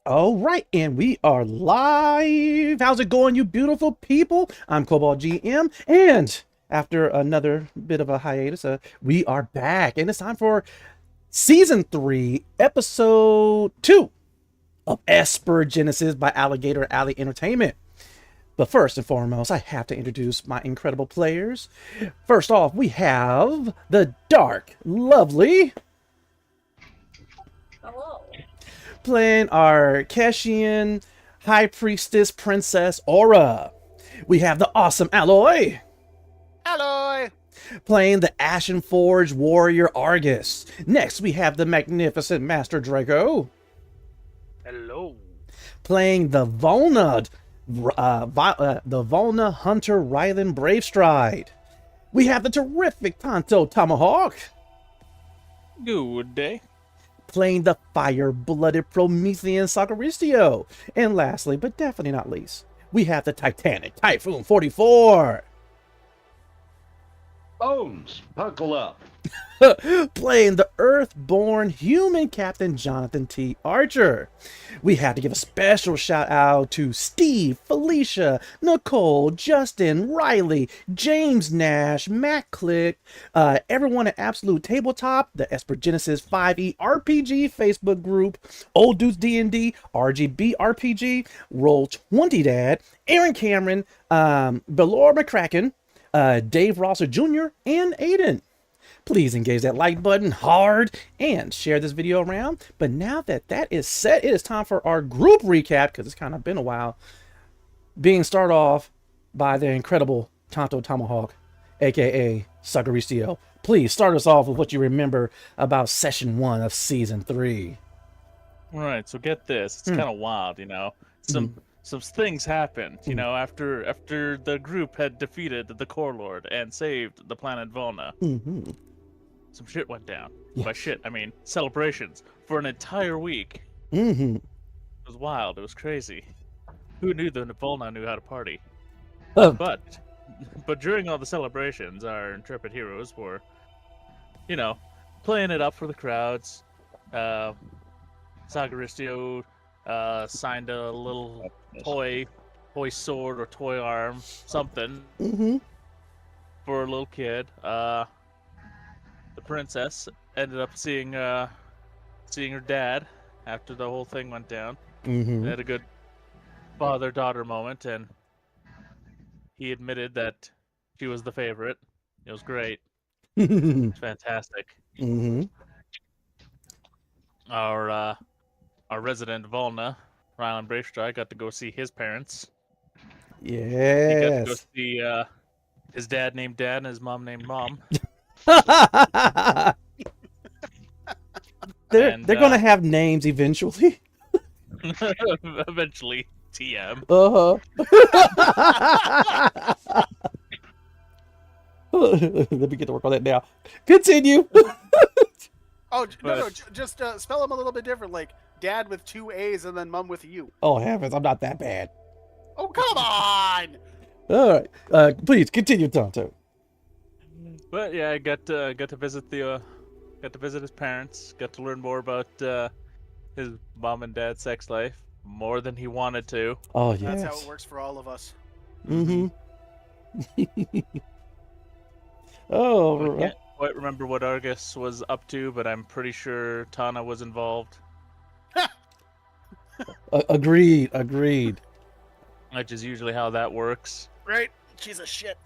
All right, and we are live. How's it going, you beautiful people? I'm Cobalt GM, and after another bit of a hiatus, we are back, and it's time for Season 3, Episode 2 of Esper Genesis by Alligator Alley Entertainment. But first and foremost, I have to introduce my incredible players. First off, we have the dark, lovely... Hello. Playing our Keshian High Priestess Princess Aura. We have the awesome Alloy. Alloy. Playing the Ashen Forge Warrior Argus. Next, we have the magnificent Master Draco. Hello. Playing the Volna Hunter Rylan Bravestride. We have the terrific Tonto Tomahawk. Good day. Playing the fire-blooded Promethean Sacristio. And lastly, but definitely not least, we have the Titanic Typhoon 44. Bones, buckle up. Playing the Earthborn human Captain Jonathan T. Archer. We have to give a special shout out to Steve, Felicia, Nicole, Justin, Riley, James Nash, Matt Click, everyone at Absolute Tabletop, the Esper Genesis 5e RPG Facebook group, Old Dudes D&D, RGB RPG, Roll20 Dad, Aaron Cameron, Belor McCracken, Dave Rosser Jr., and Aiden. Please engage that like button hard and share this video around. But now that that is set, it is time for our group recap, because it's kind of been a while. Being started off by the incredible Tonto Tomahawk, aka Sacristio. Please start us off with what you remember about Session 1 of Season 3. All right, so get this. It's kind of wild, you know. Some things happened, you know, after the group had defeated the Core Lord and saved the planet Volna. Some shit went down. Yeah. By shit, I mean celebrations for an entire week. Mm-hmm. It was wild. It was crazy. Who knew that Volna knew how to party? Oh. But during all the celebrations, our intrepid heroes were, you know, playing it up for the crowds. Sagaristio signed a little toy sword or toy arm, something, for a little kid. The princess ended up seeing her dad after the whole thing went down. They had a good father-daughter moment, and he admitted that she was the favorite. It was great. It was fantastic. Our resident Volna, Rylan Bravestride, got to go see his parents. Yes. He got to go see his dad named Dad and his mom named Mom. They're gonna have names eventually. Eventually, TM. Let me get to work on that now. Continue. Oh, no, just spell them a little bit different, like Dad with 2 A's and then Mom with a U. Oh heavens, I'm not that bad. Oh, come on! All right, please continue, Tonto. But yeah, I got to visit his parents. Got to learn more about his mom and dad's sex life, more than he wanted to. Oh yes. That's how it works for all of us. Oh. I can't quite remember what Argus was up to, but I'm pretty sure Tana was involved. Agreed. Which is usually how that works. Right? She's a shit.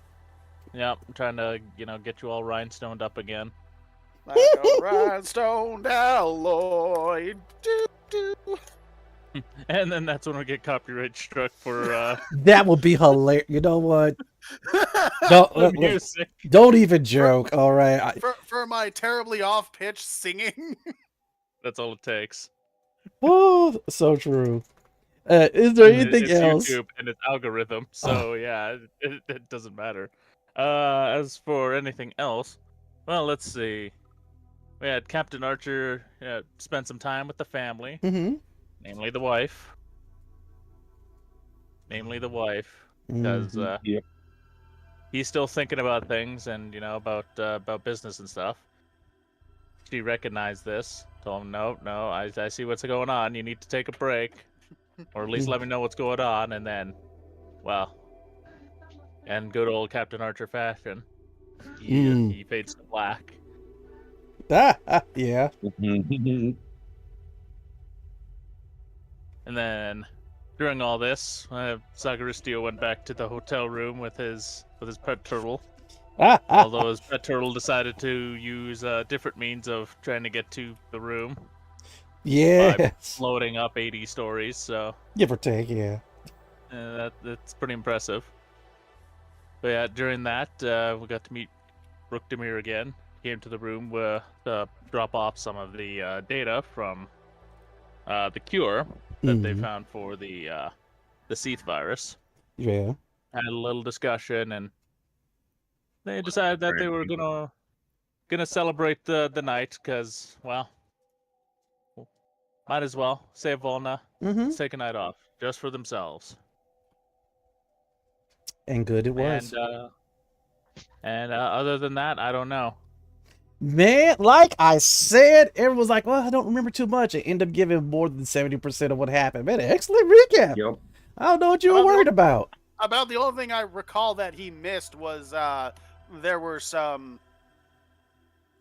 Yeah, I'm trying to, get you all rhinestoned up again. Like a rhinestone alloy. Do. And then that's when we get copyright struck for That would be hilarious. You know what? music. Don't even joke. All right. For my terribly off-pitch singing. That's all it takes. Oh, so true. Is there anything it's else? YouTube and it's algorithm, so yeah, it doesn't matter. As for anything else, well, let's see. We had Captain Archer spend some time with the family, namely the wife. Because he's still thinking about things and about business and stuff. She recognized this. Told him, no, I see what's going on. You need to take a break. or at least let me know what's going on, and then, well, in good old Captain Archer fashion, he fades to black. Yeah. And then, during all this, Sagaristio went back to the hotel room with his pet turtle. Although his pet turtle decided to use different means of trying to get to the room. By Yes. floating up 80 stories, so Give or take, yeah. that's pretty impressive. But yeah, during that, we got to meet Rookdemir again. Came to the room to drop off some of the data from the cure that they found for the Seath virus. Yeah. Had a little discussion, and they decided that they were gonna celebrate the night, because, well, might as well save Volna. Let's take a night off just for themselves. And good it was. And other than that, I don't know. Man, like I said, everyone was like, well, I don't remember too much. I ended up giving more than 70% of what happened. Man, excellent recap. Yep. I don't know what you were worried about. About the only thing I recall that he missed was there were some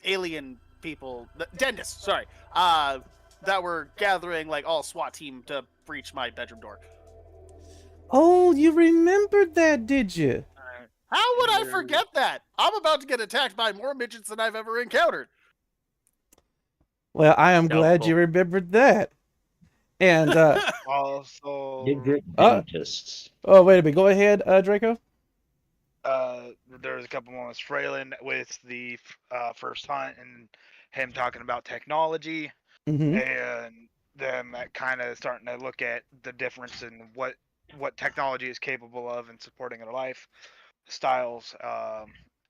alien people, dentists, sorry, that were gathering like all SWAT team to breach my bedroom door. Oh, you remembered that, did you? How would I forget that? I'm about to get attacked by more midgets than I've ever encountered. Well, I am glad you remembered that. And Also, Dentists. oh, wait a minute. Go ahead, Draco. there's a couple moments Fraylin with the first hunt and him talking about technology, and them kind of starting to look at the difference in what technology is capable of in supporting their life styles,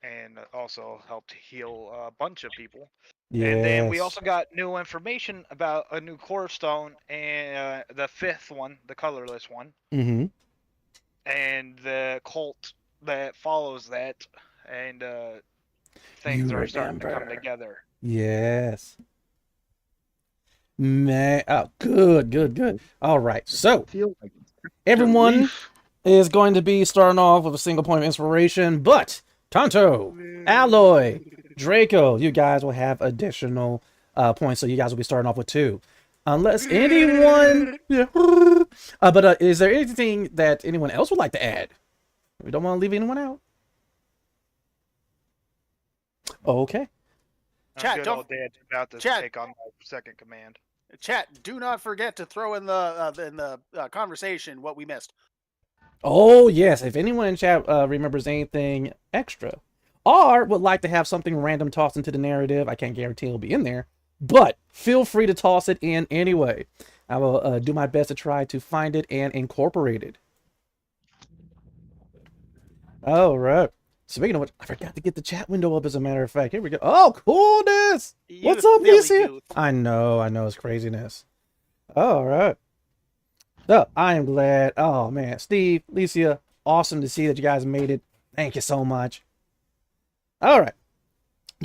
and also helped heal a bunch of people. Yes. And then we also got new information about a new core stone, and the fifth one, the colorless one, and the cult that follows that, and things are starting to come together. Yes. Man, oh, good. All right, so everyone is going to be starting off with a single point of inspiration, but Tonto, Alloy, Draco, you guys will have additional points, so you guys will be starting off with 2. Unless anyone... but is there anything that anyone else would like to add? We don't want to leave anyone out. Okay. Chat, Good don't- old Dad's about to Chat. take on my second command. Chat, do not forget to throw in the conversation what we missed. Oh, yes. If anyone in chat remembers anything extra or would like to have something random tossed into the narrative, I can't guarantee it'll be in there, but feel free to toss it in anyway. I will do my best to try to find it and incorporate it. All right. Speaking of which, I forgot to get the chat window up, as a matter of fact. Here we go. Oh, coolness. What's up, Licia? I know. It's craziness. All right. So, I am glad. Oh, man. Steve, Licia, awesome to see that you guys made it. Thank you so much. All right.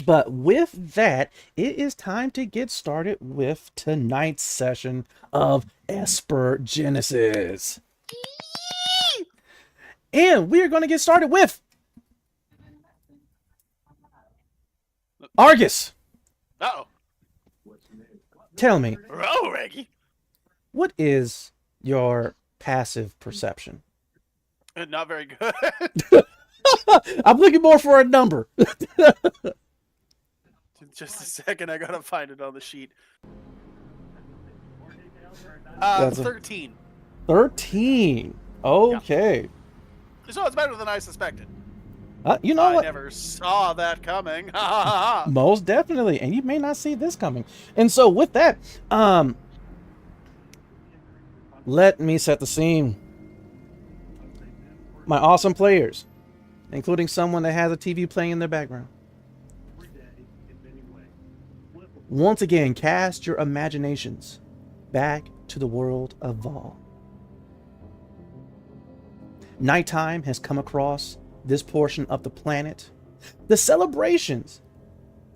But with that, it is time to get started with tonight's session of Esper Genesis. And we are going to get started with Argus. Uh-oh. Tell me, Oh, Reggie. what is your passive perception? Not very good. I'm looking more for a number. Just a second, I gotta find it on the sheet. That's 13. 13. Okay. So it's better than I suspected. You know I what? never saw that coming. Most definitely. And you may not see this coming. And so with that, let me set the scene. My awesome players, including someone that has a TV playing in their background. Once again, cast your imaginations back to the world of Vol. Nighttime has come across this portion of the planet. The celebrations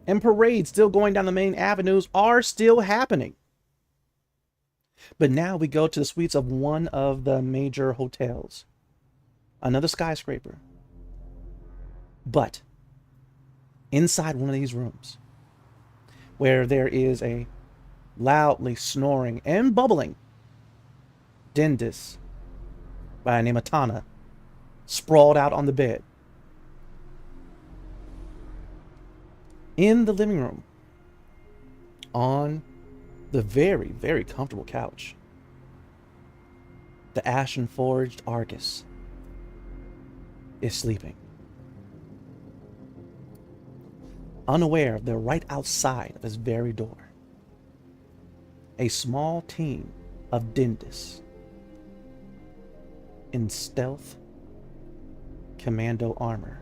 and parades still going down the main avenues are still happening. But now we go to the suites of one of the major hotels. Another skyscraper. But inside one of these rooms, where there is a loudly snoring and bubbling dentist by the name of Tana, sprawled out on the bed. In the living room, on the very, very comfortable couch, the ashen-forged Argus is sleeping. Unaware they're right outside of his very door. A small team of dentists in stealth commando armor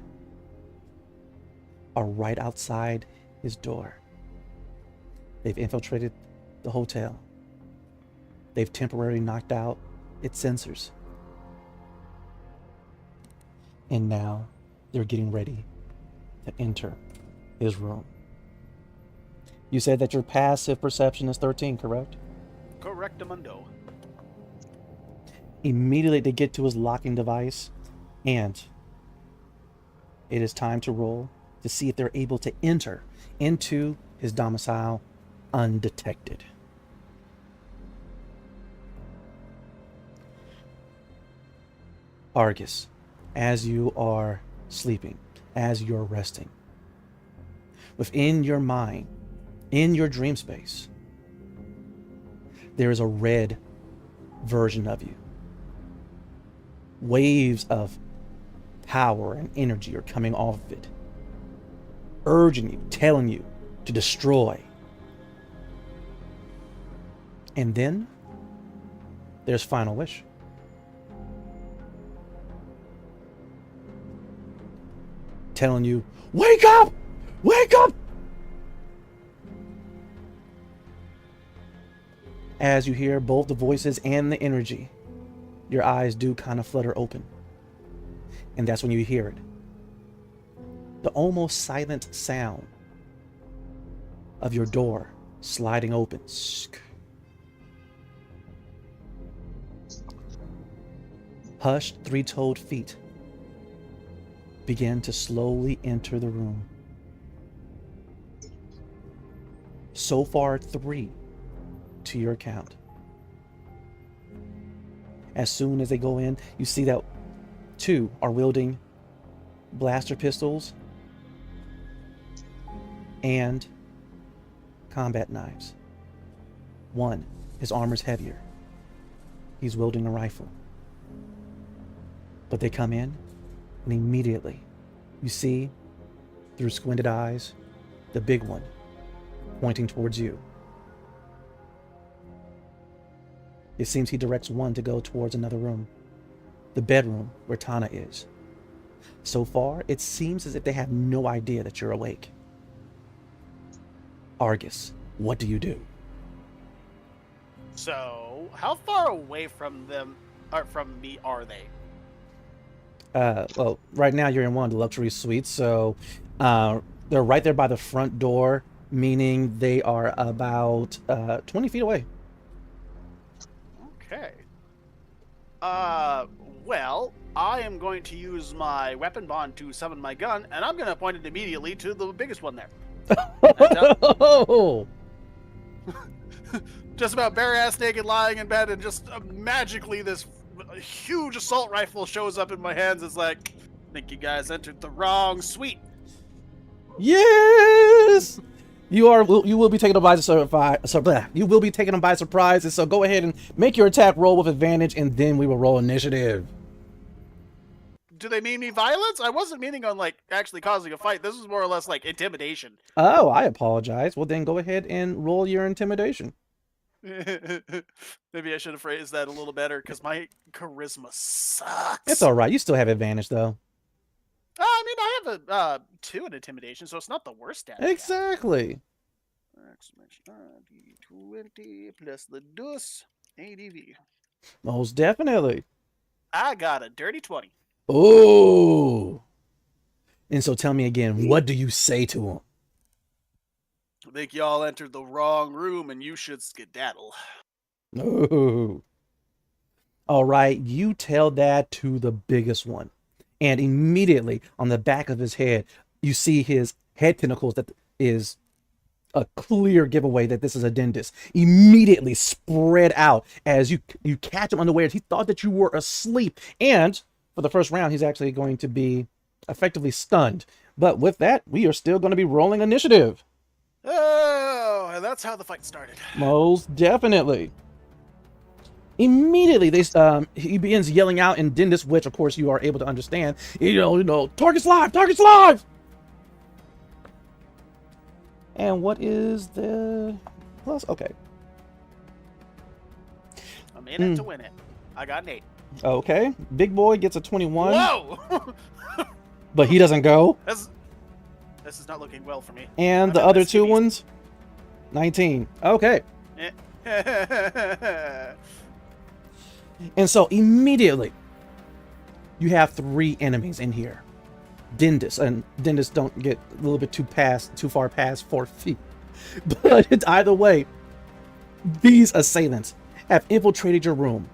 are right outside his door. They've infiltrated the hotel. They've temporarily knocked out its sensors. And now they're getting ready to enter his room. You said that your passive perception is 13, correct? Correctamundo. Immediately they get to his locking device, and it is time to roll to see if they're able to enter into his domicile undetected. Argus, as you are sleeping, as you're resting, within your mind, in your dream space, there is a red version of you. Waves of power and energy are coming off of it, urging you, telling you to destroy. And then there's Final Wish. Telling you, wake up! Wake up! As you hear both the voices and the energy, your eyes do kind of flutter open. And that's when you hear it. The almost silent sound of your door sliding open. Hushed three-toed feet begin to slowly enter the room. So far, 3 to your count. As soon as they go in, you see that 2 are wielding blaster pistols and combat knives. 1, his armor's heavier. He's wielding a rifle. But they come in, and immediately you see, through squinted eyes, the big one pointing towards you. It seems he directs one to go towards another room, the bedroom where Tana is. So far, it seems as if they have no idea that you're awake. Argus, what do you do? So, how far away from them, or from me, are they? Well, right now you're in one of the luxury suites, so they're right there by the front door, meaning they are about 20 feet away. Okay. Well, I am going to use my weapon bond to summon my gun, and I'm going to point it immediately to the biggest one there. Just about bare-ass naked lying in bed, and just magically this huge assault rifle shows up in my hands. It's like, I think you guys entered the wrong suite. Yes! You will be taken by surprise. You will be taken by surprise, and so go ahead and make your attack roll with advantage, and then we will roll initiative. Do they mean me violence? I wasn't meaning on like actually causing a fight. This is more or less like intimidation. Oh, I apologize. Well, then go ahead and roll your intimidation. Maybe I should have phrased that a little better because my charisma sucks. It's all right. You still have advantage, though. I mean, I have a 2 in intimidation, so it's not the worst stat. Exactly. D20 plus the dus ADV. Most definitely. I got a dirty 20. Oh. And so tell me again, what do you say to him? I think y'all entered the wrong room and you should skedaddle. Ooh. All right, you tell that to the biggest one. And immediately on the back of his head, you see his head tentacles that is a clear giveaway that this is a dentist. Immediately spread out as you catch him unawares. He thought that you were asleep. And for the first round, he's actually going to be effectively stunned. But with that, we are still going to be rolling initiative. Oh, and that's how the fight started. Most definitely. Immediately, he begins yelling out in Dindus, which of course you are able to understand. Target's live, target's live. And what is the plus? Okay. I'm in it to win it. I got an 8. Okay. Big boy gets a 21. Whoa! But he doesn't go. This is not looking well for me. And the other two ones, 19. Okay. And so immediately, you have 3 enemies in here. Dindus, and Dindus don't get a little bit too far past 4 feet. But it's either way, these assailants have infiltrated your room.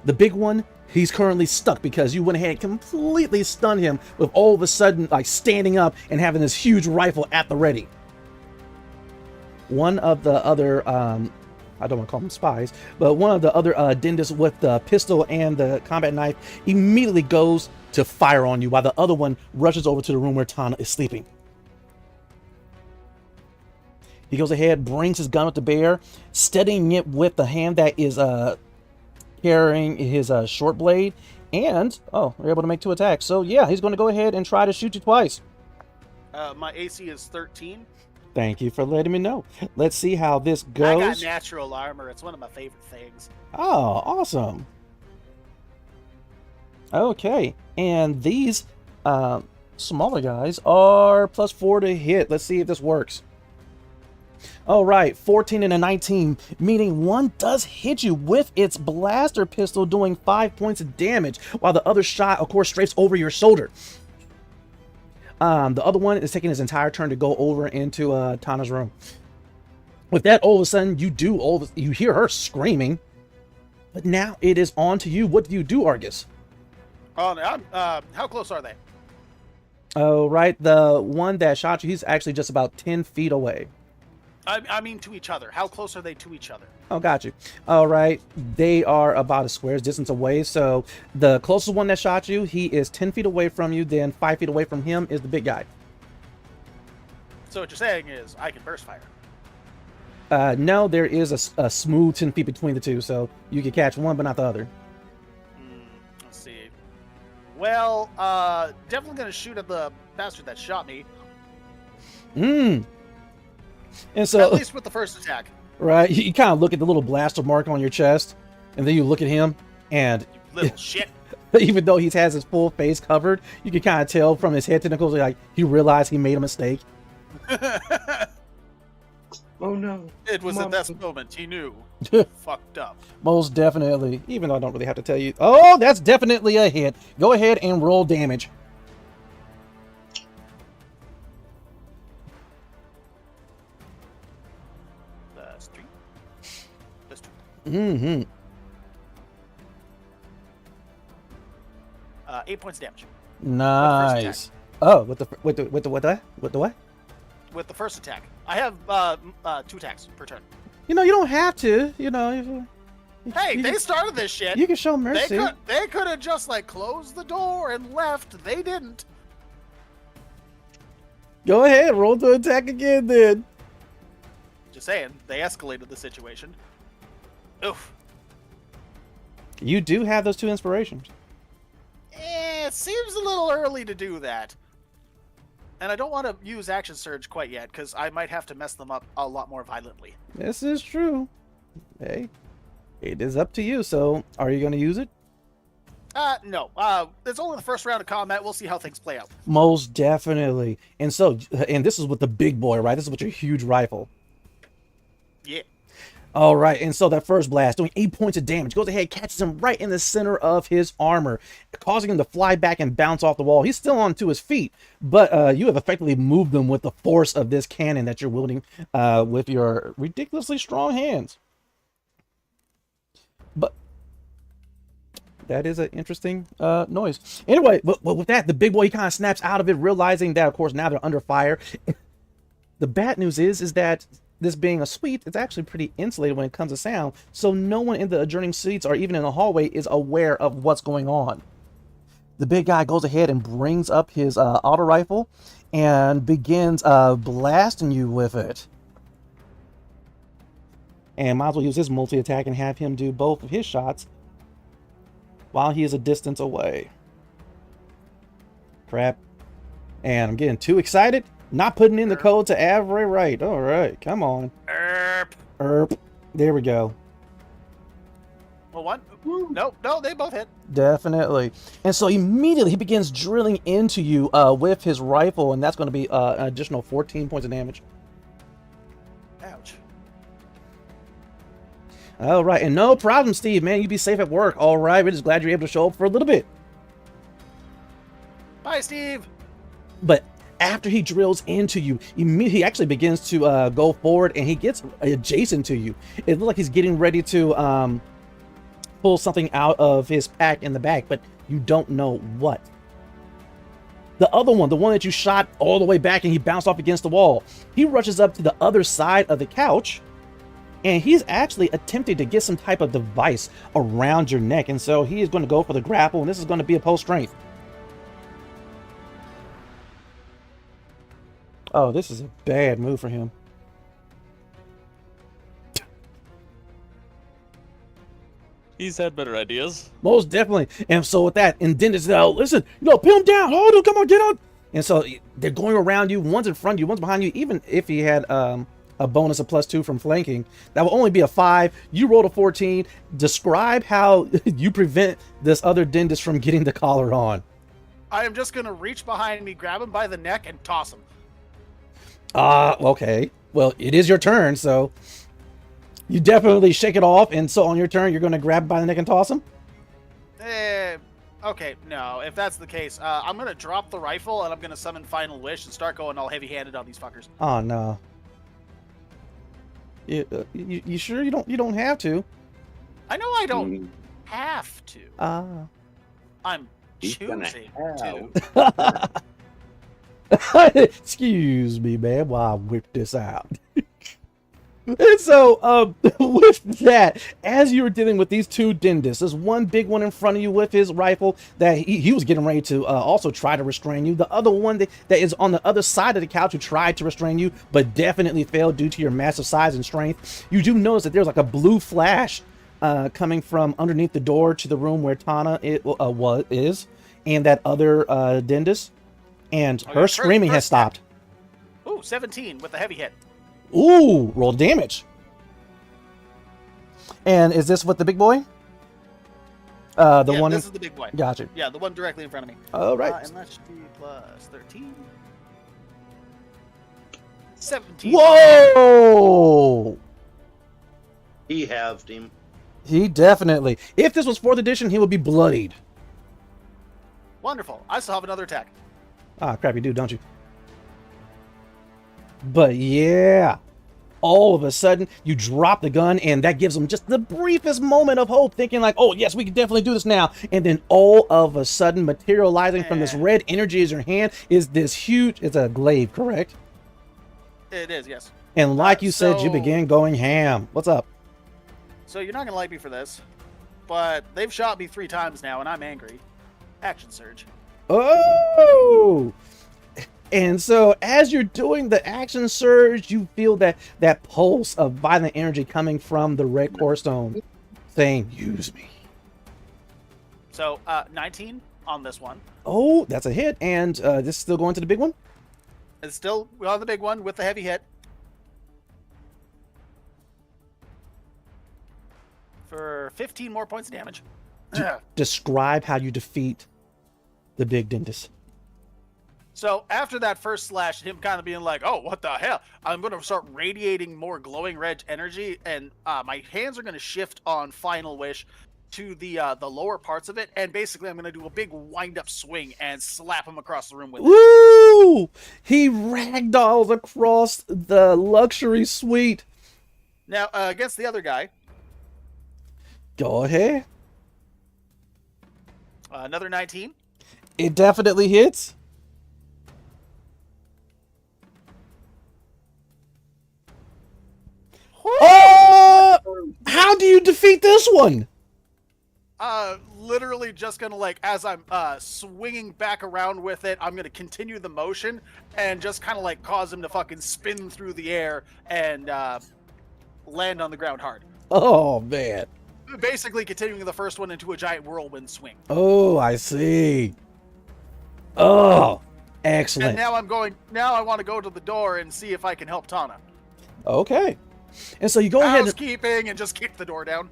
The big one, he's currently stuck because you went ahead and completely stunned him with all of a sudden like standing up and having this huge rifle at the ready. One of the other I don't want to call them spies, but one of the other Dindus with the pistol and the combat knife immediately goes to fire on you while the other one rushes over to the room where Tana is sleeping. He goes ahead, brings his gun up to bear, steadying it with the hand that is carrying his short blade, and we're able to make 2 attacks. So yeah, he's going to go ahead and try to shoot you twice. My AC is 13. Thank you for letting me know. Let's see how this goes. I got natural armor. It's one of my favorite things. Oh, awesome. Okay, and these smaller guys are +4 to hit. Let's see if this works. All right, 14 and a 19, meaning one does hit you with its blaster pistol, doing 5 points of damage, while the other shot, of course, strafes over your shoulder. The other one is taking his entire turn to go over into Tana's room. With that, all of a sudden, you hear her screaming. But now it is on to you. What do you do, Argus? How close are they? Oh, right. The one that shot you, he's actually just about 10 feet away. I mean to each other. How close are they to each other? Oh, got you. All right. They are about a square's distance away. So the closest one that shot you, he is 10 feet away from you. Then 5 feet away from him is the big guy. So what you're saying is I can burst fire. No, there is a smooth 10 feet between the two. So you can catch one, but not the other. Let's see. Well, definitely going to shoot at the bastard that shot me. And so, at least with the first attack. Right, you kind of look at the little blaster mark on your chest, and then you look at him, and You little shit. even though he has his full face covered, you can kind of tell from his head tentacles, like, he realized he made a mistake. Oh no. It was at that moment he knew. Fucked up. Most definitely, even though I don't really have to tell you. Oh, that's definitely a hit. Go ahead and roll damage. That's 3. That's 2. Mm-hmm. 8 points of damage. Nice. Oh, with the what? With the first attack. I have 2 attacks per turn. You don't have to. Hey, they started this shit. You can show mercy. They could have just closed the door and left. They didn't. Go ahead, roll to attack again then. Just saying, they escalated the situation. Oof. You do have those 2 inspirations. It seems a little early to do that. And I don't want to use Action Surge quite yet, because I might have to mess them up a lot more violently. This is true. Hey, it is up to you. So, are you going to use it? No. It's only the first round of combat. We'll see how things play out. Most definitely. And this is with the big boy, right? This is with your huge rifle. Yeah. All right, and so that first blast, doing 8 points of damage, goes ahead, catches him right in the center of his armor, causing him to fly back and bounce off the wall. He's still onto his feet, but you have effectively moved him with the force of this cannon that you're wielding with your ridiculously strong hands. That is an interesting noise. Anyway, but with that, the big boy, he kind of snaps out of it, realizing that, of course, now they're under fire. The bad news is that this being a suite, it's actually pretty insulated when it comes to sound, so no one in the adjoining seats or even in the hallway is aware of what's going on. The big guy goes ahead and brings up his auto rifle and begins blasting you with it. And might as well use his multi-attack and have him do both of his shots while he is a distance away. Crap. And I'm getting too excited. Not putting in the code to every right. All right, come on. Erp. There we go. Well, one. No, they both hit. Definitely. And so immediately he begins drilling into you with his rifle, and that's going to be an additional 14 points of damage. Ouch. All right, and no problem, Steve, man. You be safe at work. All right, we're just glad you're able to show up for a little bit. Bye, Steve. But after he drills into you, he actually begins to go forward, and he gets adjacent to you. It looks like he's getting ready to pull something out of his pack in the back, but you don't know what. The other one, the one that you shot all the way back and he bounced off against the wall, he rushes up to the other side of the couch, and he's actually attempting to get some type of device around your neck, and so he is going to go for the grapple, and this is going to be a post strength. Oh, this is a bad move for him. He's had better ideas. Most definitely. And so with that, and then it's, listen, pin him down, hold him, come on, get on. And so they're going around you, one's in front of you, one's behind you. Even if he had a bonus of +2 from flanking, that will only be a 5. You rolled a 14. Describe how you prevent this other dentist from getting the collar on. I am just going to reach behind me, grab him by the neck, and toss him. Okay. Well, it is your turn, so you definitely shake it off, and so on your turn, you're going to grab him by the neck and toss him? Okay, no. If that's the case, I'm going to drop the rifle, and I'm going to summon Final Wish and start going all heavy-handed on these fuckers. Oh, no. You sure you don't have to? I know I don't have to. I'm choosing to. Excuse me, man, while I whip this out. And so, with that, as you were dealing with these two dentists, there's one big one in front of you with his rifle that he was getting ready to also try to restrain you. The other one that is on the other side of the couch who tried to restrain you, but definitely failed due to your massive size and strength. You do notice that there's like a blue flash coming from underneath the door to the room where Tana is, and that other dentist, and her screaming has stopped. Ooh, 17 with a heavy hit. Ooh, roll damage. And is this with the big boy? This is the big boy. Gotcha. Yeah, the one directly in front of me. All right. And that should be +13. 17. Whoa! He halved him. He definitely. If this was 4th edition, he would be bloodied. Wonderful. I still have another attack. Ah, crap, you do, don't you? But yeah, all of a sudden you drop the gun, and that gives them just the briefest moment of hope, thinking like, oh yes, we can definitely do this now. And then all of a sudden, materializing from this red energy as your hand is this huge, it's a glaive, correct? It is, yes. And like you said, you began going ham. What's up? So you're not going to like me for this, but they've shot me 3 times now, and I'm angry. Action surge. Oh! And so as you're doing the action surge, you feel that pulse of violent energy coming from the red core stone saying, use me. So 19 on this one. Oh, that's a hit. And this is still going to the big one? It's still on the big one with the heavy hit. For 15 more points of damage. Describe how you defeat the big dentist. So after that first slash, him kind of being like, oh, what the hell? I'm going to start radiating more glowing red energy, and my hands are going to shift on Final Wish to the lower parts of it, and basically I'm going to do a big wind-up swing and slap him across the room with it. Woo! He ragdolls across the luxury suite. Now, against the other guy. Go ahead. Another 19. It definitely hits. How do you defeat this one? Literally just gonna, like, as I'm swinging back around with it, I'm gonna continue the motion and just kind of like cause him to fucking spin through the air and land on the ground hard. Oh, man. Basically continuing the first one into a giant whirlwind swing. Oh, I see. Oh, excellent. And now I want to go to the door and see if I can help Tana. Okay. And so you go ahead Housekeeping and just kick the door down.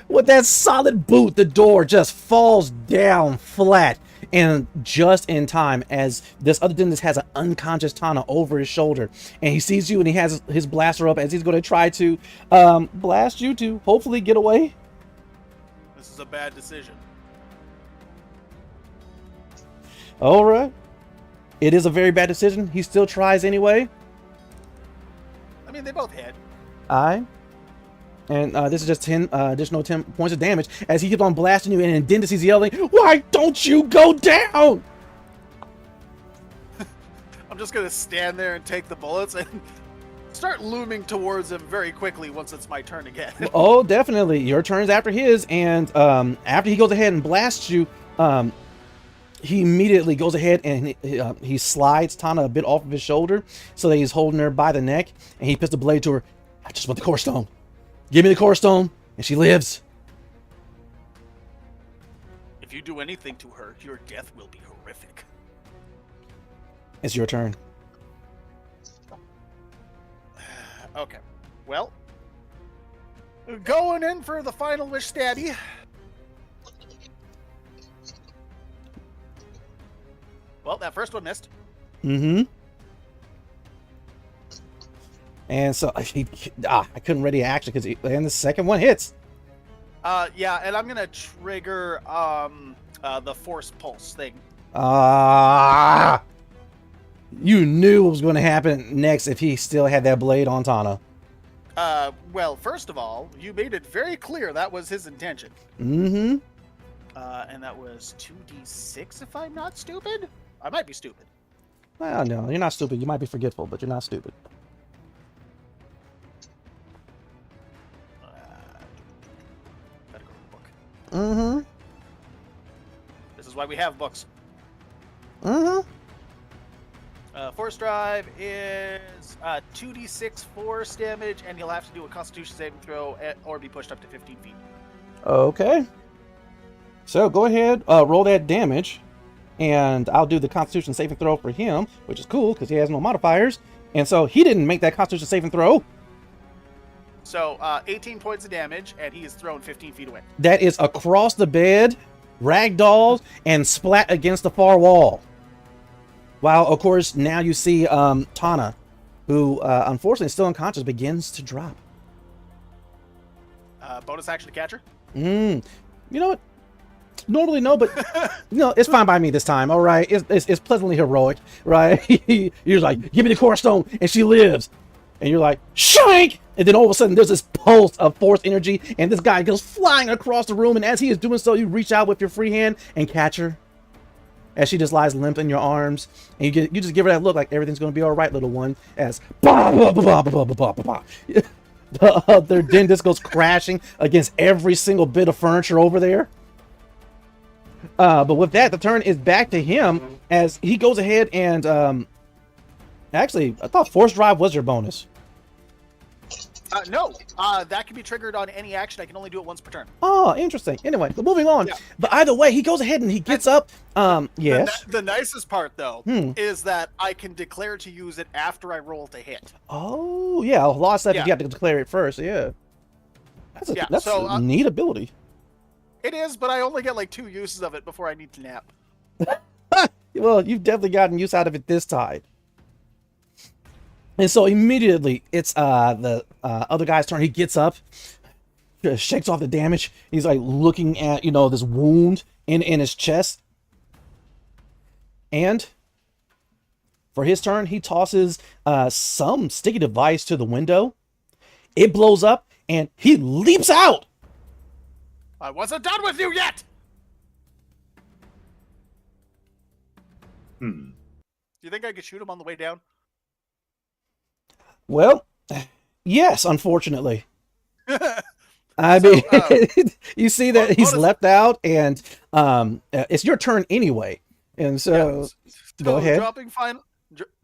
with that solid boot, the door just falls down flat, and just in time as this other dentist has an unconscious Tana over his shoulder, and he sees you and he has his blaster up as he's going to try to blast you to hopefully get away. This is a bad decision. All right. It is a very bad decision. He still tries anyway. I mean, they both hit. Aye. And this is just 10 additional 10 points of damage as he keeps on blasting you, and Dentist is yelling, "Why don't you go down?" I'm just going to stand there and take the bullets and start looming towards him very quickly once it's my turn again. Oh, definitely. Your turn's after his, and after he goes ahead and blasts you, he immediately goes ahead and he slides Tana a bit off of his shoulder so that he's holding her by the neck, and he puts the blade to her. "I just want the core stone. Give me the core stone," and she lives. If you do anything to her, your death will be horrific. It's your turn. Okay. Well, going in for the final wish stabby. Well, that first one missed. Mm-hmm. And so I couldn't ready action and the second one hits. Yeah, and I'm gonna trigger the force pulse thing. You knew what was going to happen next if he still had that blade on Tana. Well, first of all, you made it very clear that was his intention. Mm-hmm. And that was 2d6 if I'm not stupid? I might be stupid. Well, no, you're not stupid. You might be forgetful, but you're not stupid. Better go to the book. Mm-hmm. This is why we have books. Mm-hmm. Force drive is 2d6 force damage, and you'll have to do a Constitution saving throw or be pushed up to 15 feet. Okay. So go ahead, roll that damage, and I'll do the Constitution saving throw for him, which is cool because he has no modifiers, and so he didn't make that Constitution saving throw. So 18 points of damage, and he is thrown 15 feet away. That is across the bed, ragdolls, and splat against the far wall. While, of course, now you see Tana, who unfortunately is still unconscious, begins to drop. Bonus action to catch her? You know what? Normally no, but no, it's fine by me this time. All right, it's pleasantly heroic, right? You're like, "Give me the core stone," and she lives, and you're like, "Shank!" And then all of a sudden, there's this pulse of force energy, and this guy goes flying across the room. And as he is doing so, you reach out with your free hand and catch her, as she just lies limp in your arms, and you just give her that look like everything's going to be all right, little one. As the other dentist goes crashing against every single bit of furniture over there. But with that, the turn is back to him as he goes ahead and actually, I thought force drive was your bonus. No, that can be triggered on any action. I can only do it once per turn. Oh, interesting. Anyway, but moving on. Yeah. But either way, he goes ahead and he gets up. Yes. The nicest part, though, is that I can declare to use it after I roll to hit. Oh, yeah. A lot of stuff you have to declare it first. Yeah. That's a neat ability. It is, but I only get like 2 uses of it before I need to nap. Well, you've definitely gotten use out of it this time. And so immediately, it's the other guy's turn. He gets up, shakes off the damage. He's like looking at, this wound in his chest. And for his turn, he tosses some sticky device to the window. It blows up, and he leaps out. I wasn't done with you yet! Do you think I could shoot him on the way down? Well, yes, unfortunately. I So, mean, you see that he's bonus- leapt out, and it's your turn anyway. And so, go ahead.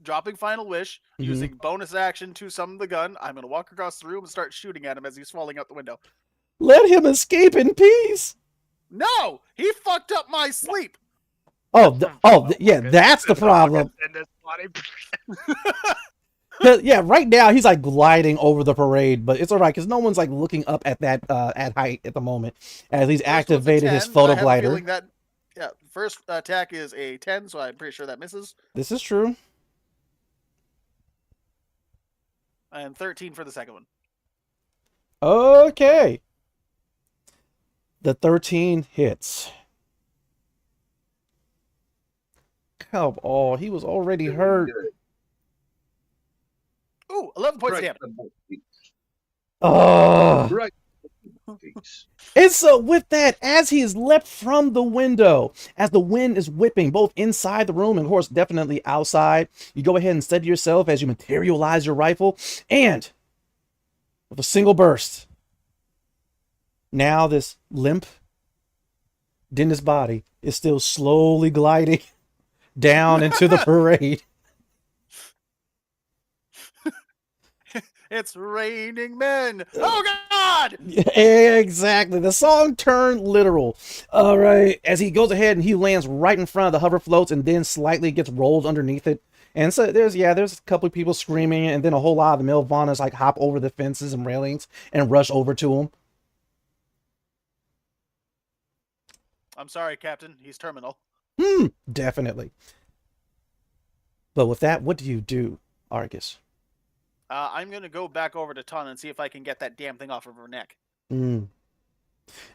Dropping final wish, Mhm. using bonus action to summon the gun. I'm gonna walk across the room and start shooting at him as he's falling out the window. Let him escape in peace. No, he fucked up my sleep. Yeah, that's the problem. In this body. 'Cause, yeah, right now he's like gliding over the parade, but it's all right because no one's like looking up at that at height at the moment as he's activated his photo glider. First attack is a 10, so I'm pretty sure that misses. This is true. And 13 for the second one. Okay. The 13 hits. Oh, he was already hurt. Ooh, 11 points of damage. Oh. Right. And so with that, as he is leapt from the window, as the wind is whipping both inside the room and of course definitely outside, you go ahead and steady yourself as you materialize your rifle, and with a single burst, now this limp Dennis body is still slowly gliding down into the parade. It's raining men. Oh God! Exactly. The song turned literal. All right. As he goes ahead and he lands right in front of the hover floats and then slightly gets rolled underneath it. And so there's a couple of people screaming, and then a whole lot of the Milvanas like hop over the fences and railings and rush over to him. I'm sorry, Captain. He's terminal. Definitely. But with that, what do you do, Argus? I'm going to go back over to Ton and see if I can get that damn thing off of her neck. And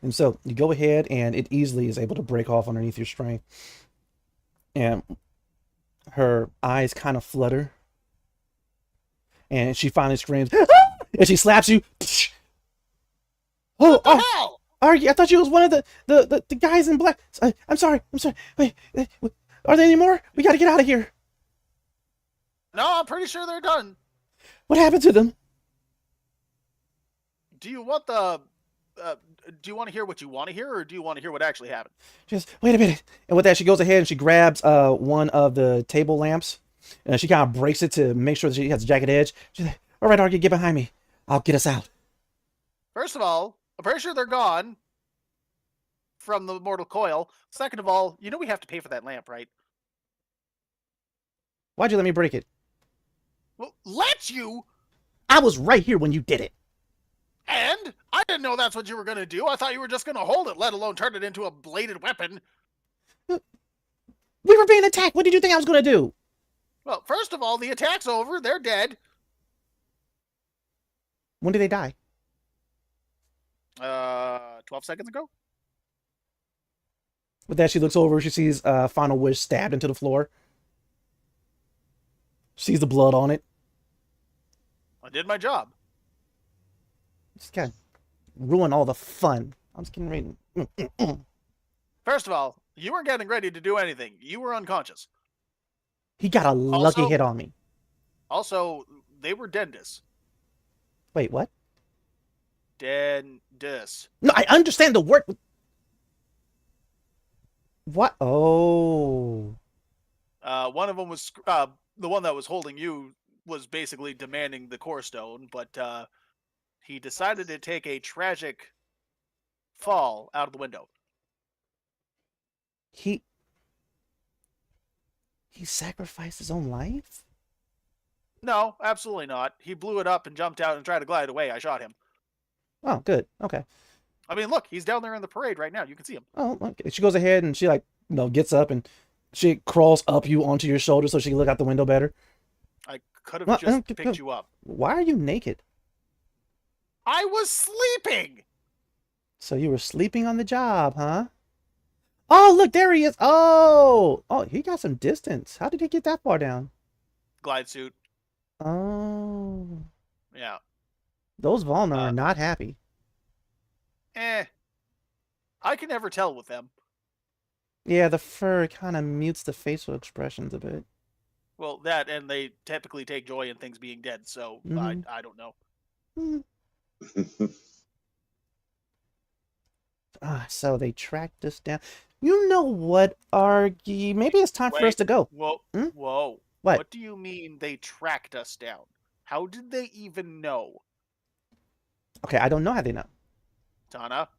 so you go ahead and it easily is able to break off underneath your strength. And her eyes kind of flutter. And she finally screams, "Ah!" And she slaps you. What the hell? Argus, I thought you was one of the guys in black. I'm sorry. Wait, are there any more? We got to get out of here. No, I'm pretty sure they're done. What happened to them? Do you want the... do you want to hear what you want to hear, or do you want to hear what actually happened? Just wait a minute. And with that, she goes ahead and she grabs one of the table lamps, and she kind of breaks it to make sure that she has a jagged edge. She's like, "All right, Argus, get behind me. I'll get us out." First of all, I'm pretty sure they're gone from the mortal coil. Second of all, you know we have to pay for that lamp, right? Why'd you let me break it? Well, let you? I was right here when you did it. And? I didn't know that's what you were going to do. I thought you were just going to hold it, let alone turn it into a bladed weapon. We were being attacked. What did you think I was going to do? Well, first of all, the attack's over. They're dead. When did they die? 12 seconds ago? With that, she looks over. She sees Final Wish stabbed into the floor. Sees the blood on it. I did my job. Just kind of ruin all the fun. I'm just kidding. First of all, you weren't getting ready to do anything. You were unconscious. He got a lucky hit on me. Also, they were Dendis. Wait, what? Dendis. No, I understand the word. What? Oh. One of them was the one that was holding you was basically demanding the core stone, but he decided to take a tragic fall out of the window. He sacrificed his own life? No, absolutely not. He blew it up and jumped out and tried to glide away. I shot him. Oh, good. Okay. I mean, look, he's down there in the parade right now. You can see him. Oh, okay. She goes ahead and she gets up and she crawls up you onto your shoulder so she can look out the window better. I could have just picked you up. Why are you naked? I was sleeping! So you were sleeping on the job, huh? Oh, look, there he is. Oh, he got some distance. How did he get that far down? Glide suit. Oh. Yeah. Those Volna are not happy. I can never tell with them. Yeah, the fur kind of mutes the facial expressions a bit. Well, that, and they typically take joy in things being dead, so Mhm. I don't know. So they tracked us down. You know what, Argy? Maybe it's time for us Wait, to go. Whoa, Hmm? whoa. What? Do you mean they tracked us down? How did they even know? Okay, I don't know how they know. Tana?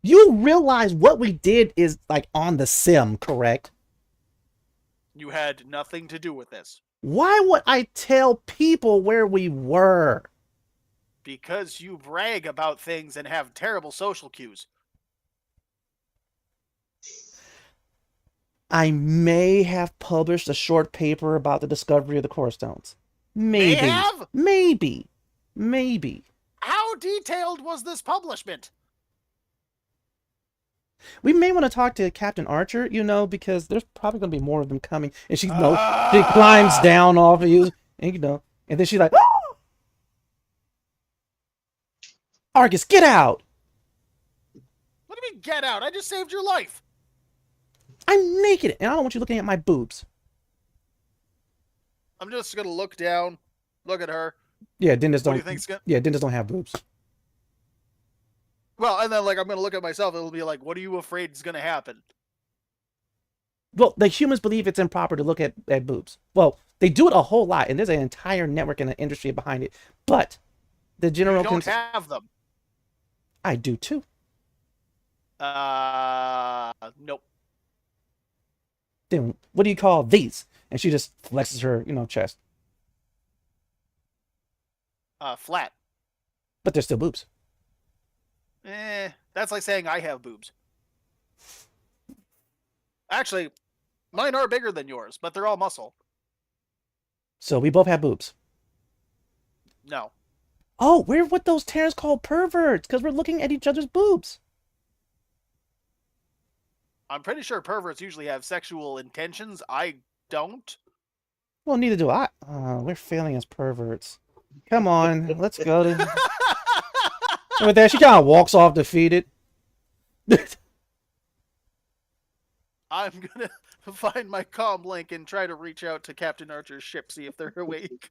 You realize what we did is like on the sim, correct? You had nothing to do with this. Why would I tell people where we were? Because you brag about things and have terrible social cues. I may have published a short paper about the discovery of the core stones. May Maybe. have? Maybe. How detailed was this publishment? We may want to talk to Captain Archer, because there's probably going to be more of them coming. And she climbs down off of you, and and then she's like, "Ah! Argus, get out!" What do you mean, get out? I just saved your life. I'm naked, and I don't want you looking at my boobs. I'm just gonna look down, look at her. Yeah, dentists What don't. do you think's gonna... Yeah, dentists don't have boobs. Well, and then I'm gonna look at myself. It'll be like, what are you afraid is gonna happen? Well, the humans believe it's improper to look at boobs. Well, they do it a whole lot, and there's an entire network and an industry behind it. But the general You don't have them. I do too. Nope. Then what do you call these? And she just flexes her, chest. Flat. But they're still boobs. That's like saying I have boobs. Actually, mine are bigger than yours, but they're all muscle. So we both have boobs. No. Oh, we're what those Terrans call perverts, because we're looking at each other's boobs. I'm pretty sure perverts usually have sexual intentions. I don't. Well, neither do I. We're failing as perverts. Come on, let's go to... With that, she kind of walks off defeated. I'm gonna find my comm link and try to reach out to Captain Archer's ship, see if they're awake.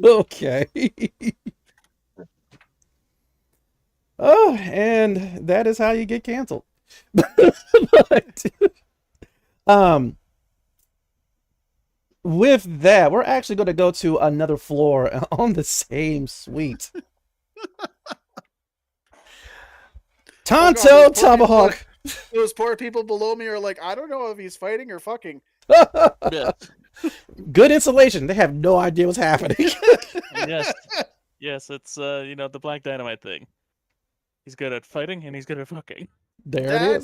Okay. Oh, and that is how you get canceled. But, with that, we're actually going to go to another floor on the same suite. Tonto Tomahawk. Those poor people below me are like, I don't know if he's fighting or fucking. Good insulation. They have no idea what's happening. Yes, it's the Black Dynamite thing. He's good at fighting and he's good at fucking. There it is.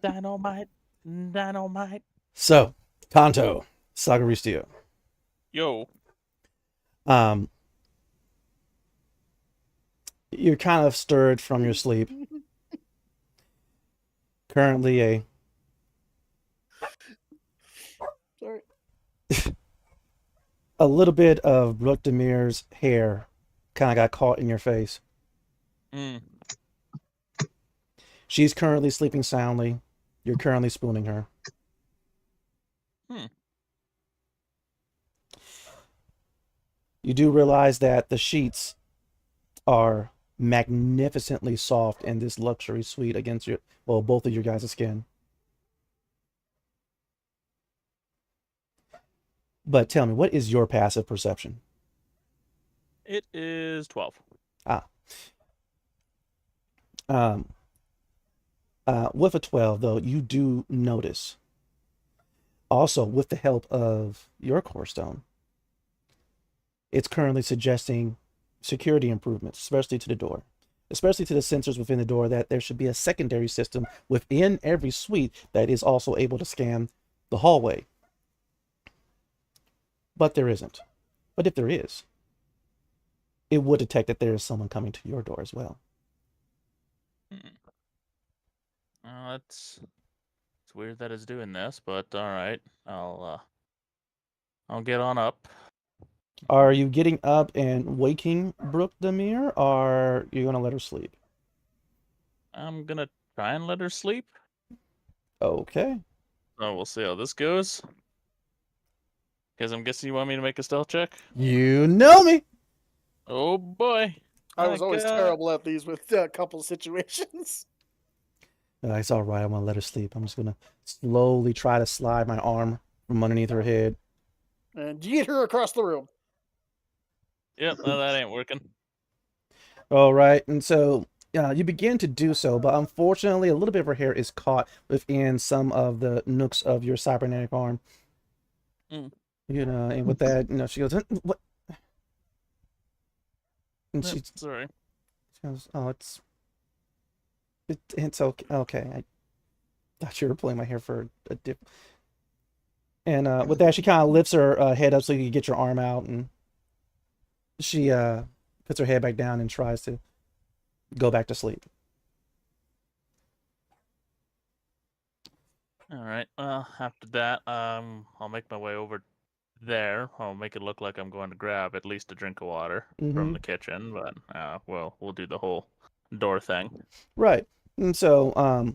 Dynamite. So, Tonto, Sagaristio. Yo. You're kind of stirred from your sleep. Currently Sorry. a little bit of Brooke Demir's hair kind of got caught in your face. She's currently sleeping soundly. You're currently spooning her. You do realize that the sheets are magnificently soft in this luxury suite against both of your guys' skin. But tell me, what is your passive perception? It is 12. With a 12, though, you do notice, also with the help of your core stone, it's currently suggesting security improvements, especially to the door, especially to the sensors within the door, that there should be a secondary system within every suite that is also able to scan the hallway. But there isn't. But if there is, it would detect that there is someone coming to your door as well. It's weird that it's doing this, but all right. I'll get on up. Are you getting up and waking Brooke Demir, or are you gonna let her sleep? I'm gonna try and let her sleep. Okay. So we'll see how this goes. Because I'm guessing you want me to make a stealth check? You know me. Oh boy. I was always God. terrible at these with a couple situations. It's all right. I'm gonna let her sleep. I'm just gonna slowly try to slide my arm from underneath her head. And yeet her across the room. Yep, well, that ain't working. All right, and so you begin to do so, but unfortunately, a little bit of her hair is caught within some of the nooks of your cybernetic arm. You know, and with that, she goes, "What?" And Yep, sorry. she goes, "Oh, it's okay. Okay, I thought you were pulling my hair for a dip." And with that, she kind of lifts her head up so you can get your arm out, and she puts her head back down and tries to go back to sleep. All right. Well, after that, I'll make my way over there. I'll make it look like I'm going to grab at least a drink of water from the kitchen, but well, we'll do the whole door thing. Right. And so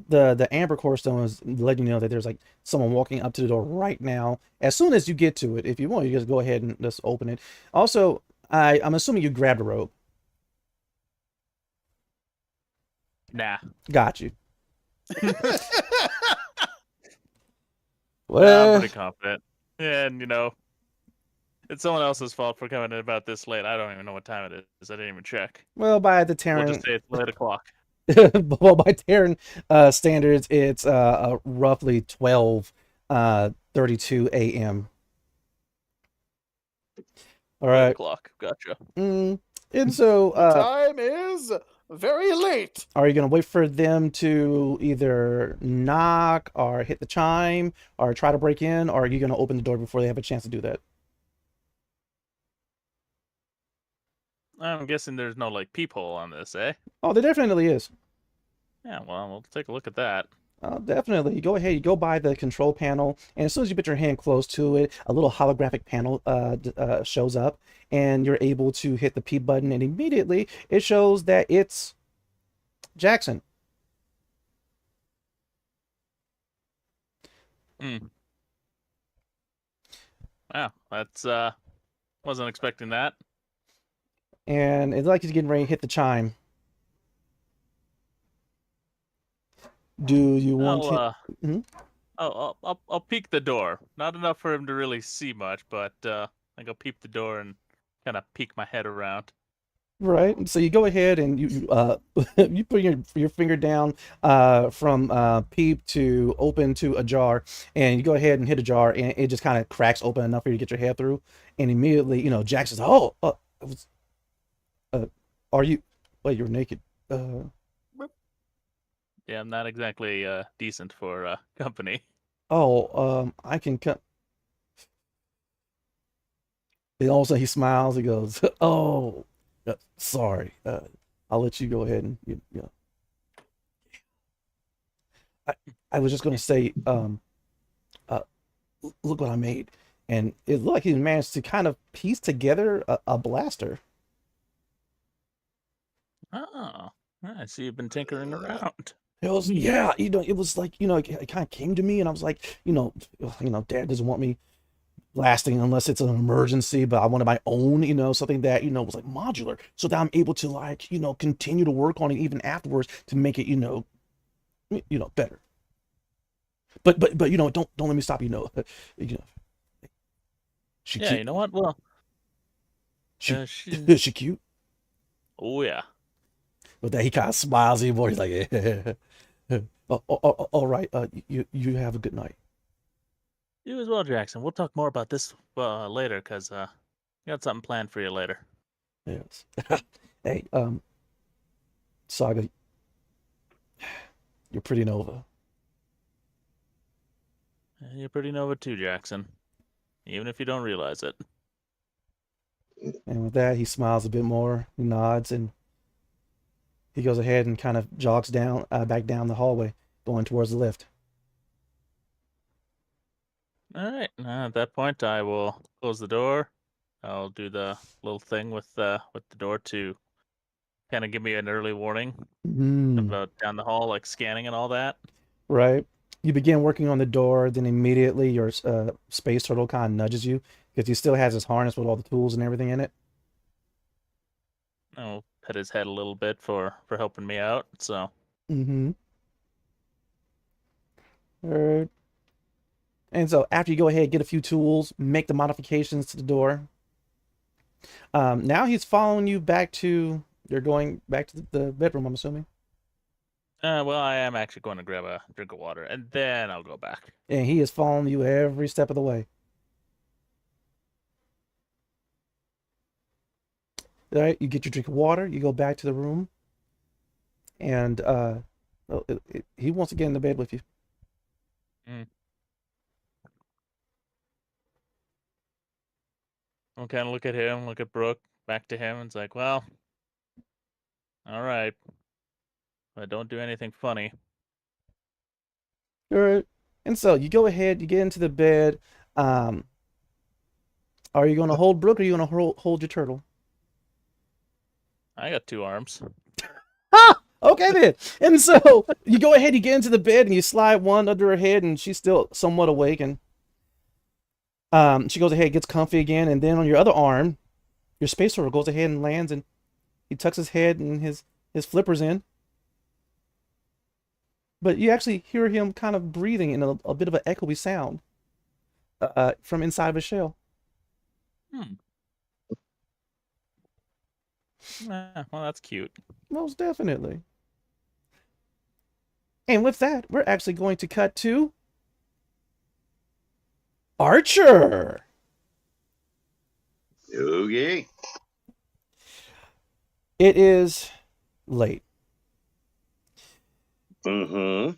the amber core stone is letting you know that there's like someone walking up to the door right now. As soon as you get to it, if you want, you just go ahead and just open it. Also, I'm assuming you grabbed a rope. Nah. Got you. I'm Well, pretty confident. And, it's someone else's fault for coming in about this late. I don't even know what time it is. I didn't even check. well, by the We'll Terran, just say it's 8 o'clock. well, by Terran standards, it's roughly 12:32 a.m. All 8 right. o'clock. Gotcha. And so, The time is very late. are you gonna wait for them to either knock or hit the chime or try to break in, or are you gonna open the door before they have a chance to do that? I'm guessing there's no, peephole on this, eh? Oh, there definitely is. Yeah, well, we'll take a look at that. Definitely. You go ahead, you go by the control panel, and as soon as you put your hand close to it, a little holographic panel shows up, and you're able to hit the P button, and immediately it shows that it's Jackson. Wow, that's, wasn't expecting that. And it's like he's getting ready to hit the chime. Do you want to? I'll peek the door. Not enough for him to really see much, but I go peep the door and kind of peek my head around. Right. So you go ahead and you you put your finger down from peep to open to ajar, and you go ahead and hit a jar, and it just kind of cracks open enough for you to get your head through, and immediately Jack says, "Oh, are you? Wait, you're naked." Yeah, I'm not exactly decent for company. Oh, I can cut. And all of a sudden he smiles. He goes, "Oh, sorry. I'll let you go ahead and I was just gonna say, look what I made," and it looked like he managed to kind of piece together a blaster. Oh, I see you've been tinkering around. It was it was like it kind of came to me, and I was like, Dad doesn't want me blasting unless it's an emergency, but I wanted my own, something that was like modular, so that I'm able to continue to work on it even afterwards to make it better. But don't let me stop. She Yeah, cute. you know what? Well, she she... she cute. Oh yeah. But then he kind of smiles even more. He's like, all right. You have a good night. You as well, Jackson. We'll talk more about this later, because got something planned for you later. Yes. Hey, Saga, you're pretty Nova. You're pretty Nova too, Jackson. Even if you don't realize it. And with that, he smiles a bit more, he nods, and he goes ahead and kind of jogs down, back down the hallway, going towards the lift. All right. At that point, I will close the door. I'll do the little thing with the door to kind of give me an early warning Mm, about down the hall, like scanning and all that. right. You begin working on the door, then immediately your space turtle kind of nudges you because he still has his harness with all the tools and everything in it. I'll pet his head a little bit for helping me out. So Mm-hmm. All right. And so after you go ahead, get a few tools, make the modifications to the door. Now he's following you back to. You're going back to the bedroom, I'm assuming. well, I am actually going to grab a drink of water, and then I'll go back. And he is following you every step of the way. All right, you get your drink of water, you go back to the room, and he wants to get in the bed with you. I'll kind of look at him, look at Brooke, back to him, and it's like, well, all right, but don't do anything funny. All right, and so you go ahead, you get into the bed. Are you going to hold Brooke, or are you going to hold your turtle? I got 2 arms. Okay then. And so you go ahead, you get into the bed, and you slide one under her head, and she's still somewhat awake, and she goes ahead, gets comfy again, and then on your other arm, your space turtle goes ahead and lands, and he tucks his head and his flippers in. But you actually hear him kind of breathing in a bit of an echoey sound from inside of his shell. Well, that's cute. Most definitely. And with that, we're actually going to cut to Archer. Okay. It is late. Mm-hmm.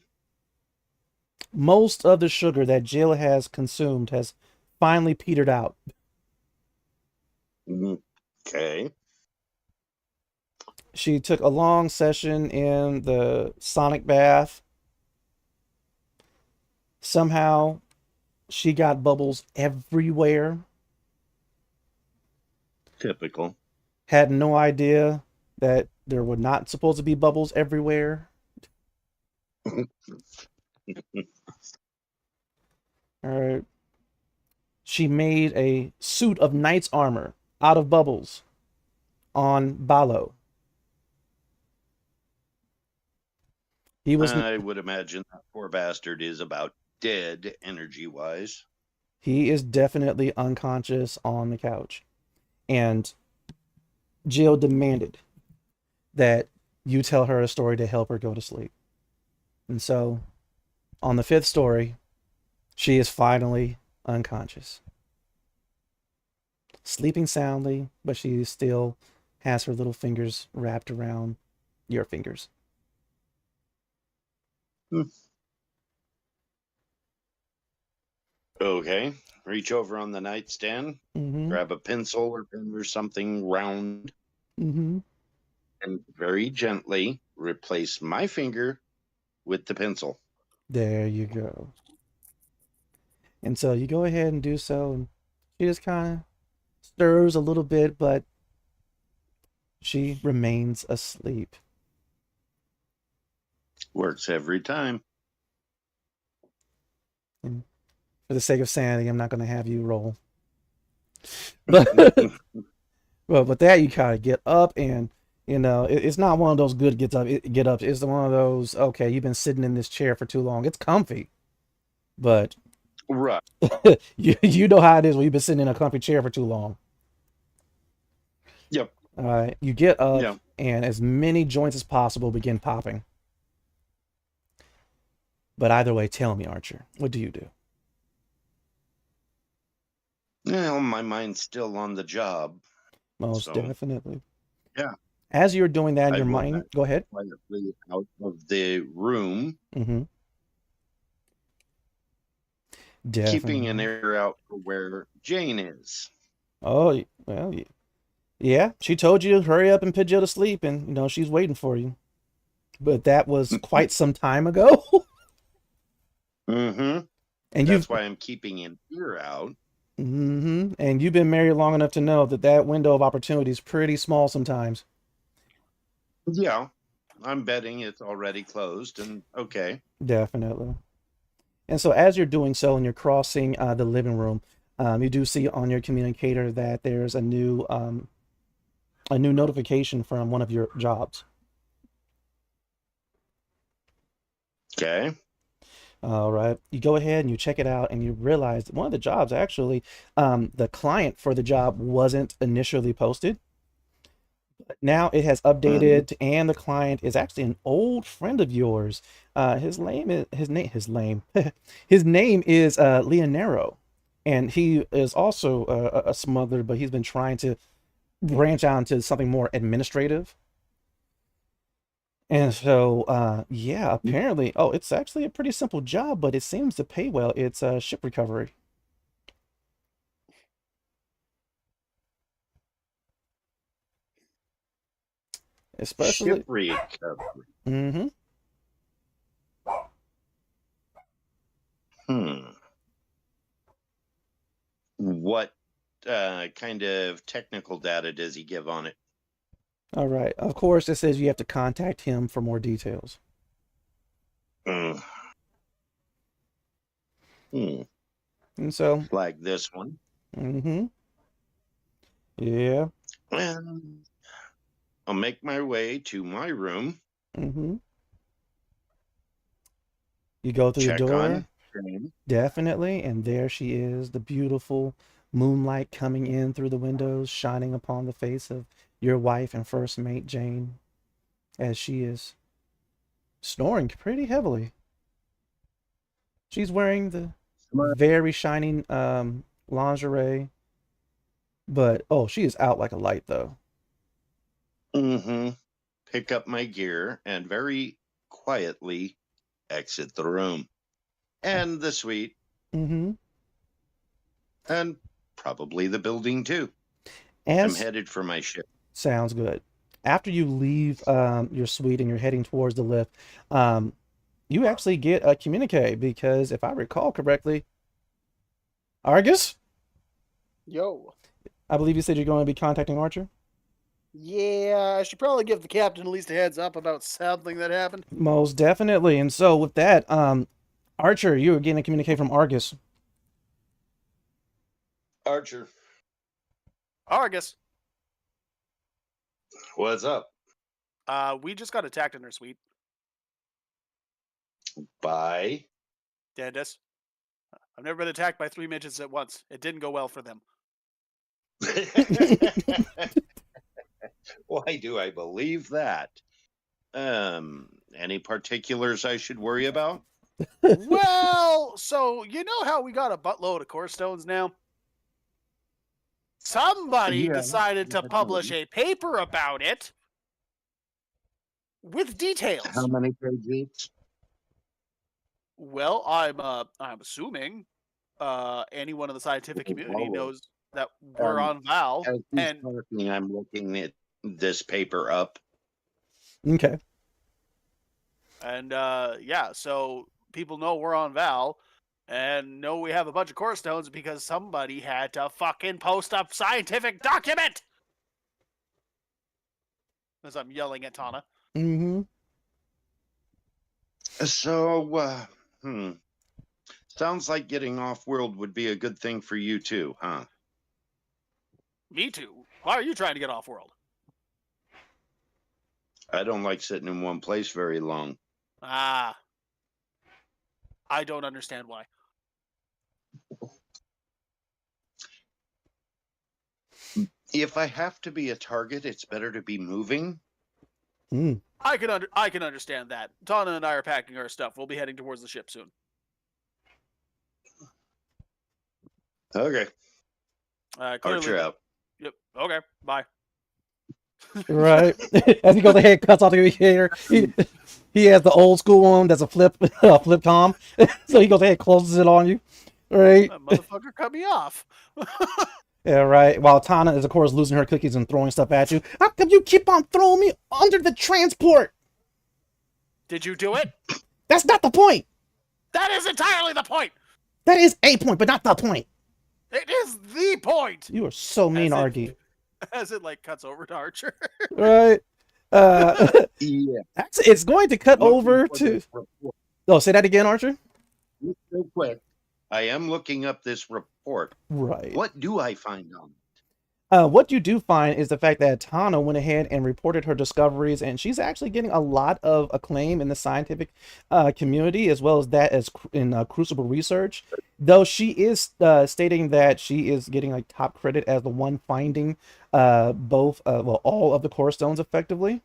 Most of the sugar that Jill has consumed has finally petered out. Okay. She took a long session in the sonic bath. Somehow, she got bubbles everywhere. Typical. Had no idea that there were not supposed to be bubbles everywhere. All right. She made a suit of knight's armor out of bubbles on Balo. I would imagine that poor bastard is about dead energy-wise. He is definitely unconscious on the couch. And Jill demanded that you tell her a story to help her go to sleep. And so, on the 5th story, she is finally unconscious. Sleeping soundly, but she still has her little fingers wrapped around your fingers. Okay. Reach over on the nightstand, grab a pencil or pen or something round, and very gently replace my finger with the pencil. There you go. And so you go ahead and do so, and she just kind of stirs a little bit, but she remains asleep. Works every time. And for the sake of sanity, I'm not going to have you roll. But well, with that, you kind of get up, and you know it's not one of those good get ups. It's one of those, okay, you've been sitting in this chair for too long. It's comfy, but right. you know how it is when you've been sitting in a comfy chair for too long. Yep. All right, you get up, and as many joints as possible begin popping. But either way, tell me, Archer, what do you do? Well, my mind's still on the job. Most definitely. Yeah. As you're doing that in your mind, go ahead. Quietly out of the room. Definitely. Keeping an ear out for where Jane is. Oh, well, yeah. She told you to hurry up and put Jill to sleep, and you know she's waiting for you. But that was quite some time ago. And that's why I'm keeping an ear out. And you've been married long enough to know that window of opportunity is pretty small sometimes. Yeah, I'm betting it's already closed, and okay. Definitely. And so as you're doing so and you're crossing the living room, you do see on your communicator that there's a new notification from one of your jobs. Okay. All right. You go ahead and you check it out and you realize that one of the jobs actually, the client for the job wasn't initially posted. But now it has updated and the client is actually an old friend of yours. His name is his name is Leonero. And he is also a smuggler, but he's been trying to branch out into something more administrative. And so, yeah, apparently, oh, it's actually a pretty simple job, but it seems to pay well. It's ship recovery. Especially, Ship recovery. mm-hmm. What kind of technical data does he give on it? All right. Of course, it says you have to contact him for more details. Hmm. And so, Like this one. mm-hmm. Yeah. And I'll make my way to my room. Mm-hmm. You go through the Check door. on Jane. Definitely. And there she is, the beautiful moonlight coming in through the windows, shining upon the face of your wife and first mate, Jane, as she is snoring pretty heavily. She's wearing the very shining lingerie, but oh, she is out like a light though. Mm-hmm. Pick up my gear and very quietly exit the room and the suite. Mm-hmm. And probably the building too. I'm headed for my ship. Sounds good. After you leave your suite and you're heading towards the lift, you actually get a communique because if I recall correctly, Argus? Yo. I believe you said you're going to be contacting Archer? Yeah, I should probably give the captain at least a heads up about something that happened. Most definitely. And so with that, Archer, you were getting a communique from Argus. Archer. Argus. What's up? We just got attacked in our suite. By? Dandis. I've never been attacked by 3 midgets at once. It didn't go well for them. Why do I believe that? Any particulars I should worry about? Well, so you know how we got a buttload of core stones now? Somebody decided to publish a paper about it with details. How many pages? Well, I'm assuming anyone in the scientific community knows that we're on Val, and talking, I'm looking at this paper up. Okay. And yeah, so people know we're on Val and know we have a bunch of core stones because somebody had to fucking post a scientific document. As I'm yelling at Tana. Mm-hmm. So, sounds like getting off-world would be a good thing for you too, huh? Me too. Why are you trying to get off-world? I don't like sitting in one place very long. Ah. I don't understand why. If I have to be a target, it's better to be moving. Mm. I can understand that. Tana and I are packing our stuff. We'll be heading towards the ship soon. Okay. Archer out. Yep. Okay. Bye. Right. As he goes ahead, cuts off the communicator. He has the old school one that's a flip com. So he goes ahead, closes it on you. Right. That motherfucker cut me off. Yeah, right. While Tana is, of course, losing her cookies and throwing stuff at you. How come you keep on throwing me under the transport? Did you do it? That's not the point. That is entirely the point. That is a point, but not the point. It is the point. You are so mean, Argy. As it like cuts over to Archer. Right. Yeah. Actually, it's going to cut Looking over for to. this report. Oh, say that again, Archer. Real quick. I am looking up this report. Right. What do I find on it? What you do find is the fact that Tana went ahead and reported her discoveries, and she's actually getting a lot of acclaim in the scientific community, as well as that as in Crucible research. Though she is stating that she is getting like top credit as the one finding both, well, all of the core stones effectively.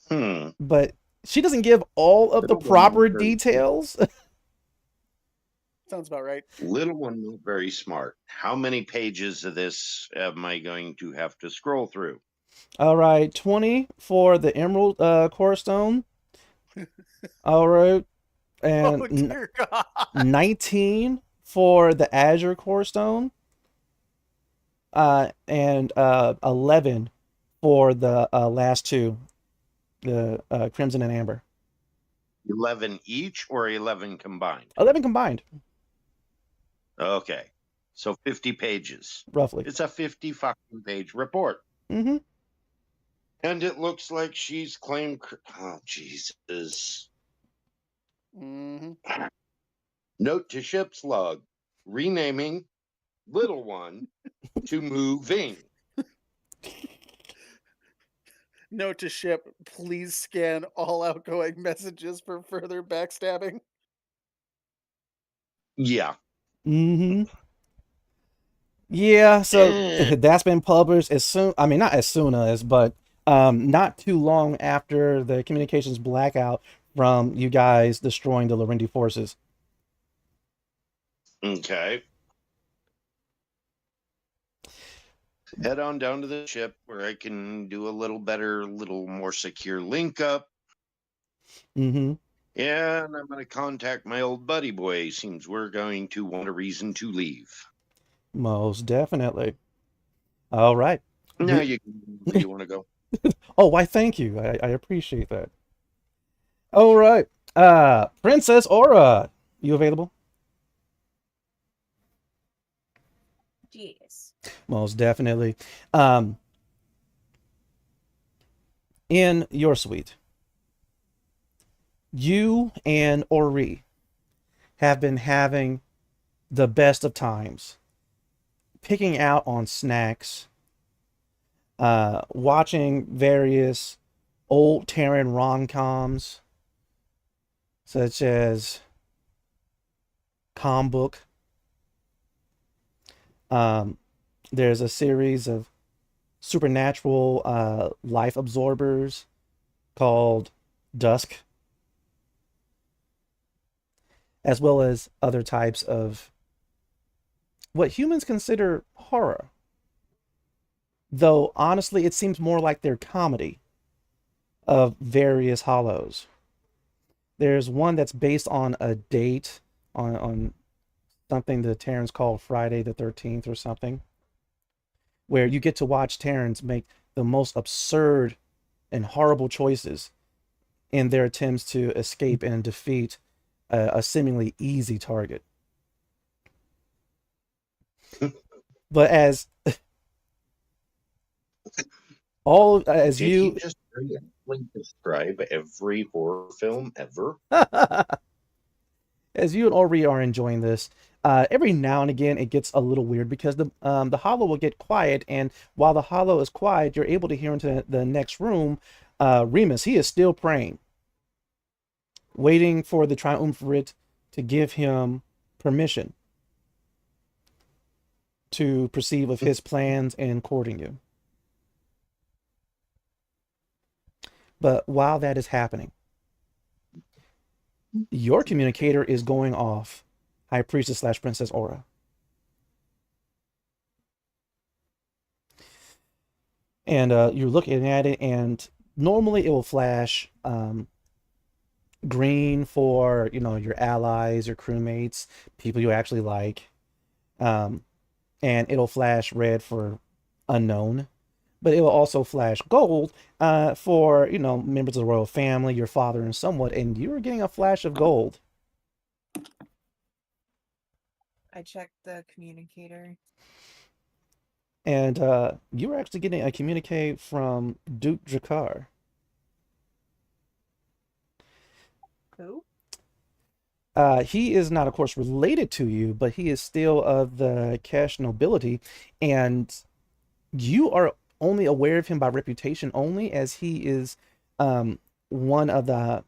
But she doesn't give all of the proper details. Sounds about right. Little one, not very smart. How many pages of this am I going to have to scroll through? All right, 20 for the Emerald core stone. All right, and Oh dear God. 19 for the Azure core stone. And 11 for the last two, the Crimson and Amber. 11 each or 11 combined? 11 combined, Okay. So 50 pages. roughly. It's a 50 fucking page report. Mm-hmm. And it looks like she's claimed. Oh, Jesus. Mm-hmm. Note to ship's log renaming Little One to Moving. Note to ship, please scan all outgoing messages for further backstabbing. Yeah. Mm-hmm. Yeah, so that's been published as soon, I mean, not as soon as, but not too long after the communications blackout from you guys destroying the Larendi forces. Okay. Head on down to the ship where I can do a little better, little more secure link up. Mm-hmm. Yeah, and I'm going to contact my old buddy boy. Seems we're going to want a reason to leave. Most definitely. All right. Now you want to go. Oh, why, thank you. I appreciate that. All right. Princess Aura, you available? Yes. Most definitely. In your suite, you and Ori have been having the best of times, picking out on snacks, watching various old Terran rom-coms, such as Combook. There's a series of supernatural life absorbers called Dusk, as well as other types of what humans consider horror. Though, honestly, it seems more like they're comedy of various hollows. There's one that's based on a date, on something the Terrans call Friday the 13th or something, where you get to watch Terrans make the most absurd and horrible choices in their attempts to escape and defeat a seemingly easy target. But as all as Did you he just describe every horror film ever? as you and Ori are enjoying this, every now and again it gets a little weird because the hollow will get quiet, and while the hollow is quiet, you're able to hear into the next room. Remus, he is still praying, waiting for the triumvirate to give him permission to proceed with his plans in courting you. But while that is happening, your communicator is going off, High Priestess / Princess Aura. And you're looking at it, and normally it will flash green for, your allies, your crewmates, people you actually like. And it'll flash red for unknown. But it will also flash gold for, members of the royal family, your father, and somewhat. And you're getting a flash of gold. I checked the communicator. And you were actually getting a communique from Duke Dracar. Who? He is not, of course, related to you, but he is still of the cash nobility, and you are only aware of him by reputation only, as he is one of the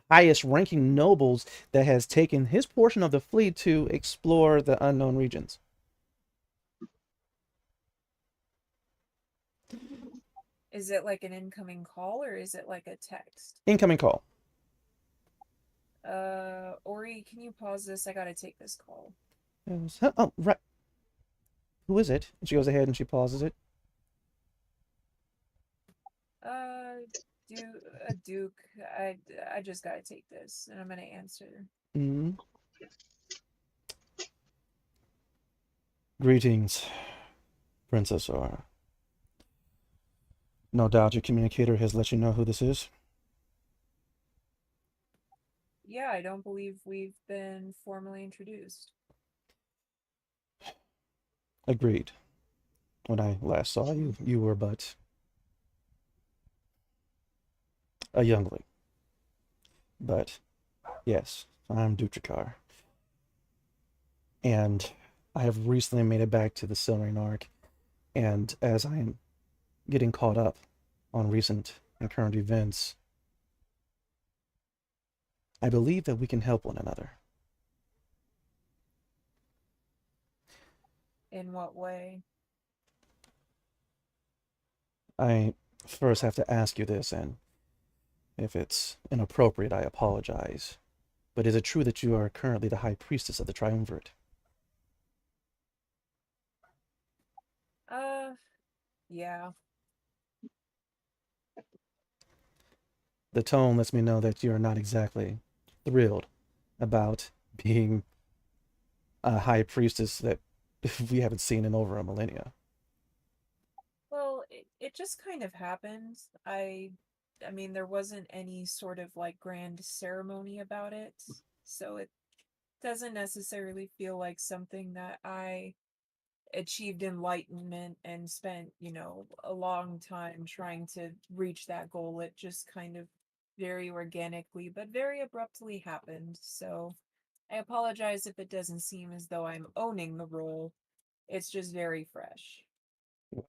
highest ranking nobles that has taken his portion of the fleet to explore the unknown regions. Is it like an incoming call or is it like a text? Incoming call. Ori, can you pause this? I gotta take this call. Oh, right. Who is it? And she goes ahead and she pauses it. Duke. I just gotta take this, and I'm gonna answer. Mm. Greetings, Princess Aura. No doubt your communicator has let you know who this is. Yeah, I don't believe we've been formally introduced. Agreed. When I last saw you, you were but a youngling. But yes, I'm Dutrakar. And I have recently made it back to the Silvering Arc, and as I am getting caught up on recent and current events, I believe that we can help one another. In what way? I first have to ask you this, and if it's inappropriate, I apologize. But is it true that you are currently the High Priestess of the Triumvirate? Yeah. The tone lets me know that you're not exactly thrilled about being a High Priestess that we haven't seen in over a millennia. Well, it just kind of happened. I mean, there wasn't any sort of like grand ceremony about it, so it doesn't necessarily feel like something that I achieved enlightenment and spent, a long time trying to reach that goal. It just kind of very organically, but very abruptly happened. So I apologize if it doesn't seem as though I'm owning the role. It's just very fresh. Well,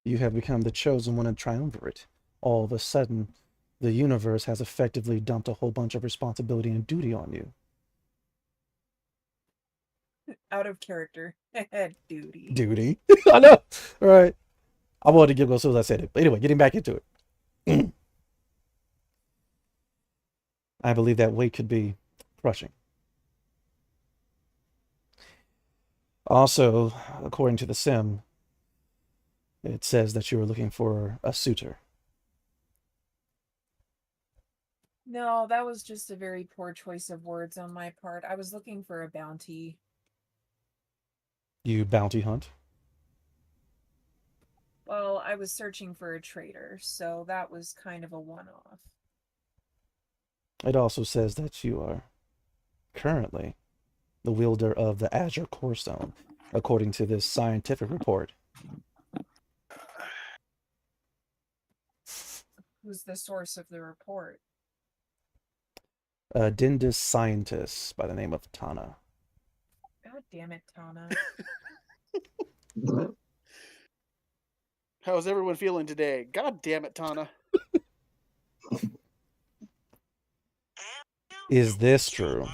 you have become the chosen one of Triumvirate. All of a sudden, the universe has effectively dumped a whole bunch of responsibility and duty on you. Out of character. Duty. Duty? I know! Alright. I wanted to giggle as soon as I said it. But anyway, getting back into it. I believe that weight could be crushing. Also, according to the sim, it says that you were looking for a suitor. No, that was just a very poor choice of words on my part. I was looking for a bounty. You bounty hunt? Well, I was searching for a trader, so that was kind of a one-off. It also says that you are currently the wielder of the Azure Core Stone, according to this scientific report. Who's the source of the report? A Dindus scientist by the name of Tana. God damn it, Tana. How's everyone feeling today? God damn it, Tana. Is this true?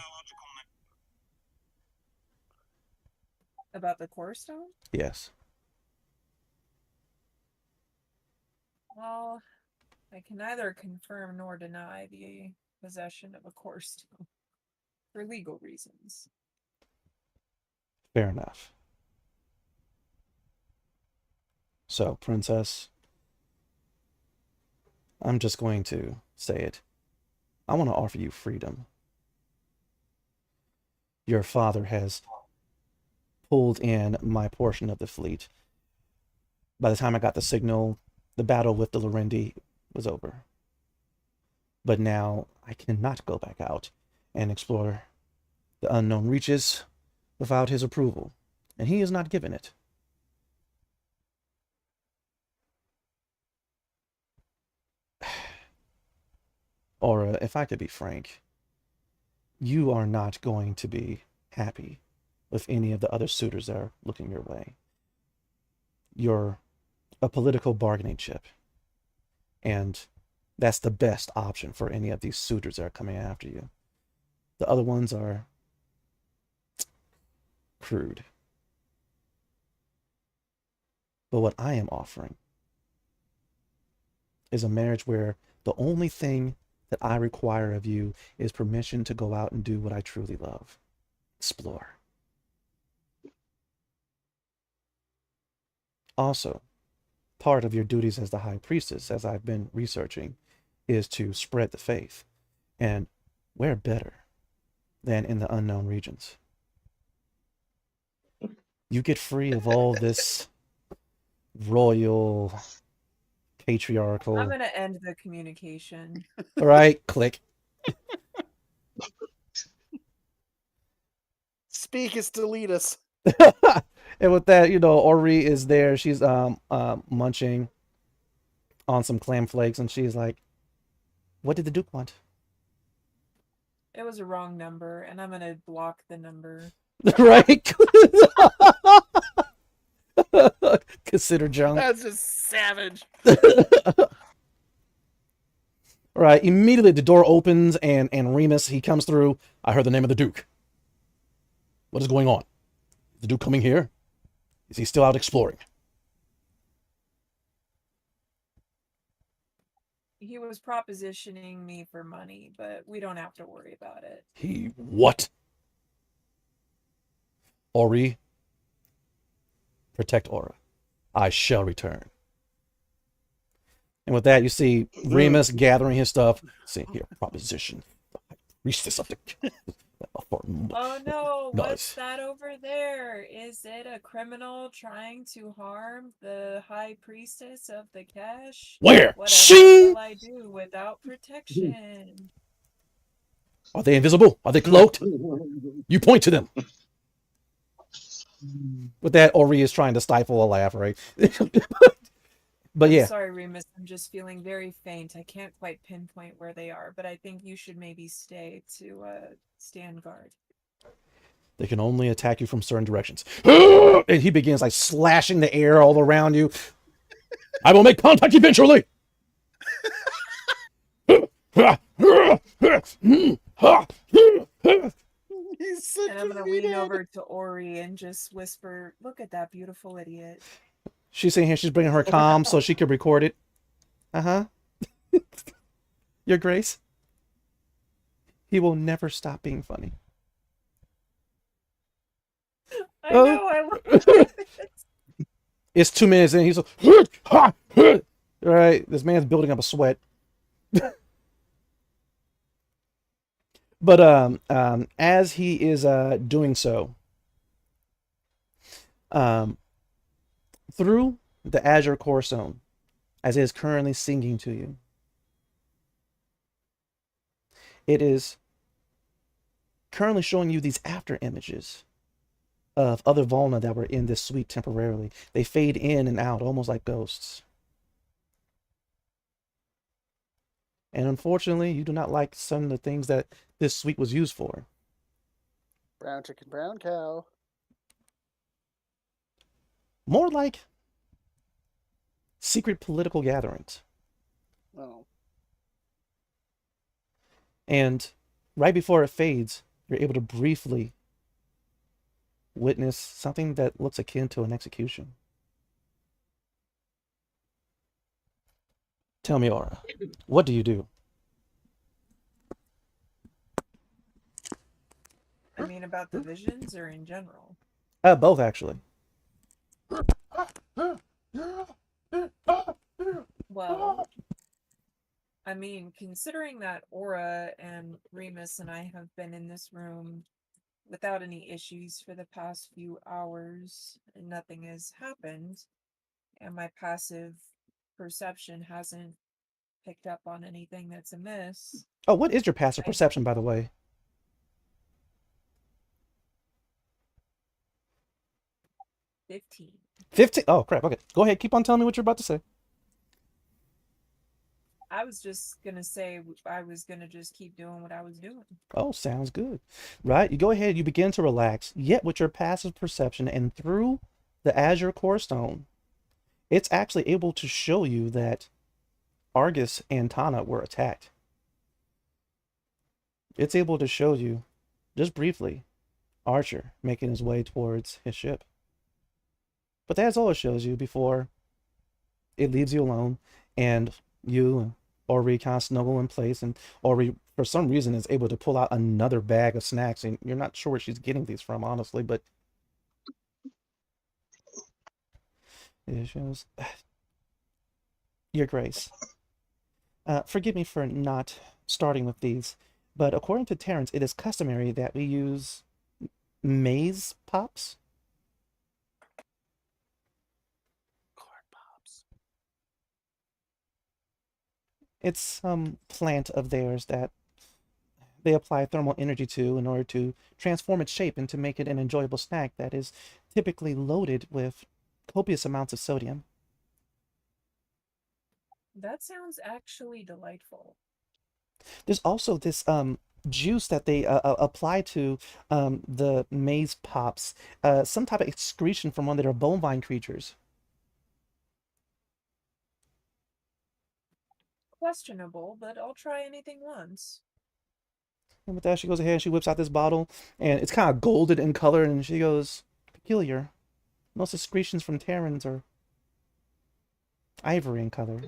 About the core stone? Yes. Well, I can neither confirm nor deny the possession of a core stone for legal reasons. Fair enough. So, Princess, I'm just going to say it. I want to offer you freedom. Your father has pulled in my portion of the fleet. By the time I got the signal, the battle with the Lorendi was over. But now I cannot go back out and explore the unknown reaches without his approval, and he is not given it. Or if I could be frank, you are not going to be happy with any of the other suitors that are looking your way. You're a political bargaining chip, and that's the best option for any of these suitors that are coming after you. The other ones are crude. But what I am offering is a marriage where the only thing that I require of you is permission to go out and do what I truly love. Explore. Also, part of your duties as the High Priestess, as I've been researching, is to spread the faith. And where better than in the unknown regions? You get free of all this royal, patriarchal... I'm gonna end the communication. All right, click. Speak is delete us. And with that, Ori is there. She's munching on some clam flakes, and she's like, "What did the Duke want?" It was a wrong number, and I'm gonna block the number. Right? Consider junk. That's just savage. Right. Immediately the door opens and Remus, he comes through. I heard the name of the Duke. What is going on? Is the Duke coming here? Is he still out exploring? He was propositioning me for money, but we don't have to worry about it. He what? Ori, protect Aura. I shall return. And with that, you see Remus gathering his stuff. See here, proposition. Priestess of the... Oh no, Nice. What's that over there? Is it a criminal trying to harm the High Priestess of the Cash? Where? Whatever Shing! will I do without protection? Are they invisible? Are they cloaked? You point to them. With that, Ori is trying to stifle a laugh, right? But I'm yeah. sorry, Remus. I'm just feeling very faint. I can't quite pinpoint where they are, but I think you should maybe stay to stand guard. They can only attack you from certain directions. And he begins like slashing the air all around you. I will make contact eventually. He's such And I'm a gonna lean meathead. over to Ori and just whisper, "Look at that beautiful idiot." She's saying here she's bringing her comm so she could record it. Uh-huh. Your Grace. He will never stop being funny. I know. I love it. It's 2 minutes in. He's like, right. This man's building up a sweat. But as he is doing so, through the Azure Core Zone, as it is currently singing to you, it is currently showing you these after images of other Volna that were in this suite temporarily. They fade in and out, almost like ghosts. And unfortunately, you do not like some of the things that this suite was used for. Brown chicken, brown cow. More like secret political gatherings. Oh. And right before it fades, you're able to briefly witness something that looks akin to an execution. Tell me, Aura, what do you do? I mean, about the visions or in general? Both, actually. Well, I mean, considering that Aura and Remus and I have been in this room without any issues for the past few hours and nothing has happened, and my passive perception hasn't picked up on anything that's amiss. Oh, what is your passive perception, by the way? 15. 15? Oh, crap. Okay. Go ahead. Keep on telling me what you're about to say. I was just gonna say I was gonna just keep doing what I was doing. Oh, sounds good. Right? You go ahead, you begin to relax, yet with your passive perception and through the Azure Core Stone, it's actually able to show you that Argus and Tana were attacked. It's able to show you, just briefly, Archer making his way towards his ship. But that's all it shows you before it leaves you alone, and you and Ori kind of snuggle in place, and Ori, for some reason, is able to pull out another bag of snacks, and you're not sure where she's getting these from, honestly, but it shows. Your Grace, forgive me for not starting with these, but according to Terrence, it is customary that we use maize pops. Corn pops. It's some plant of theirs that they apply thermal energy to in order to transform its shape and to make it an enjoyable snack that is typically loaded with copious amounts of sodium. That sounds actually delightful. There's also this juice that they apply to the maize pops, some type of excretion from one of their bovine creatures. Questionable, but I'll try anything once. And with that, she goes ahead and she whips out this bottle, and it's kind of golden in color, and she goes, peculiar. Most excretions from Terrans are ivory in color.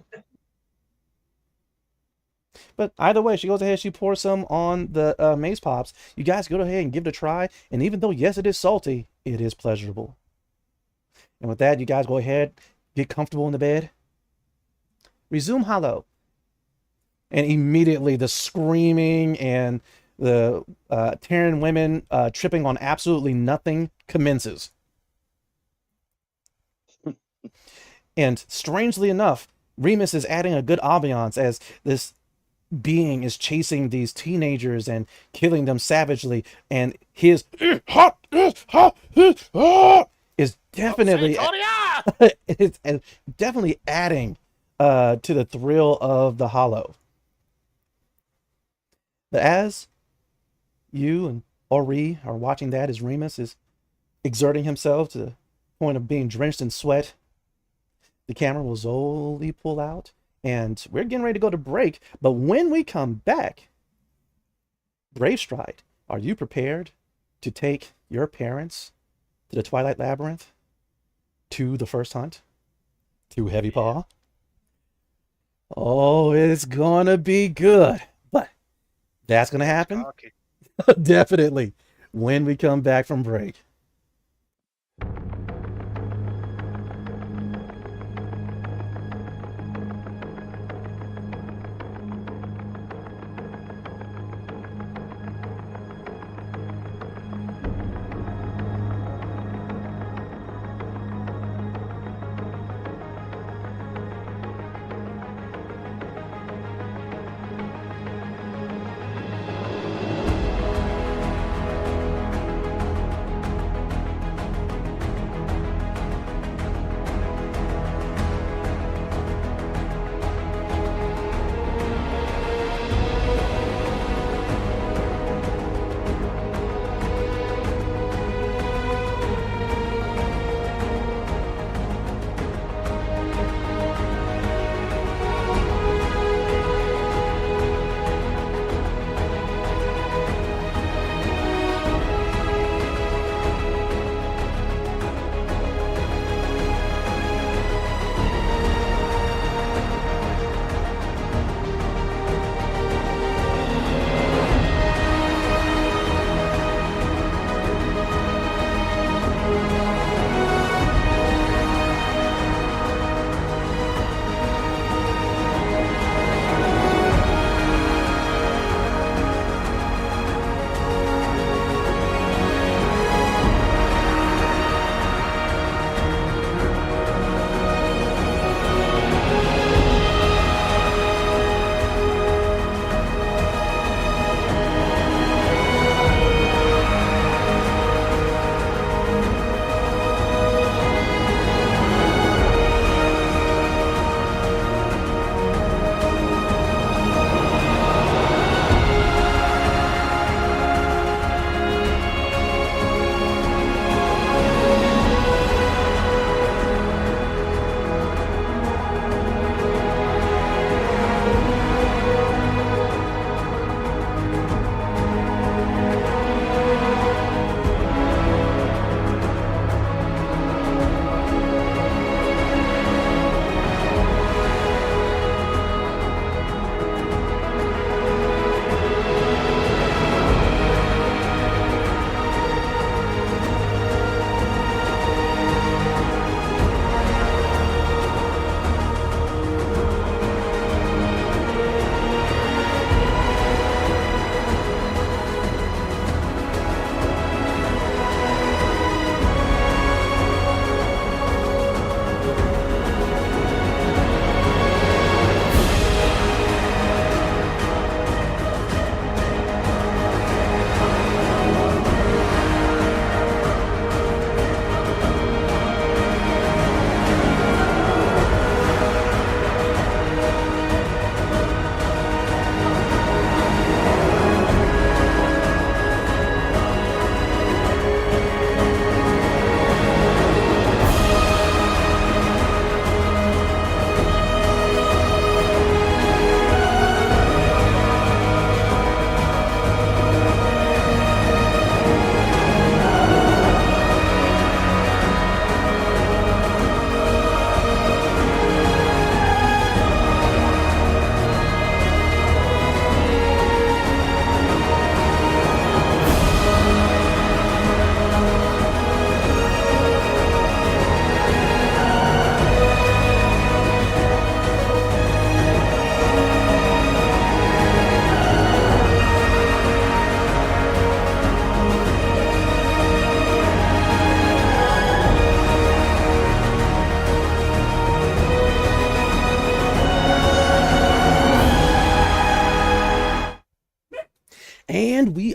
But either way, she goes ahead, she pours some on the maize pops. You guys go ahead and give it a try, and even though, yes, it is salty, it is pleasurable. And with that, you guys go ahead, get comfortable in the bed. Resume hollow. And immediately the screaming and the Terran women tripping on absolutely nothing commences. And strangely enough, Remus is adding a good ambiance as this being is chasing these teenagers and killing them savagely, and his is definitely is definitely adding to the thrill of the hollow. But as you and Ori are watching that, as Remus is exerting himself to the point of being drenched in sweat, the camera will slowly pull out, and we're getting ready to go to break. But when we come back, Brave Stride, are you prepared to take your parents to the Twilight Labyrinth? To the first hunt? To Heavy Paw? Oh, it's gonna be good. But that's gonna happen? Definitely. When we come back from break.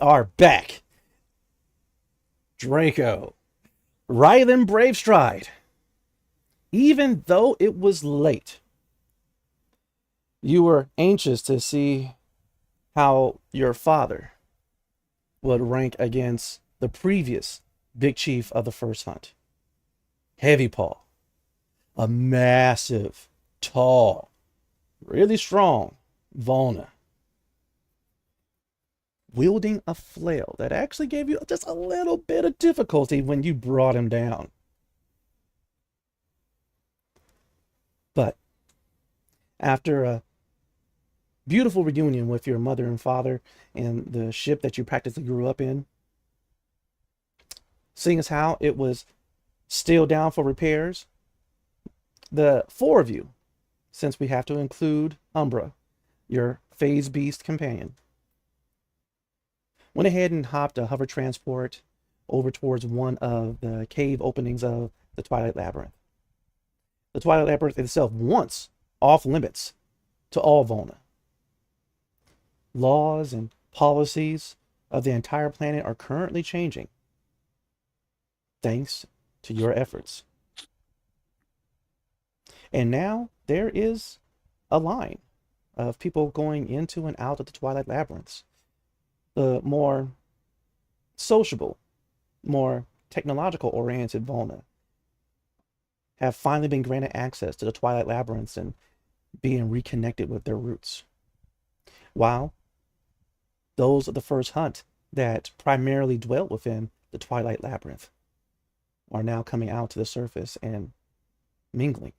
are back. Draco, Rylan Bravestride. Even though it was late, you were anxious to see how your father would rank against the previous big chief of the first hunt. Heavy Paw, a massive, tall, really strong Volna, wielding a flail that actually gave you just a little bit of difficulty when you brought him down. But after a beautiful reunion with your mother and father and the ship that you practically grew up in, seeing as how it was still down for repairs, the four of you, since we have to include Umbra, your phase beast companion, went ahead and hopped a hover transport over towards one of the cave openings of the Twilight Labyrinth. The Twilight Labyrinth itself once off limits to all Volna. Laws and policies of the entire planet are currently changing thanks to your efforts. And now there is a line of people going into and out of the Twilight Labyrinths. The more sociable, more technological oriented Volna have finally been granted access to the Twilight Labyrinths and being reconnected with their roots. While those of the first hunt that primarily dwelt within the Twilight Labyrinth are now coming out to the surface and mingling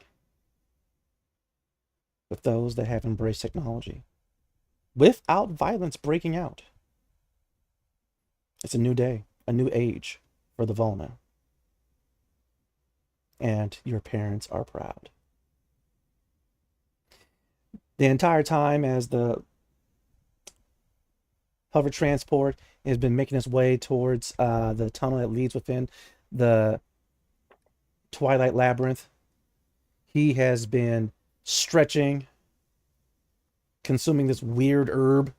with those that have embraced technology without violence breaking out. It's a new day, a new age for the Volna. And your parents are proud. The entire time as the hover transport has been making its way towards the tunnel that leads within the Twilight Labyrinth, he has been stretching, consuming this weird herb.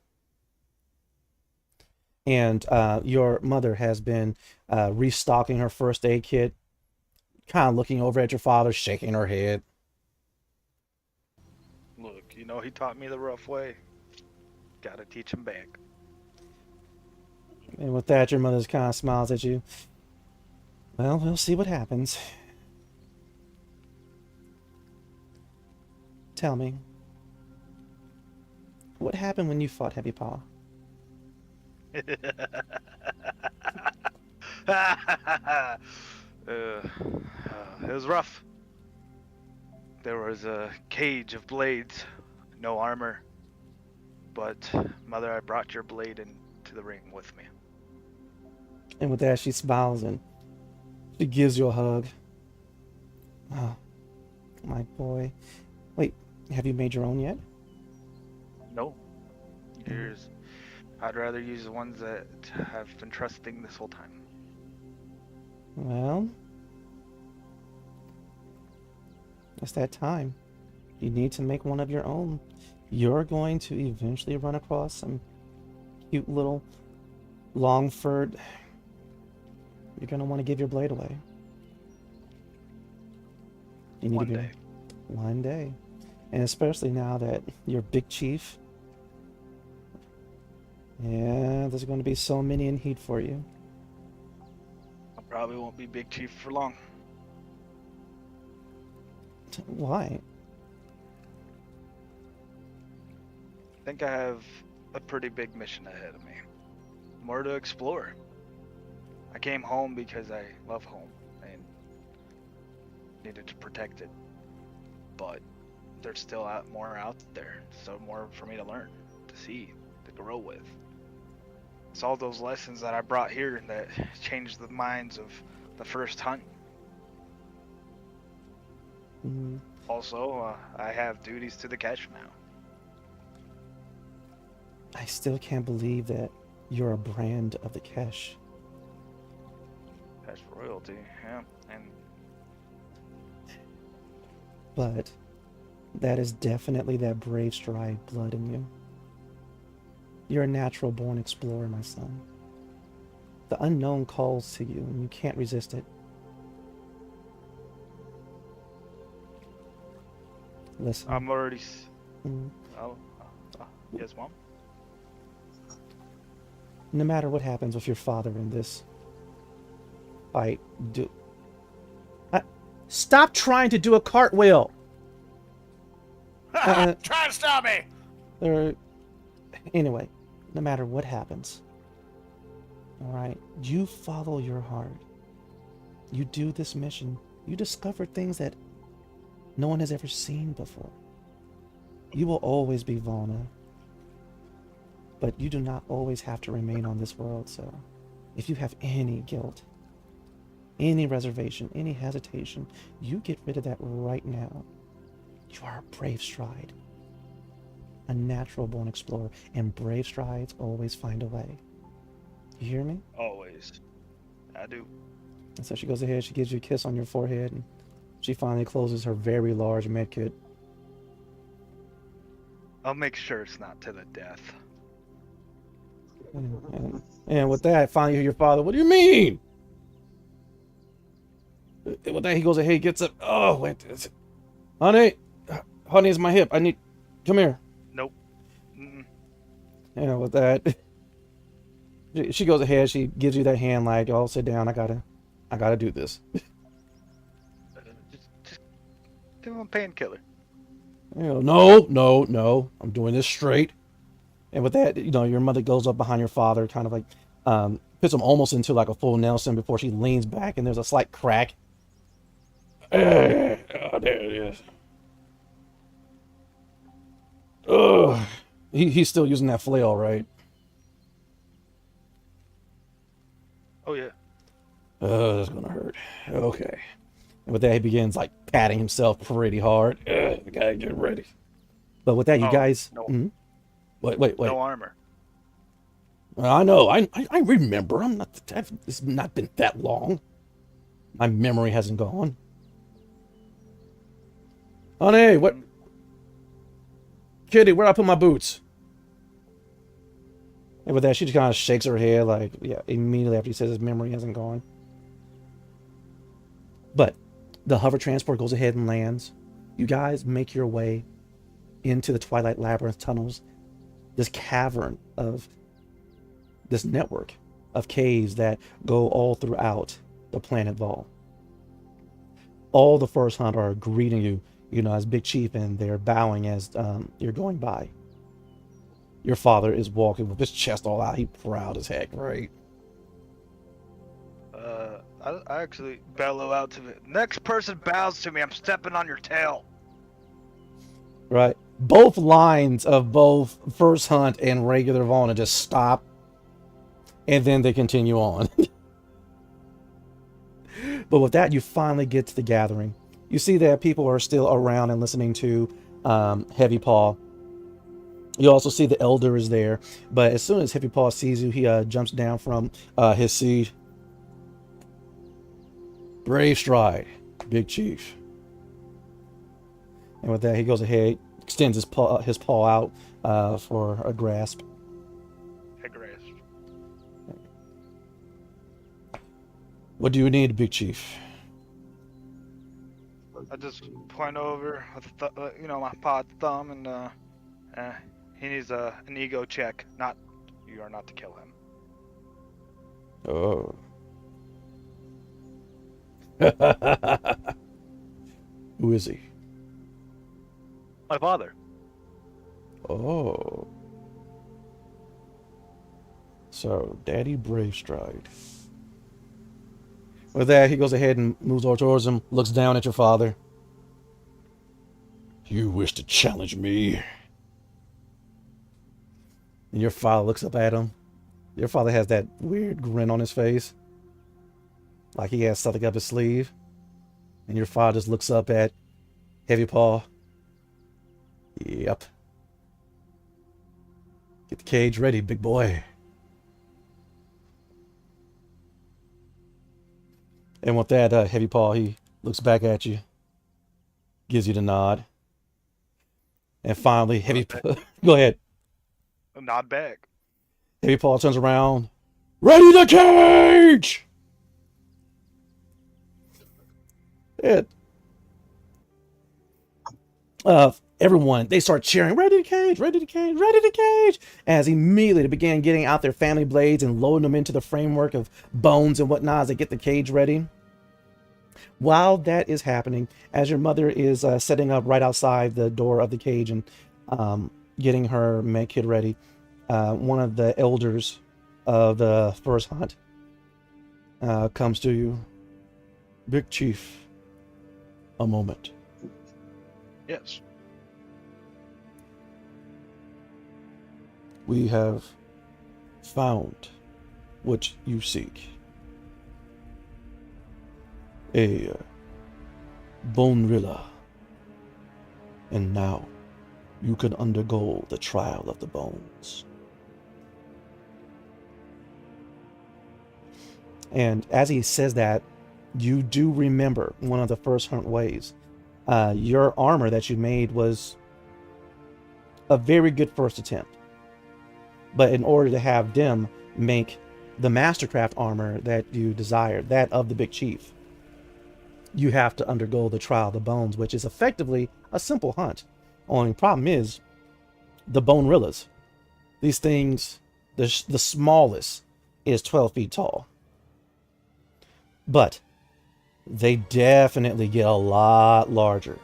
And your mother has been restocking her first aid kit, kind of looking over at your father, shaking her head. Look, you know, he taught me the rough way. Gotta teach him back. And with that, your mother kind of smiles at you. Well, we'll see what happens. Tell me, what happened when you fought Heavy Paw? It was rough. There was a cage of blades, no armor. But, Mother, I brought your blade into the ring with me. And with that, she smiles and she gives you a hug. Oh, my boy. Wait, have you made your own yet? No. Yours. I'd rather use the ones that have been trusting this whole time. Well, it's that time. You need to make one of your own. You're going to eventually run across some cute little long-furred. You're going to want to give your blade away. You need One to be day. One day. And especially now that you're big chief. Yeah, there's going to be so many in heat for you. I probably won't be big chief for long. Why? I think I have a pretty big mission ahead of me. More to explore. I came home because I love home and needed to protect it. But there's still more out there, so more for me to learn, to see, to grow with. It's all those lessons that I brought here that changed the minds of the first hunt. Mm, Also, I have duties to the cache now. I still can't believe that you're a brand of the Kesh. That's royalty, yeah. And But that is definitely that brave stride blood in you. You're a natural born explorer, my son. The unknown calls to you, and you can't resist it. Listen. I'm already. Mm. Oh, yes, Mom. No matter what happens with your father in this fight, stop trying to do a cartwheel. Try to stop me. Anyway, no matter what happens, all right, you follow your heart. You do this mission. You discover things that no one has ever seen before. You will always be Vona, but you do not always have to remain on this world. So if you have any guilt, any reservation, any hesitation, you get rid of that right now. You are a brave stride, a natural born explorer, and brave strides always find a way. You hear me? Always. I do. And so she goes ahead, she gives you a kiss on your forehead, and she finally closes her very large medkit. I'll make sure it's not to the death. And with that, finally you hear your father, what do you mean? With that, he goes ahead, gets up. Oh, wait. Honey, it's my hip. Come here. Nope. Mm-mm. And with that, she goes ahead, she gives you that hand like, oh, sit down, I gotta do this. Just give him a painkiller. No, I'm doing this straight. And with that, your mother goes up behind your father, kind of like, puts him almost into like a full Nelson before she leans back, and there's a slight crack. Oh, there it is. Ugh. He's still using that flail, right? Oh, yeah. Oh, that's gonna hurt. Okay. And with that, he begins like patting himself pretty hard. We gotta get ready. But with that, you guys. No. Mm-hmm. Wait. No armor. I know. I remember. It's not been that long. My memory hasn't gone. Honey, what? Kitty, where'd I put my boots? And with that, she just kind of shakes her head, like, yeah, immediately after he says his memory hasn't gone. But the hover transport goes ahead and lands. You guys make your way into the Twilight Labyrinth tunnels, this cavern of this network of caves that go all throughout the planet Vol. All the First Hunt are greeting you, as Big Chief, and they're bowing as you're going by. Your father is walking with his chest all out. He's proud as heck, right? I actually bellow out to the next person bows to me. I'm stepping on your tail. Right. Both lines of both First Hunt and regular Vona just stop, and then they continue on. But with that, you finally get to the gathering. You see that people are still around and listening to Heavy Paw. You also see the Elder is there, but as soon as Heavy Paw sees you, he jumps down from his seat. Brave stride, Big Chief. And with that, he goes ahead, extends his paw out for a grasp. A grasp. What do you need, Big Chief? I just point over with my pod thumb, and he needs an ego check. You are not to kill him. Oh. Who is he? My father. Oh. So, Daddy Bravestride. With that, he goes ahead and moves over towards him, looks down at your father. You wish to challenge me? And your father looks up at him. Your father has that weird grin on his face, like he has something up his sleeve. And your father just looks up at Heavy Paw. Yep. Get the cage ready, big boy. And with that, Heavy Paw, he looks back at you, gives you the nod. And finally, Heavy Paw, go ahead. Nod back. Heavy Paw turns around, Ready the cage! It. Everyone, they start cheering, ready the cage, ready the cage, ready the cage, as immediately they began getting out their family blades and loading them into the framework of bones and whatnot as they get the cage ready. While that is happening, as your mother is setting up right outside the door of the cage and getting her med kit ready, one of the elders of the first hunt comes to you. Big Chief, a moment. Yes. We have found what you seek. A Bonerilla. And now you can undergo the trial of the bones. And as he says that, you do remember one of the first hunt ways. Your armor that you made was a very good first attempt. But in order to have them make the Mastercraft armor that you desired, that of the Big Chief, you have to undergo the trial of the bones, which is effectively a simple hunt. Only problem is the Bonerillas. These things, the smallest is 12 feet tall. But they definitely get a lot larger.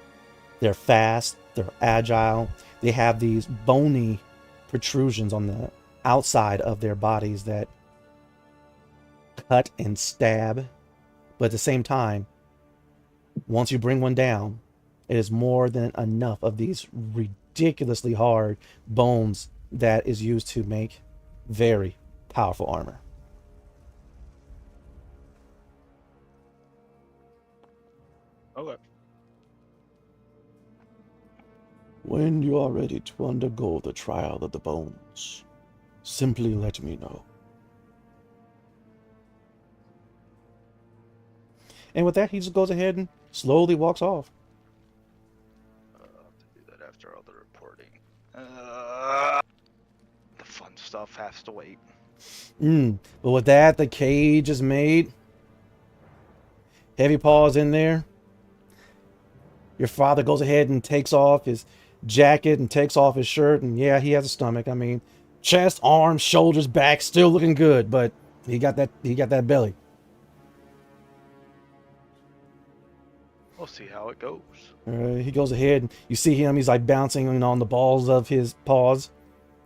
They're fast, they're agile, they have these bony protrusions on the outside of their bodies that cut and stab. But at the same time, once you bring one down, it is more than enough of these ridiculously hard bones that is used to make very powerful armor. Okay. When you are ready to undergo the trial of the bones, simply let me know. And with that, he just goes ahead and slowly walks off. I'll have to do that after all the reporting. The fun stuff has to wait. But with that, the cage is made. Heavy Paws in there. Your father goes ahead and takes off his jacket and takes off his shirt, and yeah, he has a stomach. I mean, chest, arms, shoulders, back, still looking good, but he got that belly. We'll see how it goes. He goes ahead and you see him, he's like bouncing on the balls of his paws.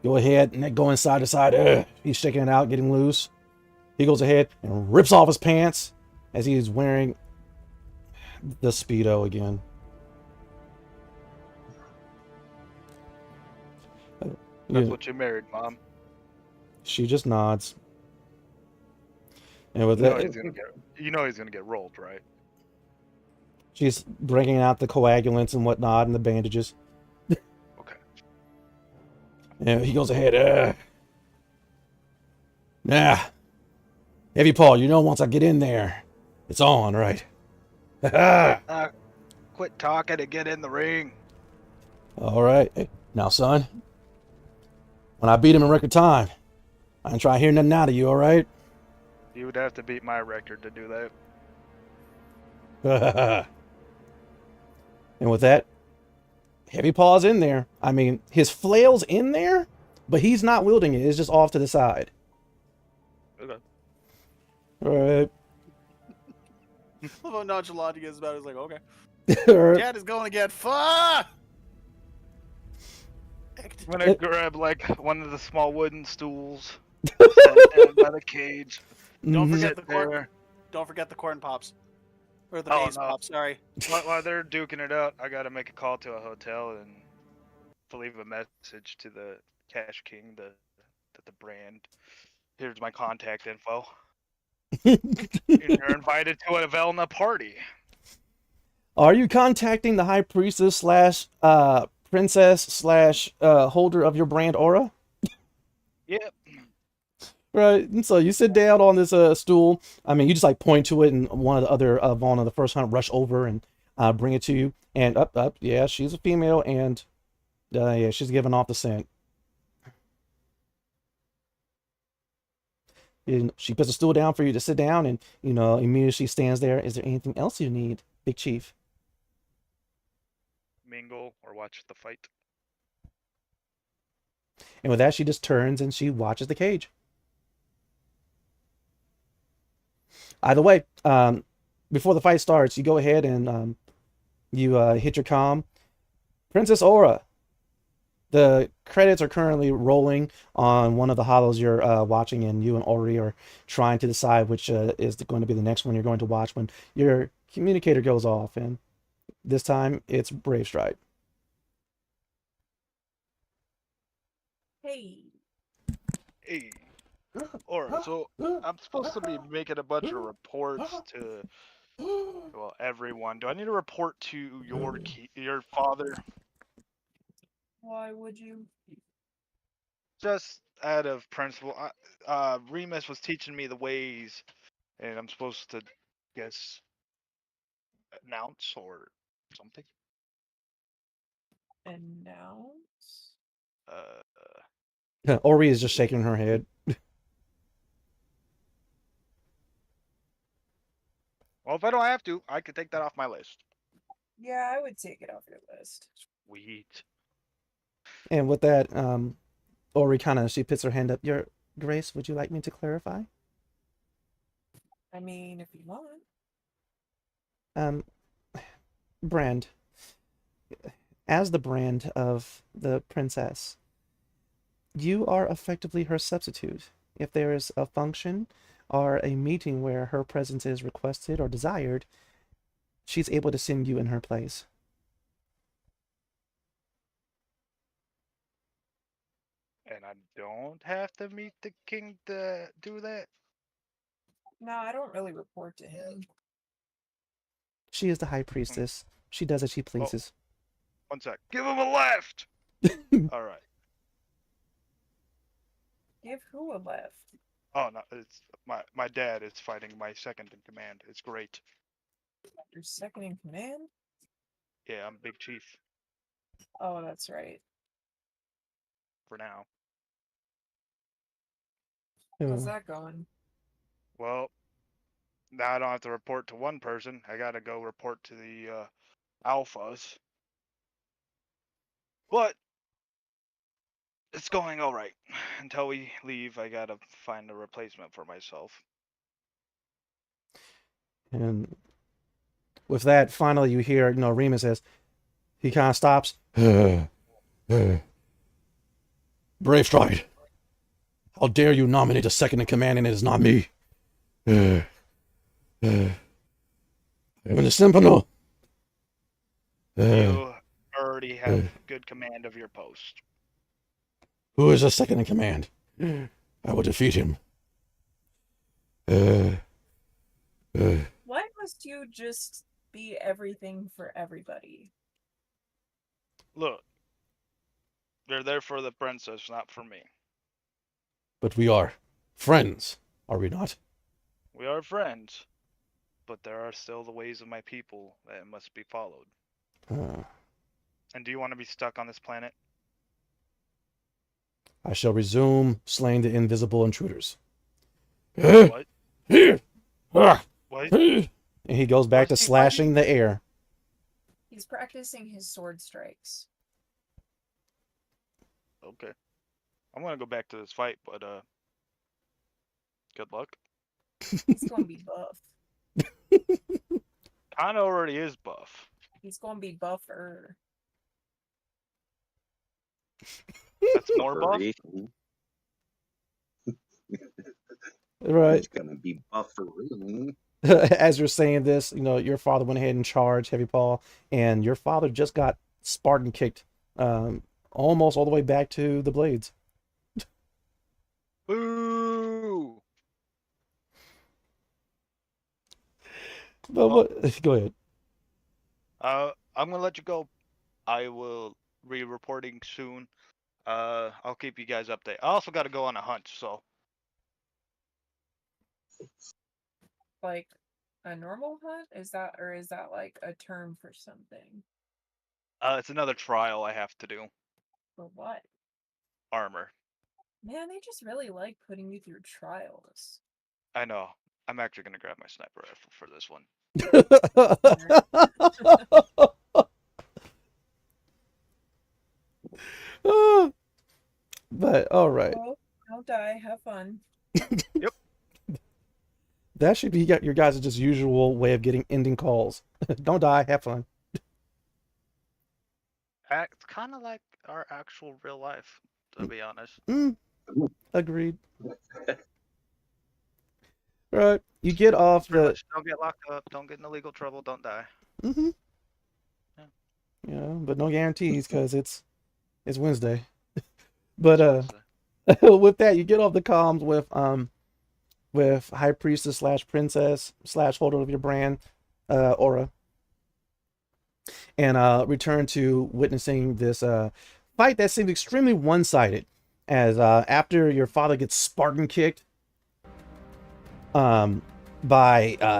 Go ahead and going side to side. He's shaking it out, getting loose. He goes ahead and rips off his pants as he is wearing the Speedo again. That's what you married, Mom. She just nods. And with that, you know he's gonna get rolled, right? she's bringing out the coagulants and whatnot and the bandages. Okay. And he goes ahead. Nah. Heavy Paw, you know once I get in there, it's on, right? Quit talking and get in the ring. All right. Hey, now, son, when I beat him in record time, I ain't trying to hear nothing out of you, all right? You would have to beat my record to do that. And with that, Heavy Paw's in there. I mean, his flail's in there, but he's not wielding it. It's just off to the side. Okay. All right. I love how nonchalant he is about it. He's like, okay. All right. Dad is going again. Fuck! I'm gonna grab like one of the small wooden stools by the cage. Don't Mhm. forget the corn. Don't forget the corn pops. Or the maize pops, sorry. While they're duking it out, I gotta make a call to a hotel and to leave a message to the Cash King, the brand. Here's my contact info. You're invited to a Velna party. Are you contacting the High Priestess slash princess slash holder of your brand aura? Yep. Right, and so you sit down on this stool. I mean, you just like point to it, and one of the first hunt rush over and bring it to you. And up, yeah, she's a female, and yeah, she's giving off the scent. She puts a stool down for you to sit down, and immediately she stands there. Is there anything else you need, Big Chief? Mingle or watch the fight. And with that, she just turns and she watches the cage. Either way, before the fight starts, you go ahead and you hit your comm. Princess Aura. The credits are currently rolling on one of the hollows you're watching, and you and Ori are trying to decide which is going to be the next one you're going to watch when your communicator goes off, and this time it's Brave Stride. Hey. Hey. Alright, so I'm supposed to be making a bunch of reports to everyone. Do I need to report to your father? Why would you? Just out of principle. Remus was teaching me the ways, and I'm supposed to, guess, announce or something. Announce? Ori is just shaking her head. Well, if I don't have to, I could take that off my list. Yeah, I would take it off your list. Sweet. And with that, Ori she puts her hand up. Your Grace, would you like me to clarify? I mean, if you want. Brand. As the brand of the princess, you are effectively her substitute. If there is a function or a meeting where her presence is requested or desired, she's able to send you in her place. And I don't have to meet the king to do that? No, I don't really report to him. She is the high priestess. She does as she pleases. 1 sec. Give him a left! Alright. Give who a left? Oh, no, it's my dad is fighting my second in command. It's great. Your second in command? Yeah, I'm Big Chief. Oh, that's right. For now. How's that going? Well, now I don't have to report to one person. I gotta go report to the alphas. But it's going all right. Until we leave, I gotta find a replacement for myself. And with that, finally you hear, Remus says, he kind of stops. Brave Stride. How dare you nominate a second in command and it is not me? I'm the Sentinel. You already have good command of your post. Who is the second in command? I will defeat him. Why must you just be everything for everybody? Look, they're there for the princess, not for me. But we are friends, are we not? We are friends, but there are still the ways of my people that must be followed. And do you want to be stuck on this planet? I shall resume slaying the invisible intruders. What? What? What? And he goes back to slashing the air. He's practicing his sword strikes. Okay. I'm gonna go back to this fight, but good luck. He's gonna be buff. Kinda already is buff. He's gonna be buffer. That's more buff? Right. It's gonna be buffering. As you're saying this, your father went ahead and charged Heavy Paw, and your father just got Spartan kicked almost all the way back to the blades. Boo! But what? Go ahead. I'm gonna let you go. I will be reporting soon. I'll keep you guys updated. I also got to go on a hunt, so. Like a normal hunt? Is that like a term for something? It's another trial I have to do. For what? Armor. Man, they just really like putting you through trials. I know. I'm actually gonna grab my sniper rifle for this one. But all right. Well, don't die. Have fun. Yep. That should be your guys' just usual way of getting ending calls. Don't die, have fun. It's kind of like our actual real life, to be honest. Agreed. Right. You get off Pretty the. much, don't get locked up. Don't get in illegal trouble. Don't die. Mm-hmm. Yeah. Yeah, but no guarantees because it's Wednesday. But Honestly. with that, you get off the comms with High Priestess / Princess / holder of your brand, Aura, and return to witnessing this fight that seems extremely one-sided. As after your father gets Spartan kicked by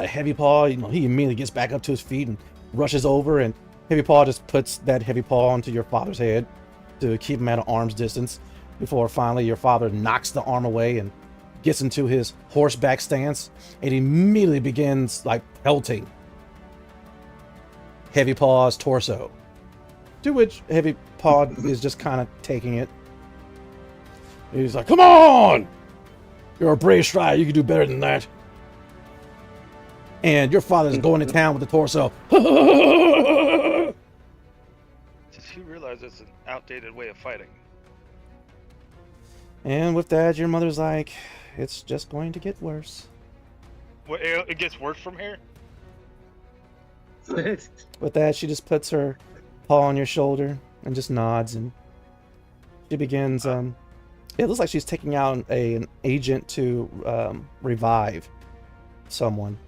Heavy Paw, he immediately gets back up to his feet and rushes over, and Heavy Paw just puts that Heavy Paw onto your father's head to keep him at an arm's distance before finally your father knocks the arm away and gets into his horseback stance and immediately begins like pelting Heavy Paw's torso, to which Heavy Paw is just kind of taking it. He's like, "Come on! You're a brave strider. You can do better than that." And your father's going to town with the torso. Does he realize it's an outdated way of fighting? And with that, your mother's like, "It's just going to get worse." What, it gets worse from here? With that, she just puts her paw on your shoulder and just nods, and she begins. It looks like she's taking out an agent to revive someone.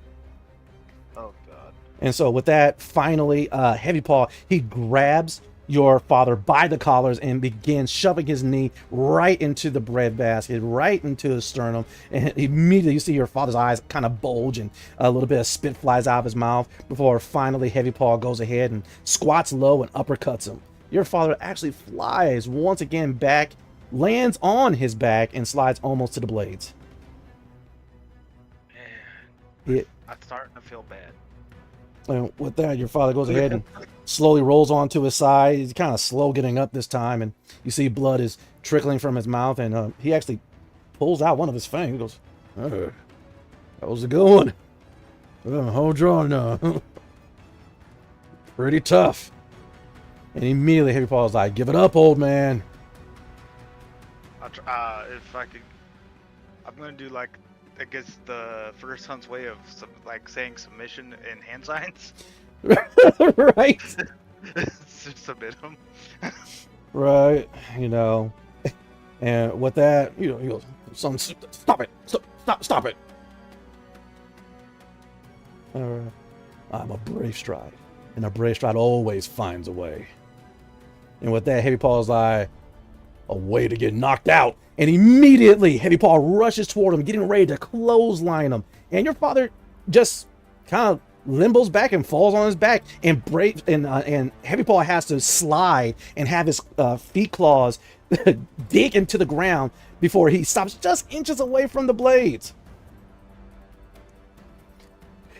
Oh god. And so with that, finally, Heavy Paw, he grabs your father by the collars and begins shoving his knee right into the breadbasket, right into his sternum. And immediately you see your father's eyes kind of bulge and a little bit of spit flies out of his mouth before finally Heavy Paw goes ahead and squats low and uppercuts him. Your father actually flies once again back, lands on his back, and slides almost to the blades. Man, I'm starting to feel bad. And with that, your father goes ahead and slowly rolls onto his side. He's kind of slow getting up this time, and you see blood is trickling from his mouth, and he actually pulls out one of his fangs. He goes, "That was a good one. Hold on now." Pretty tough. And immediately Heavy Paw's like, "Give it up, old man." If I could, I'm gonna do like, I guess the first hunt's way of saying submission in hand signs. Right. Submit him. Right. And with that, he goes, "Stop it! Stop it!" I'm a brave stride, and a brave stride always finds a way. And with that, Heavy Paw's like, "A way to get knocked out." And immediately, Heavy Paw rushes toward him, getting ready to clothesline him. And your father just kind of limbos back and falls on his back. And and Heavy Paw has to slide and have his feet claws dig into the ground before he stops just inches away from the blades.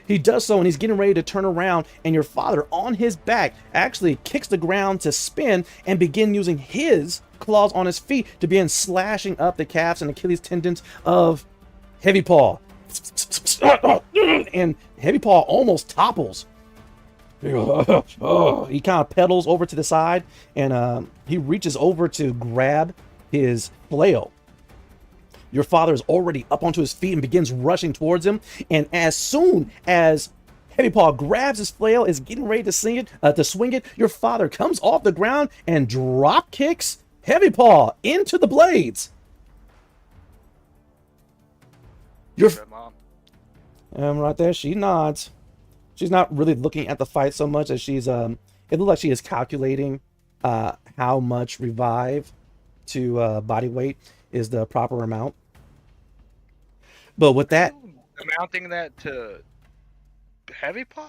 He does so, and he's getting ready to turn around, and your father, on his back, actually kicks the ground to spin and begin using his claws on his feet to begin slashing up the calves and Achilles tendons of Heavy Paw. And Heavy Paw almost topples. He kind of pedals over to the side, and he reaches over to grab his flail. Your father is already up onto his feet and begins rushing towards him. And as soon as Heavy Paw grabs his flail, is getting ready to swing it, your father comes off the ground and drop kicks Heavy Paw into the blades. Mom. Right there, she nods. She's not really looking at the fight so much as she's it looks like she is calculating how much revive to body weight is the proper amount. But with that, amounting that to Heavy Paw?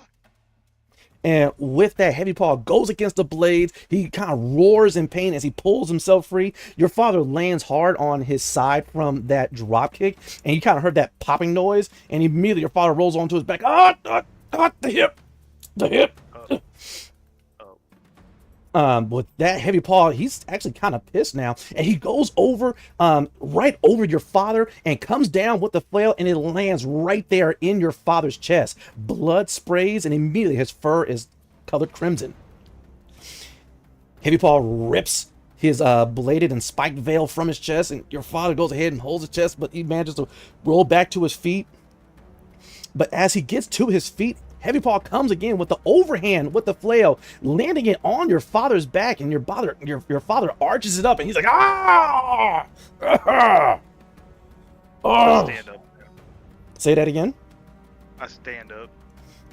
And with that, Heavy Paw goes against the blades. He kind of roars in pain as he pulls himself free. Your father lands hard on his side from that drop kick, and you kind of heard that popping noise, and immediately your father rolls onto his back. The hip. With that Heavy Paw, he's actually kind of pissed now, and he goes over, right over your father and comes down with the flail, and it lands right there in your father's chest. Blood sprays, and immediately his fur is colored crimson. Heavy Paw rips his bladed and spiked veil from his chest, and your father goes ahead and holds his chest, but he manages to roll back to his feet. But as he gets to his feet, Heavy Paw comes again with the overhand with the flail, landing it on your father's back, and your father arches it up, and he's like, ah! I stand up. Say that again. I stand up.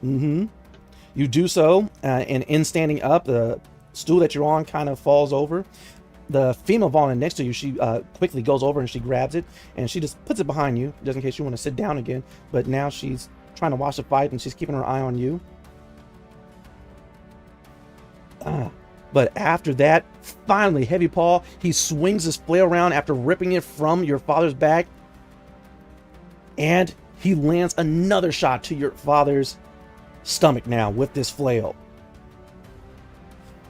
You do so, and in standing up, the stool that you're on kind of falls over. The female volunteer next to you, she quickly goes over and she grabs it, and she just puts it behind you, just in case you want to sit down again. But now she's trying to watch the fight, and she's keeping her eye on you. But after that, finally, Heavy Paw, he swings his flail around after ripping it from your father's back, and he lands another shot to your father's stomach now with this flail.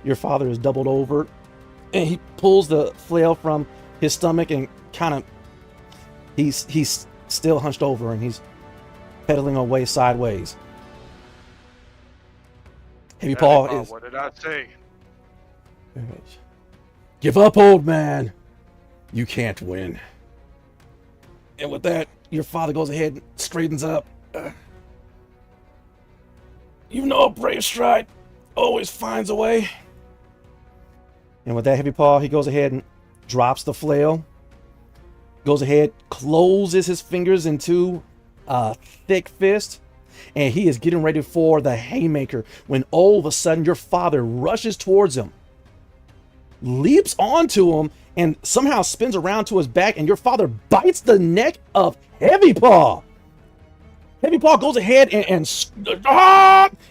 Your father is doubled over, and he pulls the flail from his stomach, and kind of he's still hunched over, and he's pedaling away sideways. Heavy Paw is... What did I say? Give up, old man. You can't win. And with that, your father goes ahead and straightens up. You know, a brave stride always finds a way. And with that, Heavy Paw, he goes ahead and drops the flail. Goes ahead, closes his fingers into a thick fist, and he is getting ready for the haymaker when all of a sudden your father rushes towards him, leaps onto him, and somehow spins around to his back, and your father bites the neck of Heavy Paw. Heavy Paw goes ahead and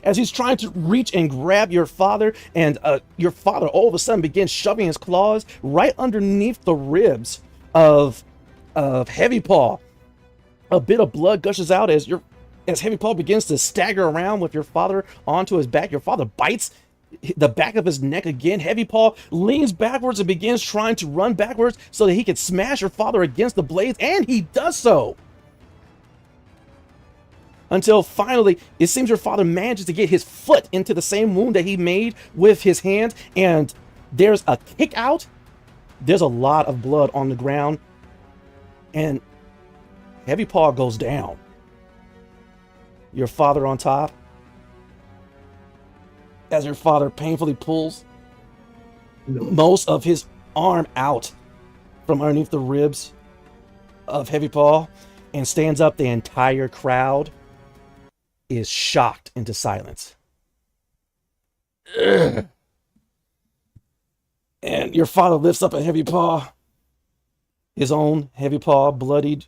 as he's trying to reach and grab your father, and your father all of a sudden begins shoving his claws right underneath the ribs of Heavy Paw. A bit of blood gushes out as Heavy Paw begins to stagger around with your father onto his back. Your father bites the back of his neck again. Heavy Paw leans backwards and begins trying to run backwards so that he can smash your father against the blades, and he does so. Until finally, it seems your father manages to get his foot into the same wound that he made with his hand, and there's a kick out. There's a lot of blood on the ground, and Heavy Paw goes down. Your father on top, as your father painfully pulls most of his arm out from underneath the ribs of Heavy Paw and stands up. The entire crowd is shocked into silence. Ugh. And your father lifts up a Heavy Paw, his own Heavy Paw, bloodied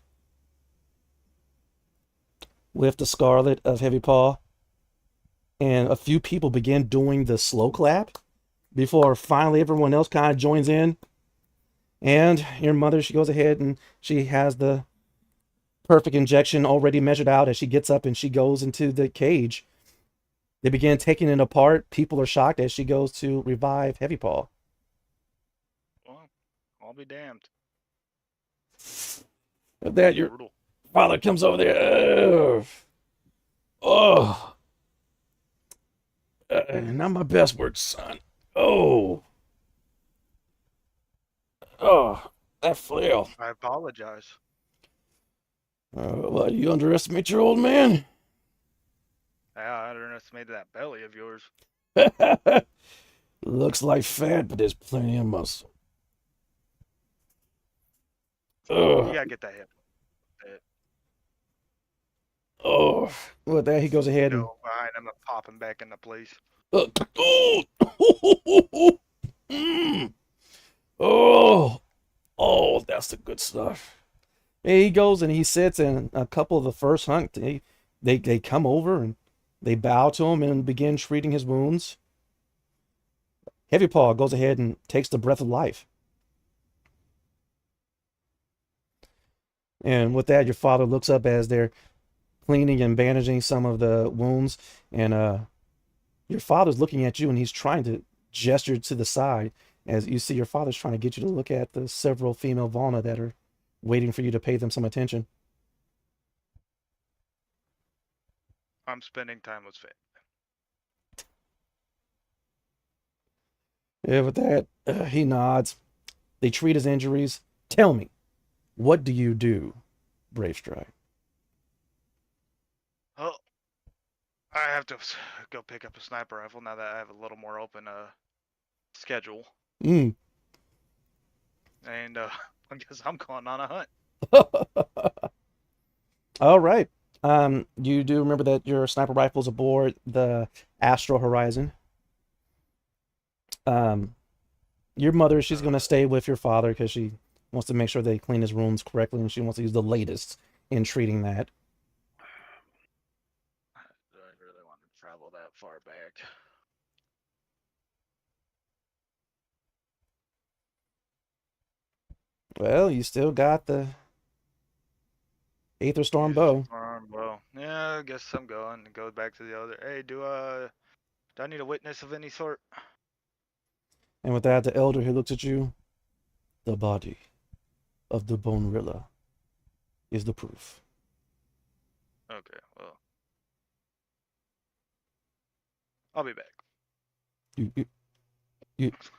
with the scarlet of Heavy Paw, and a few people begin doing the slow clap before finally everyone else kind of joins in. And your mother, she goes ahead and she has the perfect injection already measured out as she gets up and she goes into the cage. They begin taking it apart. People are shocked as she goes to revive Heavy Paw. Well, I'll be damned. With that, your father comes over there. Not my best word, son. That flail. I apologize. Well, you underestimate your old man? Yeah, I underestimated that belly of yours. Looks like fat, but there's plenty of muscle. You gotta get that hip. With that, he goes ahead and... Go behind him and pop him back into place. That's the good stuff. He goes and he sits, and a couple of the first hunt, they come over, and They bow to him and begin treating his wounds. Heavy Paw goes ahead and takes the breath of life. And with that, your father looks up as they're cleaning and bandaging some of the wounds. And your father's looking at you, and he's trying to gesture to the side as you see your father's trying to get you to look at the several female Valna that are waiting for you to pay them some attention. I'm spending time with Finn. Yeah, with that, he nods. They treat his injuries. Tell me, what do you do, Brave Stride? Well, I have to go pick up a sniper rifle now that I have a little more open schedule. Mm. And I guess I'm going on a hunt. All right. You do remember that your sniper rifle's aboard the Astral Horizon. Your mother, she's going to stay with your father because she wants to make sure they clean his wounds correctly, and she wants to use the latest in treating that. Do I really want to travel that far back? Well, you still got the Aether Storm bow. Well, yeah, I guess I'm going to go back to the other. Hey, do I need a witness of any sort? And with that, the elder who looks at you, the body of the Bonerilla is the proof. Okay, well, I'll be back.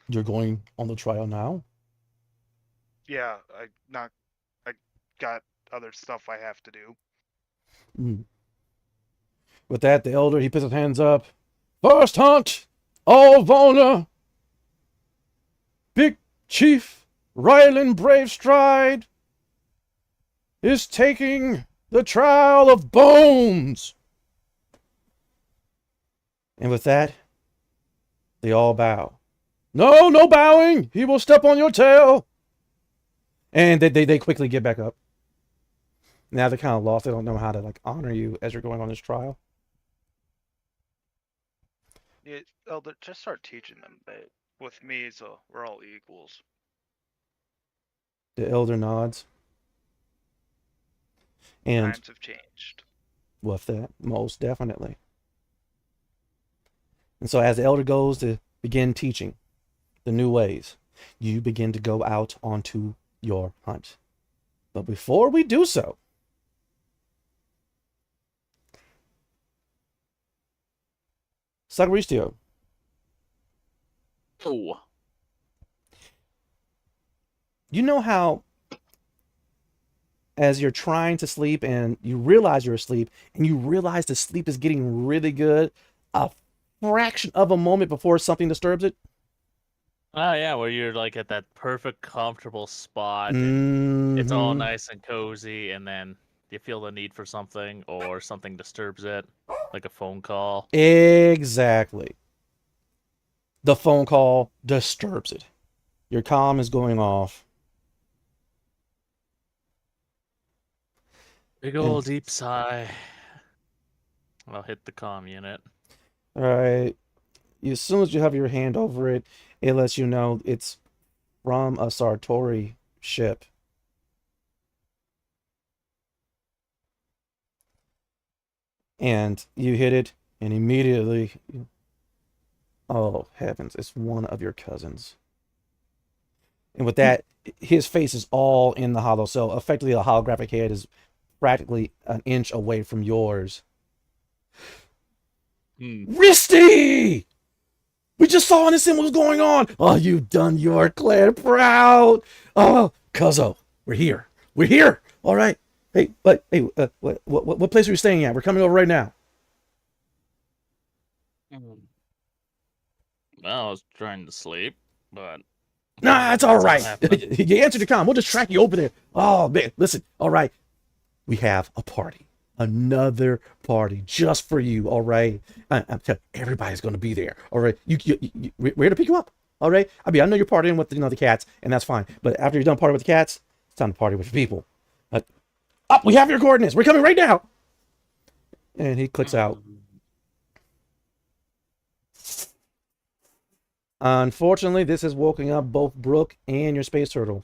You're going on the trial now? Yeah, I got other stuff I have to do. Mm. With that, the elder, he puts his hands up. First hunt, all Valna. Big Chief Rylan Brave Stride is taking the trial of Bones. And with that, they all bow. No, no bowing. He will step on your tail. And they quickly get back up. Now they're kind of lost. They don't know how to honor you as you're going on this trial. Yeah, Elder, just start teaching them that with me, so we're all equals. The elder nods. And Times have changed. with that, most definitely. And so as the elder goes to begin teaching the new ways, you begin to go out onto your hunt. But before we do so, Sagristio, Oh. you know how as you're trying to sleep and you realize you're asleep and you realize the sleep is getting really good, a fraction of a moment before something disturbs it? Oh, yeah, where you're at that perfect, comfortable spot. And it's all nice and cozy, and then you feel the need for something, or something disturbs it, like a phone call. Exactly. The phone call disturbs it. Your comm is going off. Big old deep sigh. I'll hit the comm unit. All right. As soon as you have your hand over it, it lets you know it's from a Sartori ship. And you hit it, and immediately, oh heavens, it's one of your cousins. And with that, his face is all in the hollow. So effectively, a holographic head is practically an inch away from yours. Risty! We just saw and what was going on. Oh, you've done your clan proud. Oh, Cuzzo, we're here. We're here. All right. Hey, what place are you staying at? We're coming over right now. Well, I was trying to sleep, but... Nah, it's all right. You answered the comm. We'll just track you over there. Oh, man, listen. All right. We have a party. Another party just for you. All right. I'm telling you, everybody's going to be there. All right. We're here to pick you up. All right. I mean, I know you're partying with the cats, and that's fine. But after you're done partying with the cats, it's time to party with your people. We have your coordinates. We're coming right now. And he clicks out. Unfortunately, this is woken up both Brooke and your space turtle.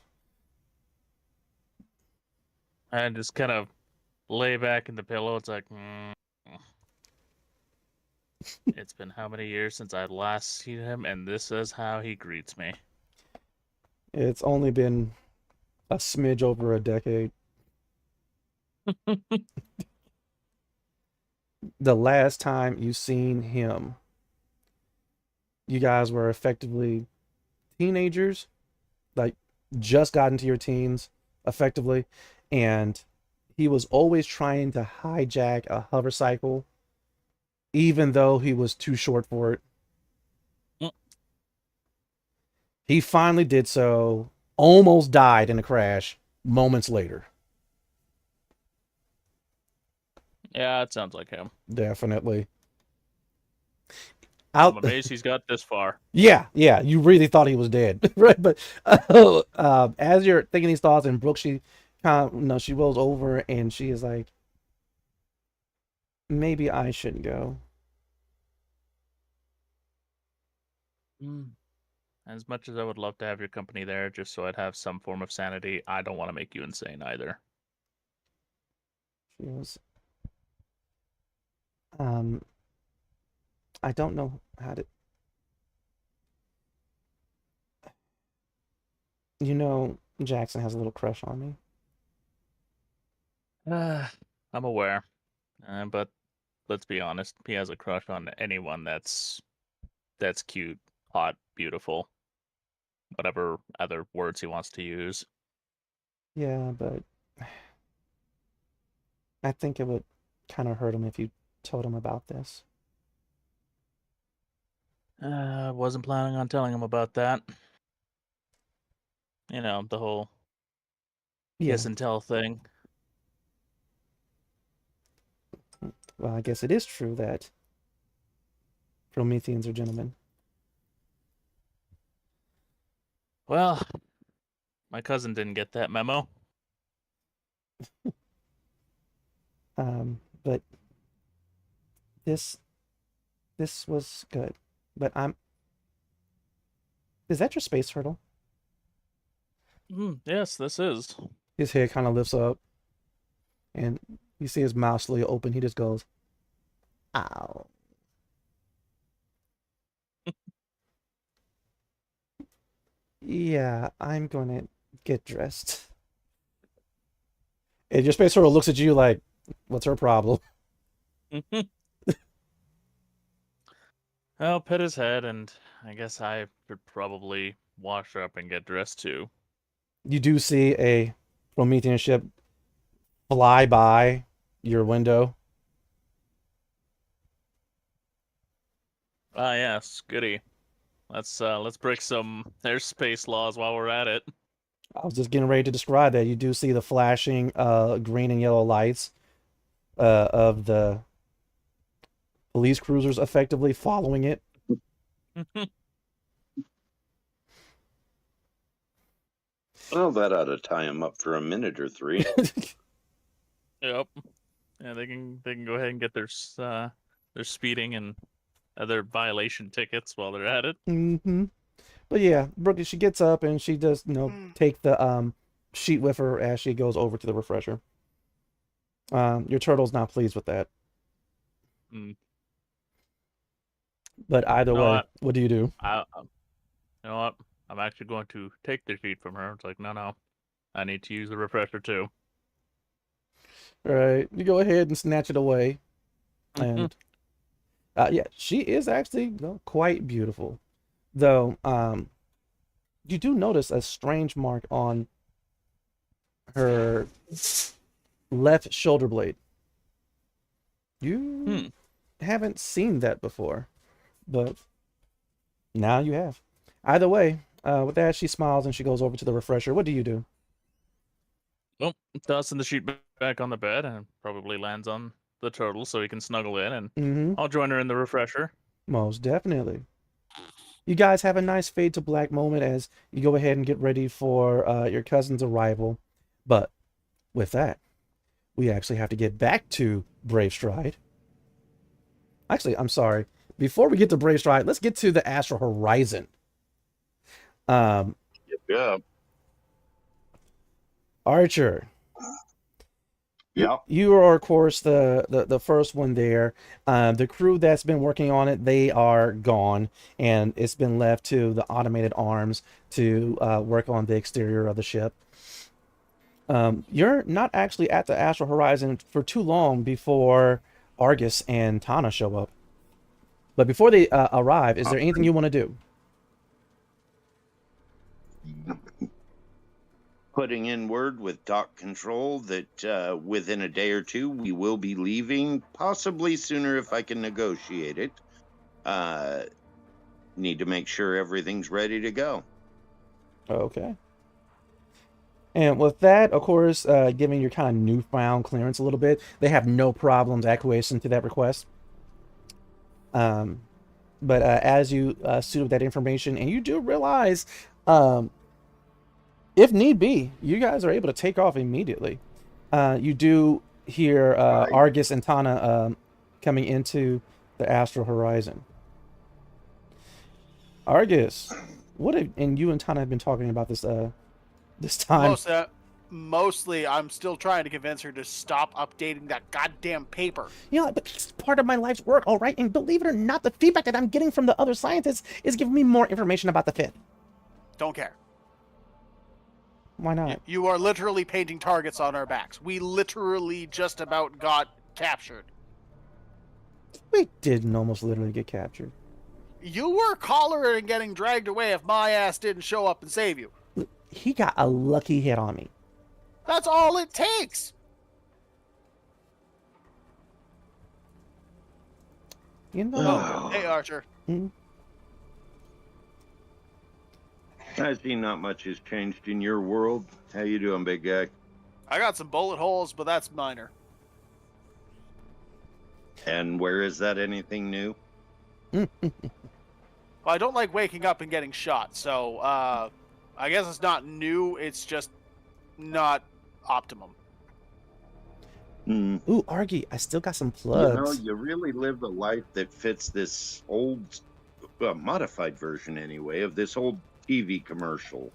I just kind of lay back in the pillow. It's like, it's been how many years since I last seen him, and this is how he greets me. It's only been a smidge over a decade. The last time you seen him, you guys were effectively teenagers, like just got into your teens, effectively, and he was always trying to hijack a hover cycle, even though he was too short for it. He finally did so, almost died in a crash moments later. Yeah, it sounds like him. Definitely. I'm amazed he's got this far. Yeah, you really thought he was dead, right? But as you're thinking these thoughts, and Brooke, she she rolls over and she is like, maybe I should go. As much as I would love to have your company there, just so I'd have some form of sanity, I don't want to make you insane either. She was, I don't know how to. You know, Jackson has a little crush on me. I'm aware, but let's be honest, he has a crush on anyone that's cute, hot, beautiful, whatever other words he wants to use. Yeah, but I think it would kind of hurt him if you told him about this. I wasn't planning on telling him about that. You know, the whole kiss and tell thing. Well, I guess it is true that Prometheans are gentlemen. Well, my cousin didn't get that memo. But this was good. But is that your space turtle? Yes, this is. His head kind of lifts up, and you see his mouth slowly open. He just goes, "Ow." Yeah, I'm gonna get dressed. And your space turtle looks at you like, what's her problem? I'll pet his head, and I guess I should probably wash up and get dressed too. You do see a Promethean ship fly by your window. Ah, yes, goody. Let's break some airspace laws while we're at it. I was just getting ready to describe that. You do see the flashing green and yellow lights of the police cruisers effectively following it. Well, that ought to tie him up for a minute or three. Yep. Yeah, they can go ahead and get their speeding and other violation tickets while they're at it. But yeah, Brooke, she gets up and she does, take the sheet with her as she goes over to the refresher. Your turtle's not pleased with that. But either way, what do you do? You know what? I'm actually going to take the sheet from her. It's like, no, I need to use the refresher too. All right, you go ahead and snatch it away, and yeah, she is actually quite beautiful, though. You do notice a strange mark on her left shoulder blade. You haven't seen that before, but now you have. Either way, with that, she smiles and she goes over to the refresher. What do you do? Well, tossing the sheet back on the bed and probably lands on the turtle so he can snuggle in, and I'll join her in the refresher. Most definitely. You guys have a nice fade to black moment as you go ahead and get ready for your cousin's arrival. But with that, we actually have to get back to Brave Stride. Actually, I'm sorry. Before we get to Brave Stride, let's get to the Astral Horizon Yeah. Archer, Yeah. you are, of course, the first one there. The crew that's been working on it, they are gone, and it's been left to the automated arms to work on the exterior of the ship. You're not actually at the Astral Horizon for too long before Argus and Tana show up. But before they arrive, is there anything you want to do? Putting in word with dock control that within a day or two we will be leaving, possibly sooner if I can negotiate it. Need to make sure everything's ready to go. Okay. And with that, of course, giving your kind of newfound clearance a little bit, they have no problems acquiescing to that request. But as you suit up that information, and you do realize, if need be, you guys are able to take off immediately. You do hear Right. Argus and Tana coming into the Astral Horizon. Argus, and you and Tana have been talking about this this time. Mostly, I'm still trying to convince her to stop updating that goddamn paper. You know, but it's part of my life's work, all right? And believe it or not, the feedback that I'm getting from the other scientists is giving me more information about the fit. Don't care. Why not? You are literally painting targets on our backs. We literally just about got captured. We didn't almost literally get captured. You were collared and getting dragged away if my ass didn't show up and save you. He got a lucky hit on me. That's all it takes. You know? Oh, hey, Archer. I see not much has changed in your world. How you doing, big guy? I got some bullet holes, but that's minor. And where is that anything new? Well, I don't like waking up and getting shot, so I guess it's not new, it's just not optimum. Ooh, Argy, I still got some You know, plugs. you really live a life that fits this old, modified version anyway, of this old TV commercial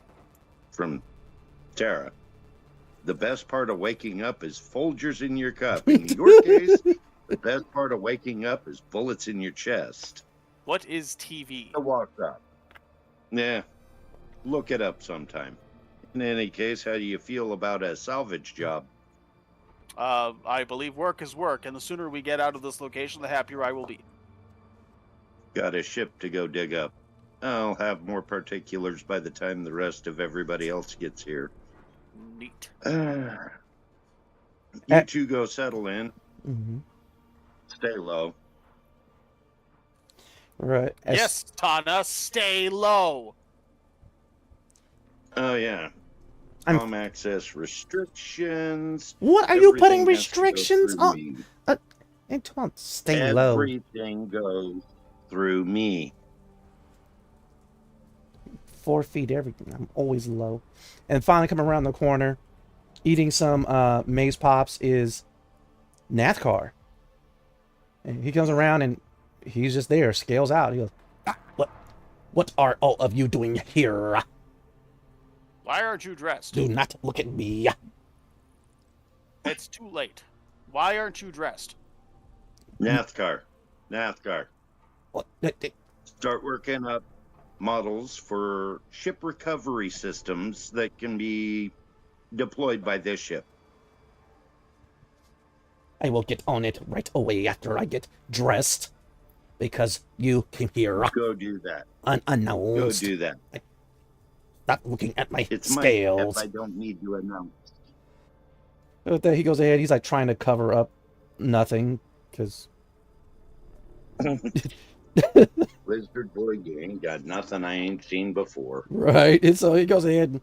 from Terra. The best part of waking up is Folgers in your cup. In your case, the best part of waking up is bullets in your chest. What is TV? I walked up. Yeah, look it up sometime. In any case, how do you feel about a salvage job? I believe work is work, and the sooner we get out of this location, the happier I will be. Got a ship to go dig up. I'll have more particulars by the time the rest of everybody else gets here. Neat. You two go settle in. Mm-hmm. Stay low. Right. Yes, Tana, stay low. Oh, yeah. I'm- Com access restrictions. What are you putting Everything has to go restrictions through on? me. Antoine, stay low. Everything goes through me. 4 feet everything. I'm always low. And finally coming around the corner, eating some maze pops is Nathkar. And he comes around and he's just there, scales out. He goes, what are all of you doing here? Why aren't you dressed? Do not look at me. It's too late. Why aren't you dressed? Nathkar. What? Start working up models for ship recovery systems that can be deployed by this ship. I will get on it right away after I get dressed. Because you came here Go do that. Go unannounced. do that. Stop looking at my It's my scales. ship. I don't need to announce. With that, he goes ahead. He's like trying to cover up nothing because Lizard boy, you ain't got nothing I ain't seen before. right. And so he goes ahead,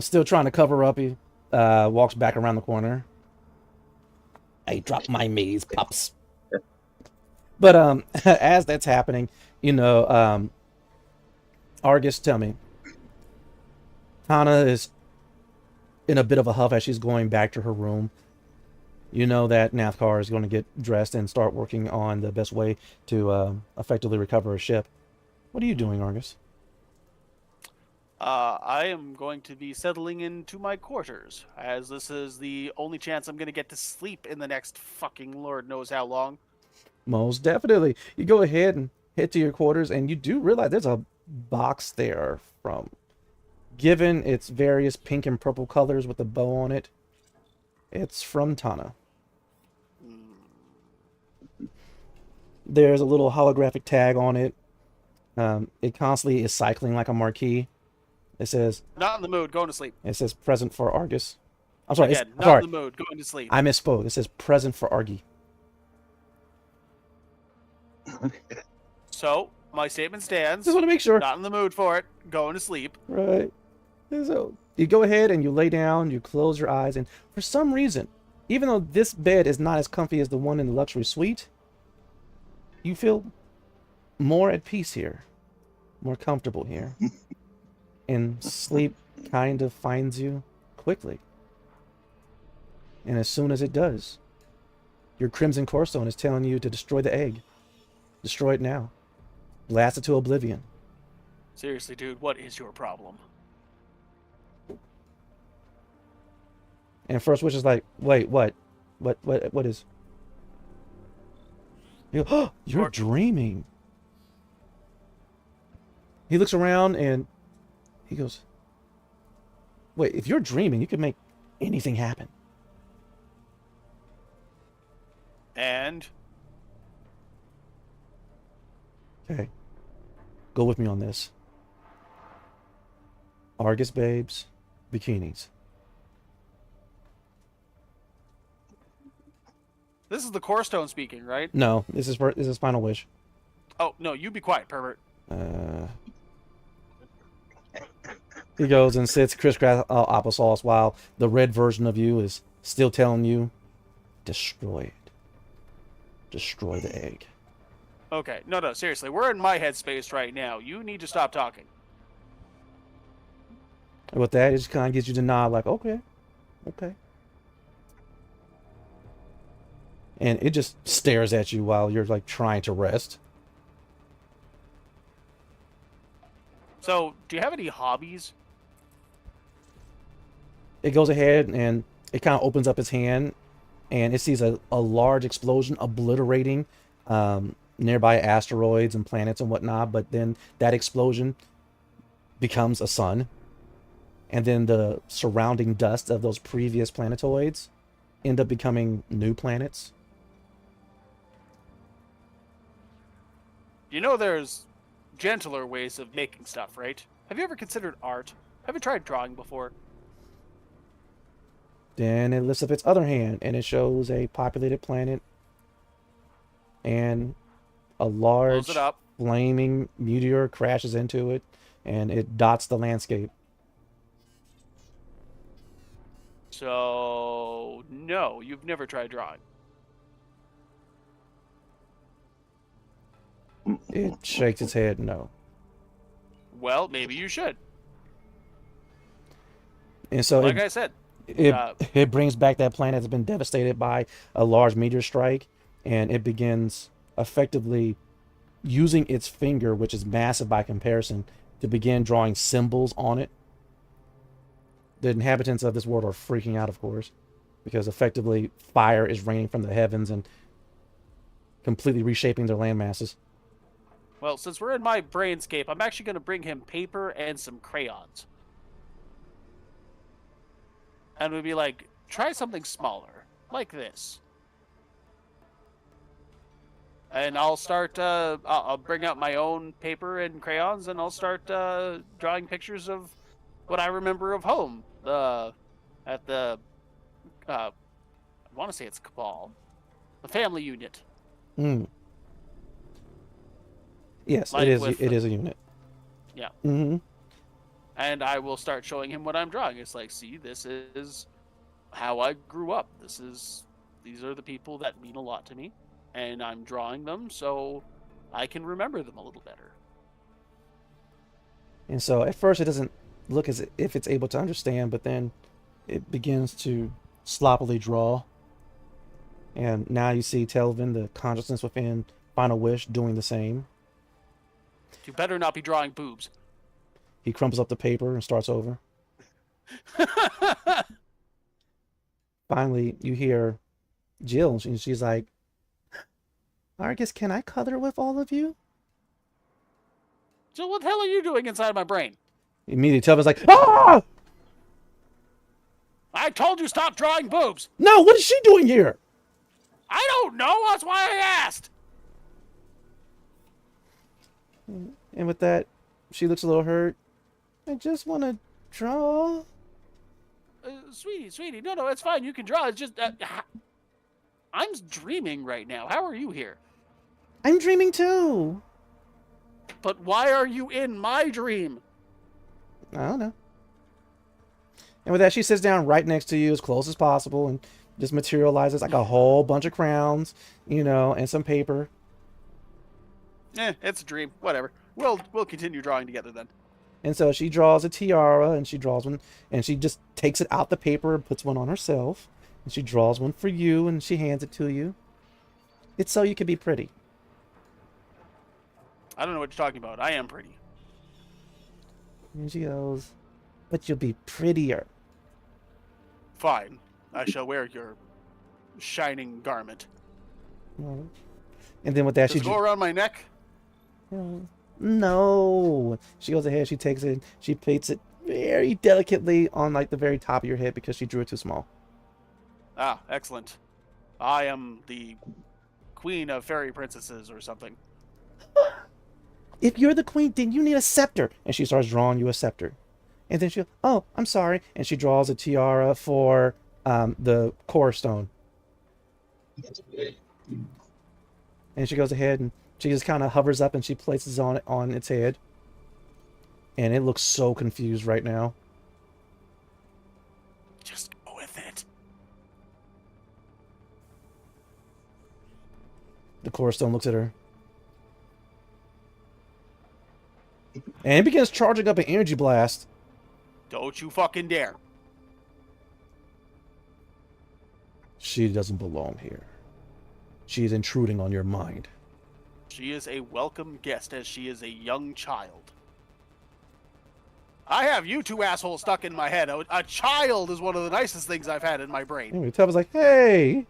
still trying to cover up. He walks back around the corner. I drop my maze pops. But as that's happening, you know, Argus, tell me, Tana is in a bit of a huff as she's going back to her room. You know that Nathkar is going to get dressed and start working on the best way to effectively recover a ship. What are you doing, Argus? I am going to be settling into my quarters, as this is the only chance I'm going to get to sleep in the next fucking Lord knows how long. Most definitely. You go ahead and head to your quarters, and you do realize there's a box there from, given its various pink and purple colors with a bow on it, it's from Tana. There's a little holographic tag on it. It constantly is cycling like a marquee. It says, Not in the mood, going to sleep. it says present for Argus. I'm sorry. Again, not sorry. in the mood, going to sleep. I misspoke. It says present for Argy. So, my statement stands. Just want to make sure. Not in the mood for it, going to sleep. Right. So you go ahead and you lay down, you close your eyes, and for some reason, even though this bed is not as comfy as the one in the luxury suite, you feel more at peace here, more comfortable here. And sleep kind of finds you quickly. And as soon as it does, your Crimson Core Stone is telling you to destroy the egg. Destroy it now. Blast it to oblivion. Seriously, dude, what is your problem? And First Wish is like, wait, what? What is? You go, oh, you're dreaming. He looks around and he goes, wait, if you're dreaming, you can make anything happen. And? Okay. Go with me on this. Argus babes, bikinis. This is the Core Stone speaking, right? No, this is Final Wish. Oh, no, you be quiet, pervert. He goes and sits crisscross applesauce while the red version of you is still telling you, destroy it. Destroy the egg. Okay, no, seriously, we're in my headspace right now. You need to stop talking. And with that, it just kind of gets you to nod like, okay. And it just stares at you while you're like trying to rest. So, do you have any hobbies? It goes ahead and it kind of opens up its hand and it sees a large explosion obliterating nearby asteroids and planets and whatnot. But then that explosion becomes a sun. And then the surrounding dust of those previous planetoids end up becoming new planets. You know there's gentler ways of making stuff, right? Have you ever considered art? Have you tried drawing before? Then it lifts up its other hand and it shows a populated planet and a large flaming meteor crashes into it and it dots the landscape. So, no, you've never tried drawing. It shakes its head no. Well, maybe you should. And so like I said, it brings back that planet that's been devastated by a large meteor strike, and it begins effectively using its finger, which is massive by comparison, to begin drawing symbols on it. The inhabitants of this world are freaking out, of course, because effectively fire is raining from the heavens and completely reshaping their land masses. Well, since we're in my brainscape, I'm actually going to bring him paper and some crayons. And we'd be like, try something smaller, like this. And I'll start, I'll bring out my own paper and crayons, and I'll start drawing pictures of what I remember of home. At the, I want to say it's Cabal. The family unit. Yes, like it is a unit. Yeah. Mm-hmm. And I will start showing him what I'm drawing. It's like, see, this is how I grew up. These are the people that mean a lot to me. And I'm drawing them so I can remember them a little better. And so at first it doesn't look as if it's able to understand, but then it begins to sloppily draw. And now you see Telvin, the consciousness within Final Wish, doing the same. You better not be drawing boobs. He crumples up the paper and starts over. Finally, you hear Jill. She's like, Argus, can I color with all of you? So what the hell are you doing inside my brain? Immediately, Telvin's like, ah! I told you stop drawing boobs. No, what is she doing here? I don't know. That's why I asked. And with that, she looks a little hurt. I just want to draw. Sweetie, no, it's fine. You can draw. It's just I'm dreaming right now. How are you here? I'm dreaming too. But why are you in my dream? I don't know. And with that, she sits down right next to you as close as possible and just materializes like a whole bunch of crowns, you know, and some paper. It's a dream. Whatever. We'll continue drawing together then. And so she draws a tiara, and she draws one, and she just takes it out the paper and puts one on herself. And she draws one for you, and she hands it to you. It's so you can be pretty. I don't know what you're talking about. I am pretty. And she goes, but you'll be prettier. Fine. I shall wear your shining garment. And then with that, Does it go around my neck? No. She goes ahead, she takes it, she plates it very delicately on like the very top of your head because she drew it too small. Ah, excellent. I am the queen of fairy princesses or something. If you're the queen, then you need a scepter. And she starts drawing you a scepter. And then she goes, oh, I'm sorry. And she draws a tiara for the core stone. And she goes ahead and she just kind of hovers up and she places on its head. And it looks so confused right now. Just go with it. The core stone looks at her. And it begins charging up an energy blast. Don't you fucking dare. She doesn't belong here. She is intruding on your mind. She is a welcome guest as she is a young child. I have you two assholes stuck in my head. A child is one of the nicest things I've had in my brain. Anyway, Tub was like, hey.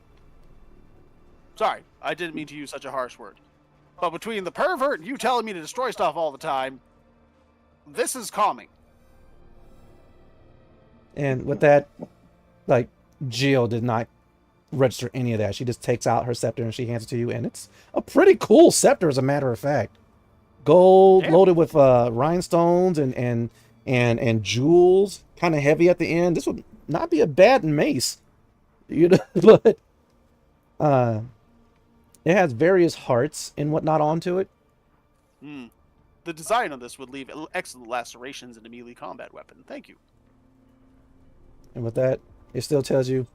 Sorry, I didn't mean to use such a harsh word. But between the pervert and you telling me to destroy stuff all the time, this is calming. And with that, like, Jill did not register any of that. She just takes out her scepter and she hands it to you. And it's a pretty cool scepter, as a matter of fact. Gold, loaded with rhinestones and jewels. Kind of heavy at the end. This would not be a bad mace. You know, but it has various hearts and whatnot onto it. The design on this would leave excellent lacerations in a melee combat weapon. Thank you. And with that, it still tells you,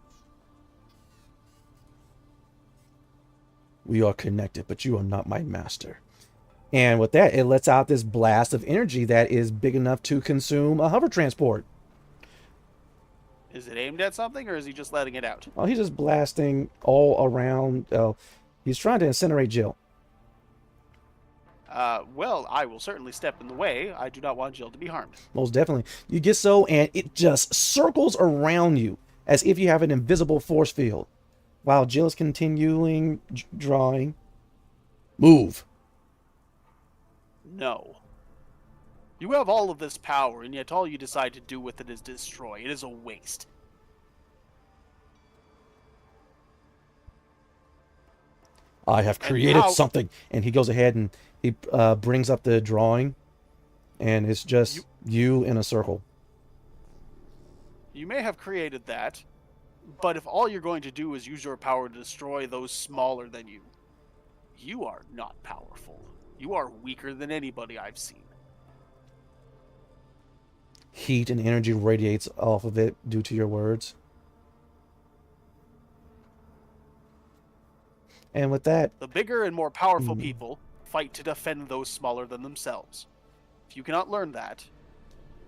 we are connected, but you are not my master. And with that, it lets out this blast of energy that is big enough to consume a hover transport. Is it aimed at something, or is he just letting it out? Oh, he's just blasting all around. Oh, he's trying to incinerate Jill. Well, I will certainly step in the way. I do not want Jill to be harmed. Most definitely. You get so, and it just circles around you as if you have an invisible force field. While Jill is continuing drawing. Move. No. You have all of this power, and yet all you decide to do with it is destroy. It is a waste. I have created something. And he goes ahead and he brings up the drawing. And it's just you in a circle. You may have created that, but if all you're going to do is use your power to destroy those smaller than you, you are not powerful. You are weaker than anybody I've seen. Heat and energy radiates off of it due to your words. And with that, the bigger and more powerful people fight to defend those smaller than themselves. If you cannot learn that,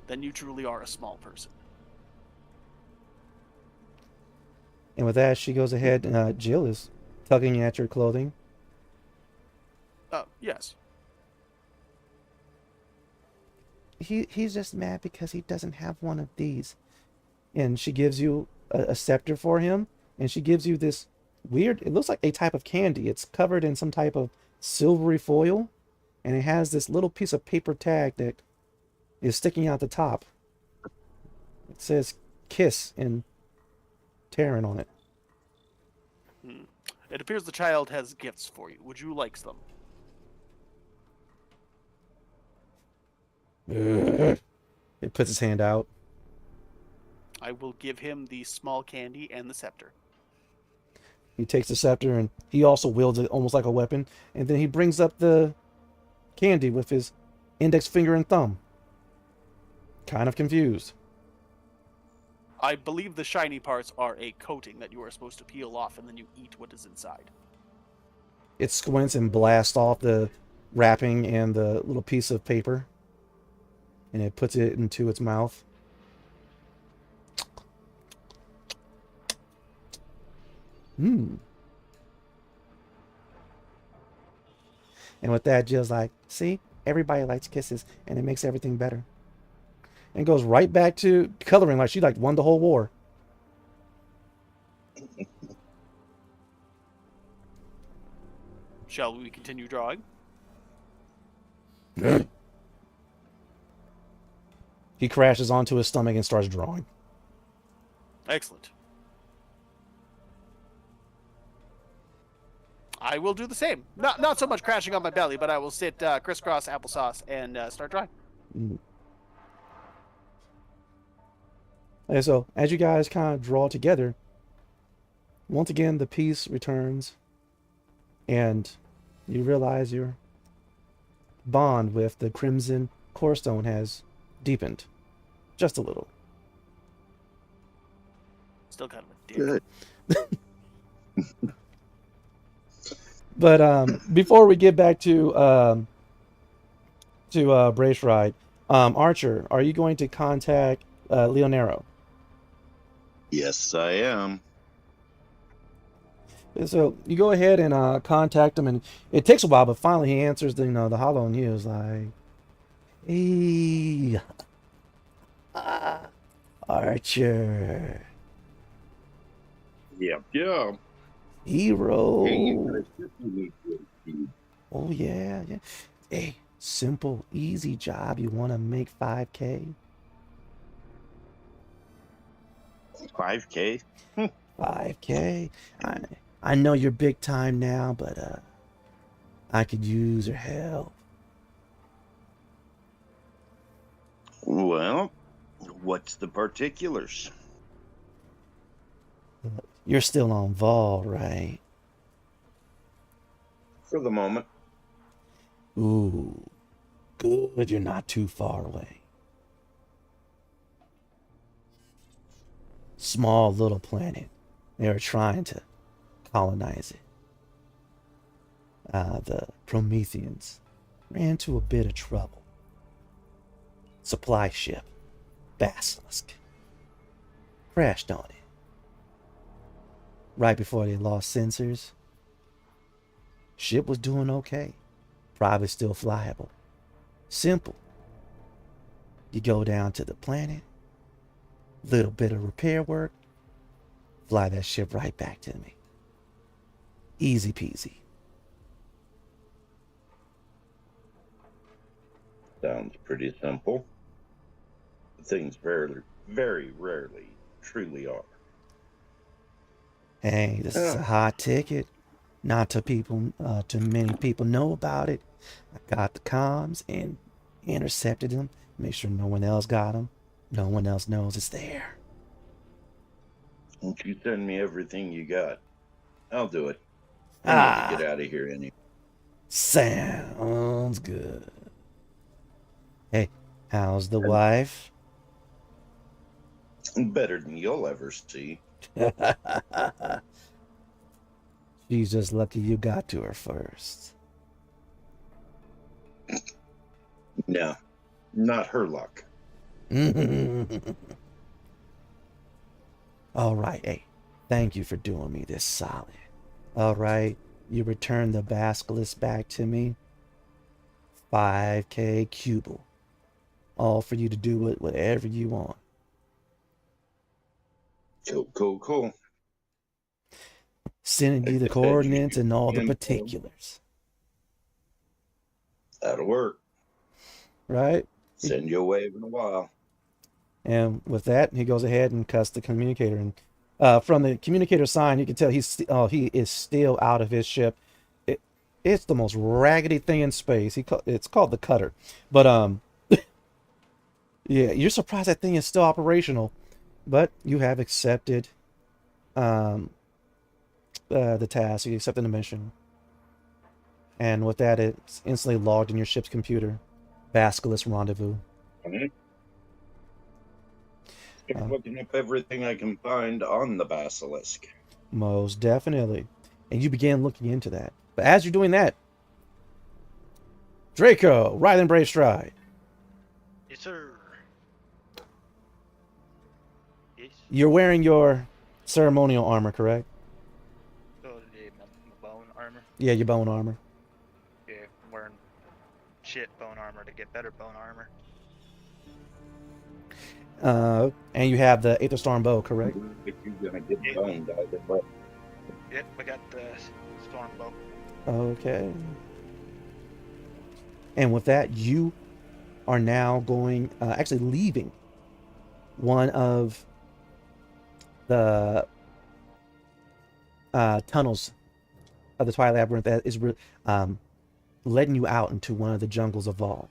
then you truly are a small person. And with that, she goes ahead. Jill is tugging at your clothing. Yes. he's just mad because he doesn't have one of these. And she gives you a scepter for him, and she gives you this weird, it looks like a type of candy. It's covered in some type of silvery foil, and it has this little piece of paper tag that is sticking out the top. It says kiss in Terran on it. It appears the child has gifts for you. Would you like them? It puts his hand out. I will give him the small candy and the scepter. He takes the scepter and he also wields it almost like a weapon. And then he brings up the candy with his index finger and thumb. Kind of confused. I believe the shiny parts are a coating that you are supposed to peel off and then you eat what is inside. It squints and blasts off the wrapping and the little piece of paper. And it puts it into its mouth. And with that, Jill's like, see, everybody likes kisses, and it makes everything better. And goes right back to coloring like she like won the whole war. Shall we continue drawing? He crashes onto his stomach and starts drawing. Excellent. I will do the same. Not so much crashing on my belly, but I will sit crisscross applesauce and start drawing. And so, as you guys kind of draw together, once again, the piece returns, and you realize your bond with the Crimson Corestone has deepened just a little. Still kind of a dick. Good. But before we get back to Brace Ride, Archer, are you going to contact Leonero? Yes, I am. So you go ahead and contact him, and it takes a while, but finally he answers the the hollow news like, "Hey, Archer, Yeah. hero." Hey, Oh yeah. Hey, simple, easy job. You want to make 5K? 5K? 5K. I know you're big time now, but I could use your help. Well, what's the particulars? You're still on Vol, right? For the moment. Ooh, good. You're not too far away. Small little planet. They are trying to colonize it. The Prometheans ran into a bit of trouble. Supply ship, Basilisk, crashed on it. Right before they lost sensors. Ship was doing okay. Probably still flyable. Simple. You go down to the planet, little bit of repair work, fly that ship right back to me. Easy peasy. Sounds pretty simple. Things very, very rarely truly are. Hey, this is a hot ticket. Not to people, too many people know about it. I got the comms and intercepted them. Make sure no one else got them. No one else knows it's there. Won't you send me everything you got? I'll do it. I need to get out of here anyway. Sounds good. Hey, how's the wife? Better than you'll ever see. She's just lucky you got to her first. No, not her luck. All right, hey, thank you for doing me this solid. All right, you return the Basilisk back to me. 5K Cubal. all for you to do with whatever you want. Cool. Sending you the coordinates and all the particulars. That'll work. Right? Send you a wave in a while. And with that, he goes ahead and cuts the communicator. And from the communicator sign, you can tell he is still out of his ship. It's the most raggedy thing in space. It's called the Cutter. But yeah, you're surprised that thing is still operational. But you have accepted the task. You accepted the mission. And with that, it's instantly logged in your ship's computer. Basilisk Rendezvous. Looking up everything I can find on the Basilisk. Most definitely. And you begin looking into that. But as you're doing that, Draco, ride in brave stride. Yes, sir. Yes. You're wearing your ceremonial armor, correct? Oh, yeah, my bone armor. Yeah, your bone armor. Yeah, I'm wearing shit bone armor to get better bone armor. And you have the Aether Storm bow, correct? If you're gonna get boned either, but Yep, I got the storm bow. Okay. And with that, you are now going, actually leaving one of the tunnels of the Twilight Labyrinth that is letting you out into one of the jungles of Vol.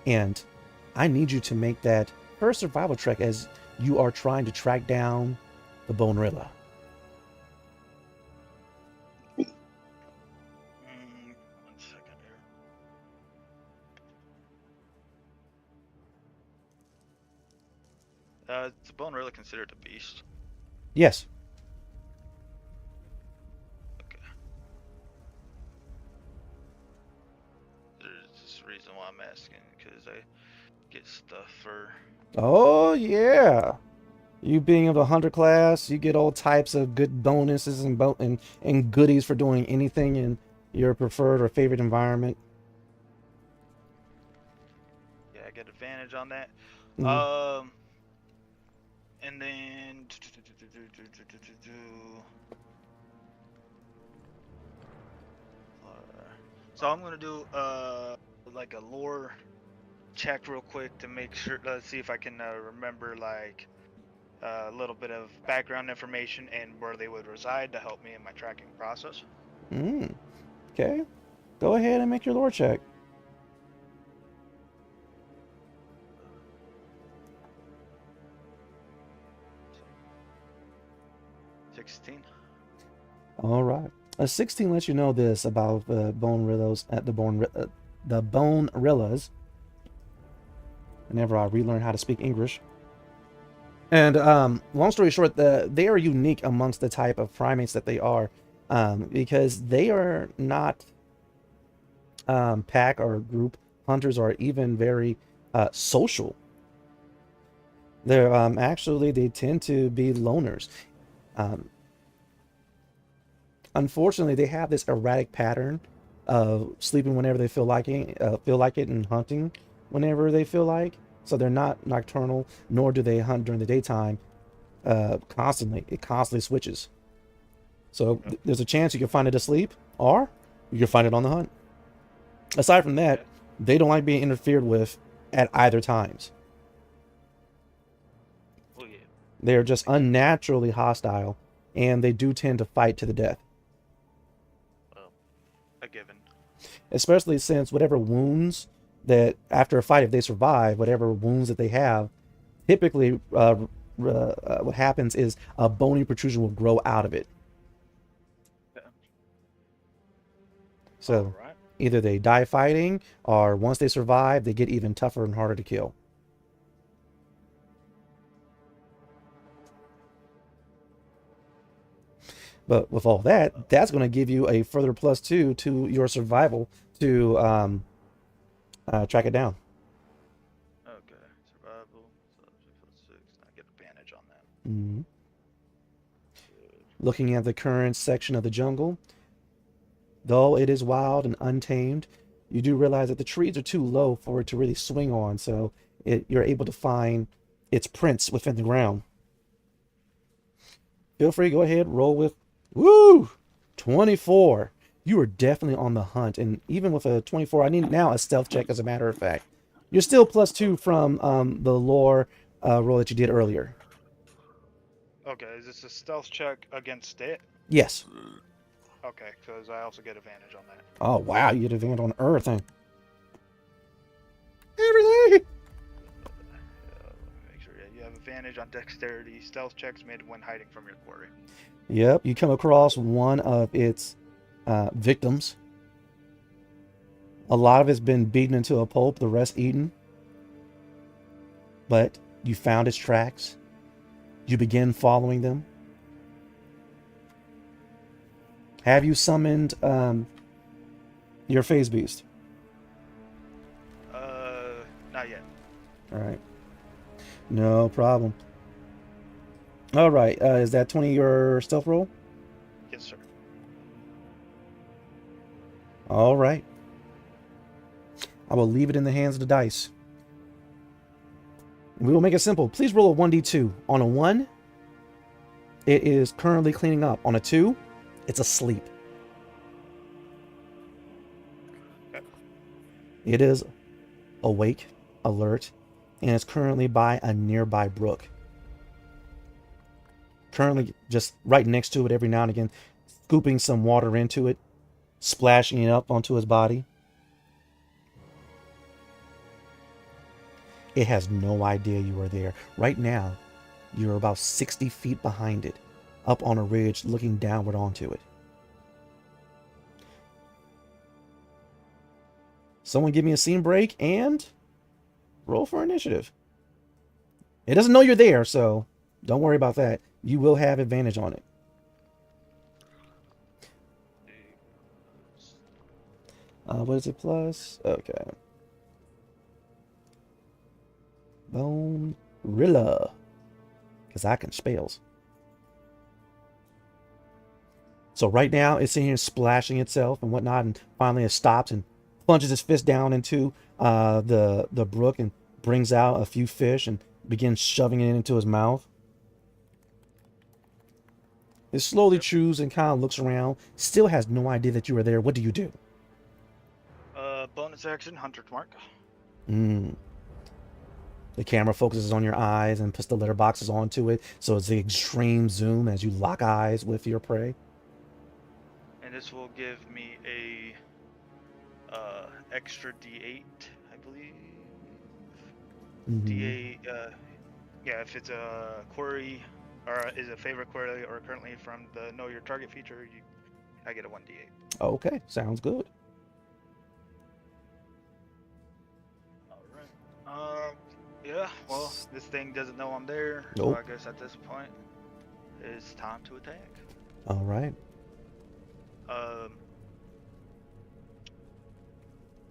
And I need you to make that first survival check as you are trying to track down the Bonerilla. One second here. Is the bone really considered a beast? Yes. Okay. There's this reason why I'm asking, because I get stuff for... Oh, yeah. You being of the hunter class, you get all types of good bonuses and goodies for doing anything in your preferred or favorite environment. Yeah, I get advantage on that. Mhm. And then... So I'm gonna do like a lore check real quick to make sure. Let's see if I can remember like a little bit of background information and where they would reside to help me in my tracking process. Okay. Go ahead and make your lore check. $16. All right. A 16 lets you know this about the Bonerillas at the Bonerillas. Whenever I relearn how to speak English. And long story short, they are unique amongst the type of primates that they are, because they are not pack or group hunters or even very social. They're actually, they tend to be loners. Unfortunately, they have this erratic pattern of sleeping whenever they feel like it, and hunting whenever they feel like. So they're not nocturnal, nor do they hunt during the daytime constantly. It constantly switches. So there's a chance you can find it asleep, or you can find it on the hunt. Aside from that, they don't like being interfered with at either times. Oh yeah. They're just unnaturally hostile, and they do tend to fight to the death. A given. Especially since whatever wounds that after a fight, if they survive, whatever wounds that they have, typically what happens is a bony protrusion will grow out of it. Yeah. So either they die fighting, or once they survive, they get even tougher and harder to kill. But with all that, that's going to give you a further +2 to your survival to track it down. Okay. Survival. So +6. I get advantage on that. Mm-hmm. Looking at the current section of the jungle, though it is wild and untamed, you do realize that the trees are too low for it to really swing on, so you're able to find its prints within the ground. Feel free, go ahead, roll with, woo, 24. You are definitely on the hunt, and even with a 24, I need now a stealth check, as a matter of fact. You're still +2 from the lore roll that you did earlier. Okay, is this a stealth check against it? Yes. Okay, because I also get advantage on that. Oh, wow, you get advantage on Earth, huh? Everything! Make sure you have advantage on dexterity stealth checks made when hiding from your quarry. Yep, you come across one of its victims. A lot of it's been beaten into a pulp, the rest eaten. But you found its tracks. You begin following them. Have you summoned your phase beast? Not yet. All right. No problem. All right. Is that 20 your stealth roll? Yes, sir. All right. I will leave it in the hands of the dice. We will make it simple. Please roll a 1d2. On a 1, it is currently cleaning up. On a 2, it's asleep. Okay. It is awake, alert, and is currently by a nearby brook. Currently just right next to it every now and again, scooping some water into it, splashing it up onto his body. It has no idea you are there. Right now, you're about 60 feet behind it, up on a ridge looking downward onto it. Someone give me a scene break and roll for initiative. It doesn't know you're there, so don't worry about that. You will have advantage on it. What is it plus? Okay. Bonerilla. Because I can spells. So right now, it's sitting here splashing itself and whatnot, and finally it stops and plunges its fist down into the brook and brings out a few fish and begins shoving it into his mouth. It slowly chews and kind of looks around. Still has no idea that you are there. What do you do? Bonus action, Hunter's Mark. The camera focuses on your eyes and puts the letter boxes onto it, so it's the extreme zoom as you lock eyes with your prey. And this will give me a extra D8, I believe. D8, yeah, if it's a query or is a favorite query or currently from the Know Your Target feature, I get a 1d8. Okay, sounds good. Alright. Yeah, well, this thing doesn't know I'm there, Nope. so I guess at this point, it's time to attack. All right.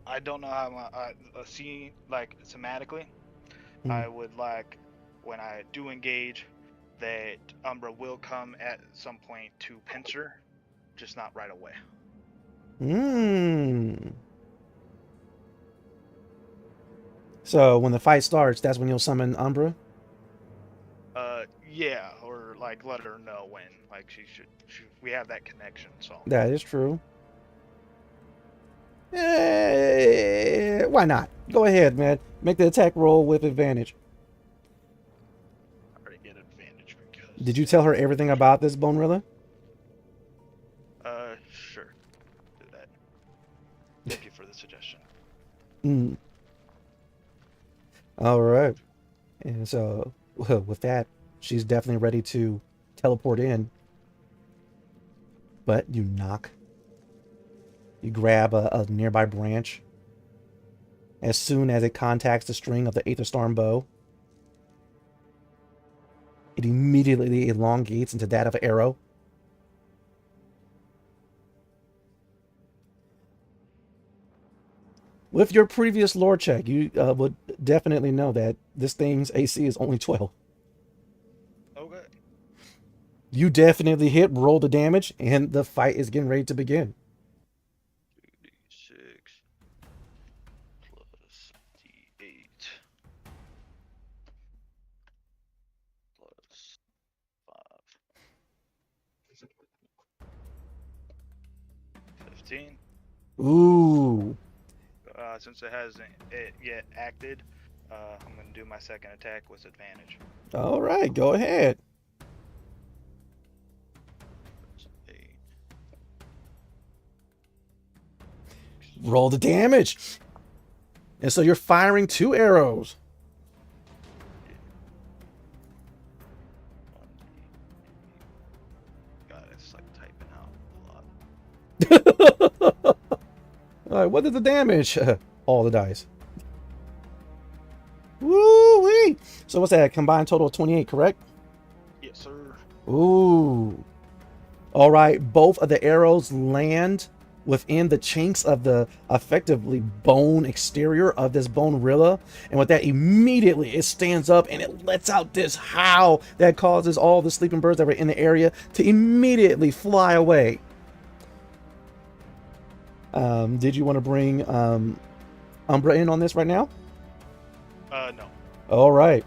I don't know how a scene, like, thematically, I would like, when I do engage, that Umbra will come at some point to pinch her, just not right away. So when the fight starts, that's when you'll summon Umbra? Yeah, or like let her know when, like we have that connection. So That is true. Why not? Go ahead, man. Make the attack roll with advantage. I already get advantage because. Did you tell her everything about this, Bonerilla? Sure. Do that. Thank you for the suggestion. All right. And so, well, with that, she's definitely ready to teleport in. But you knock. You grab a nearby branch. As soon as it contacts the string of the Aether Storm bow, it immediately elongates into that of an arrow. With your previous lore check, you would definitely know that this thing's AC is only 12. Okay. You definitely hit, roll the damage, and the fight is getting ready to begin. 2d6. 17. Ooh. Since it hasn't yet acted, I'm going to do my second attack with advantage. All right, go ahead. Roll the damage. And so you're firing 2 arrows. God, it's like typing out a lot. All right, what is the damage? All the dice. Woo-wee! So what's that? Combined total of 28, correct? Yes, sir. Ooh. All right, both of the arrows land within the chinks of the effectively bone exterior of this bone gorilla, and with that, immediately it stands up and it lets out this howl that causes all the sleeping birds that were in the area to immediately fly away. Did you want to bring Umbra in on this right now? No. All right.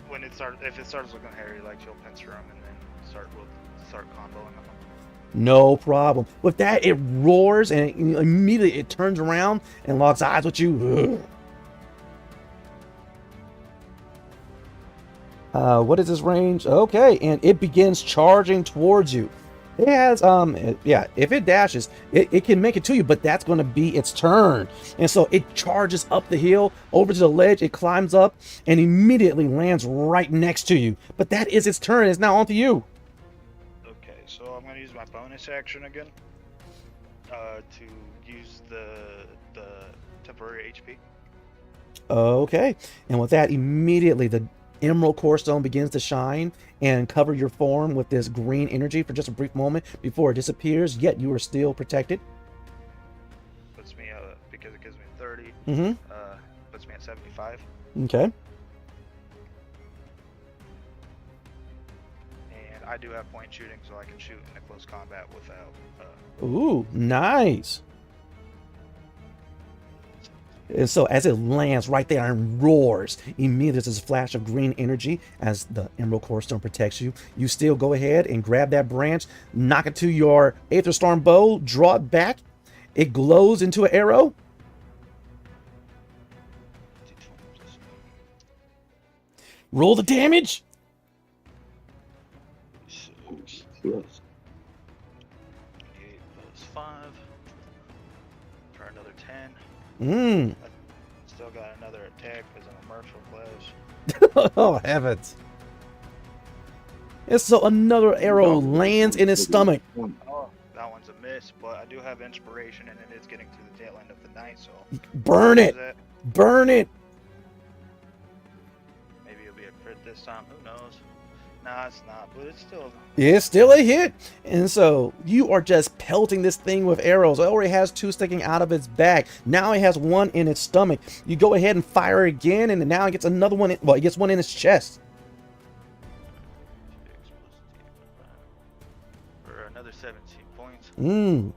If it starts looking hairy, like she'll pincer him and then we'll start comboing them. No problem. With that, it roars and immediately it turns around and locks eyes with you. What is this range? Okay, and it begins charging towards you. It has, yeah, if it dashes, it can make it to you, but that's going to be its turn. And so it charges up the hill, over to the ledge, it climbs up, and immediately lands right next to you. But that is its turn. It's now on to you. Okay, so I'm going to use my bonus action again to use the temporary HP. Okay, and with that, immediately the emerald core stone begins to shine and cover your form with this green energy for just a brief moment before it disappears, yet you are still protected. Puts me because it gives me 30, puts me at 75. Okay. And I do have point shooting, so I can shoot in a close combat without... Ooh, nice. And so as it lands right there and roars, immediately there's this flash of green energy as the Emerald Core Stone protects you. You still go ahead and grab that branch, knock it to your Aether Storm bow, draw it back. It glows into an arrow. Roll the damage. 6, 8 plus 5. Try another 10. Still got another attack because I'm a martial class. Oh, heavens. And so another arrow lands in his stomach. Oh, that one's a miss, but I do have inspiration and it is getting to the tail end of the night, so... Burn it! Burn it! Maybe it'll be a crit this time, who knows? Nah, it's not, but it's still... It's still a hit. And so you are just pelting this thing with arrows. It already has 2 sticking out of its back. Now it has 1 in its stomach. You go ahead and fire again, and now it gets another one. Well, it gets 1 in its chest. For another 17 points.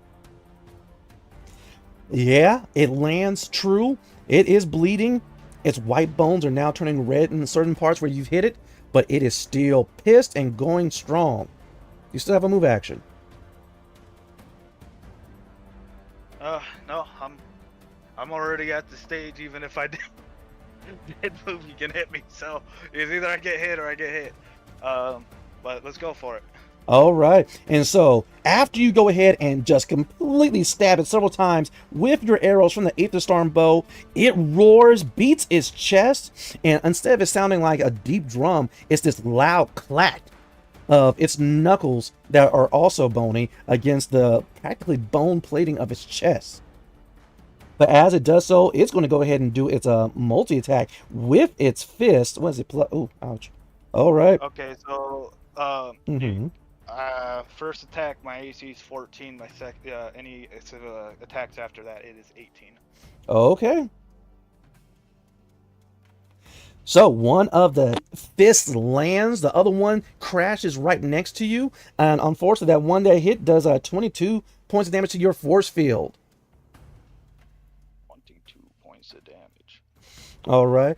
Yeah, it lands true. It is bleeding. Its white bones are now turning red in certain parts where you've hit it, but it is still pissed and going strong. You still have a move action. No, I'm already at the stage. Even if I did move, you can hit me. So it's either I get hit or I get hit. But let's go for it. All right. And so after you go ahead and just completely stab it several times with your arrows from the Aether Storm bow, it roars, beats its chest, and instead of it sounding like a deep drum, it's this loud clack of its knuckles that are also bony against the practically bone plating of its chest. But as it does so, it's going to go ahead and do its multi-attack with its fist. What is it? Oh, ouch. All right. Okay, so first attack, my AC is 14. My any attacks after that, it is 18. Okay. So one of the fists lands, the other one crashes right next to you, and unfortunately, that one that hit does 22 points of damage to your force field. 22 points of damage. All right.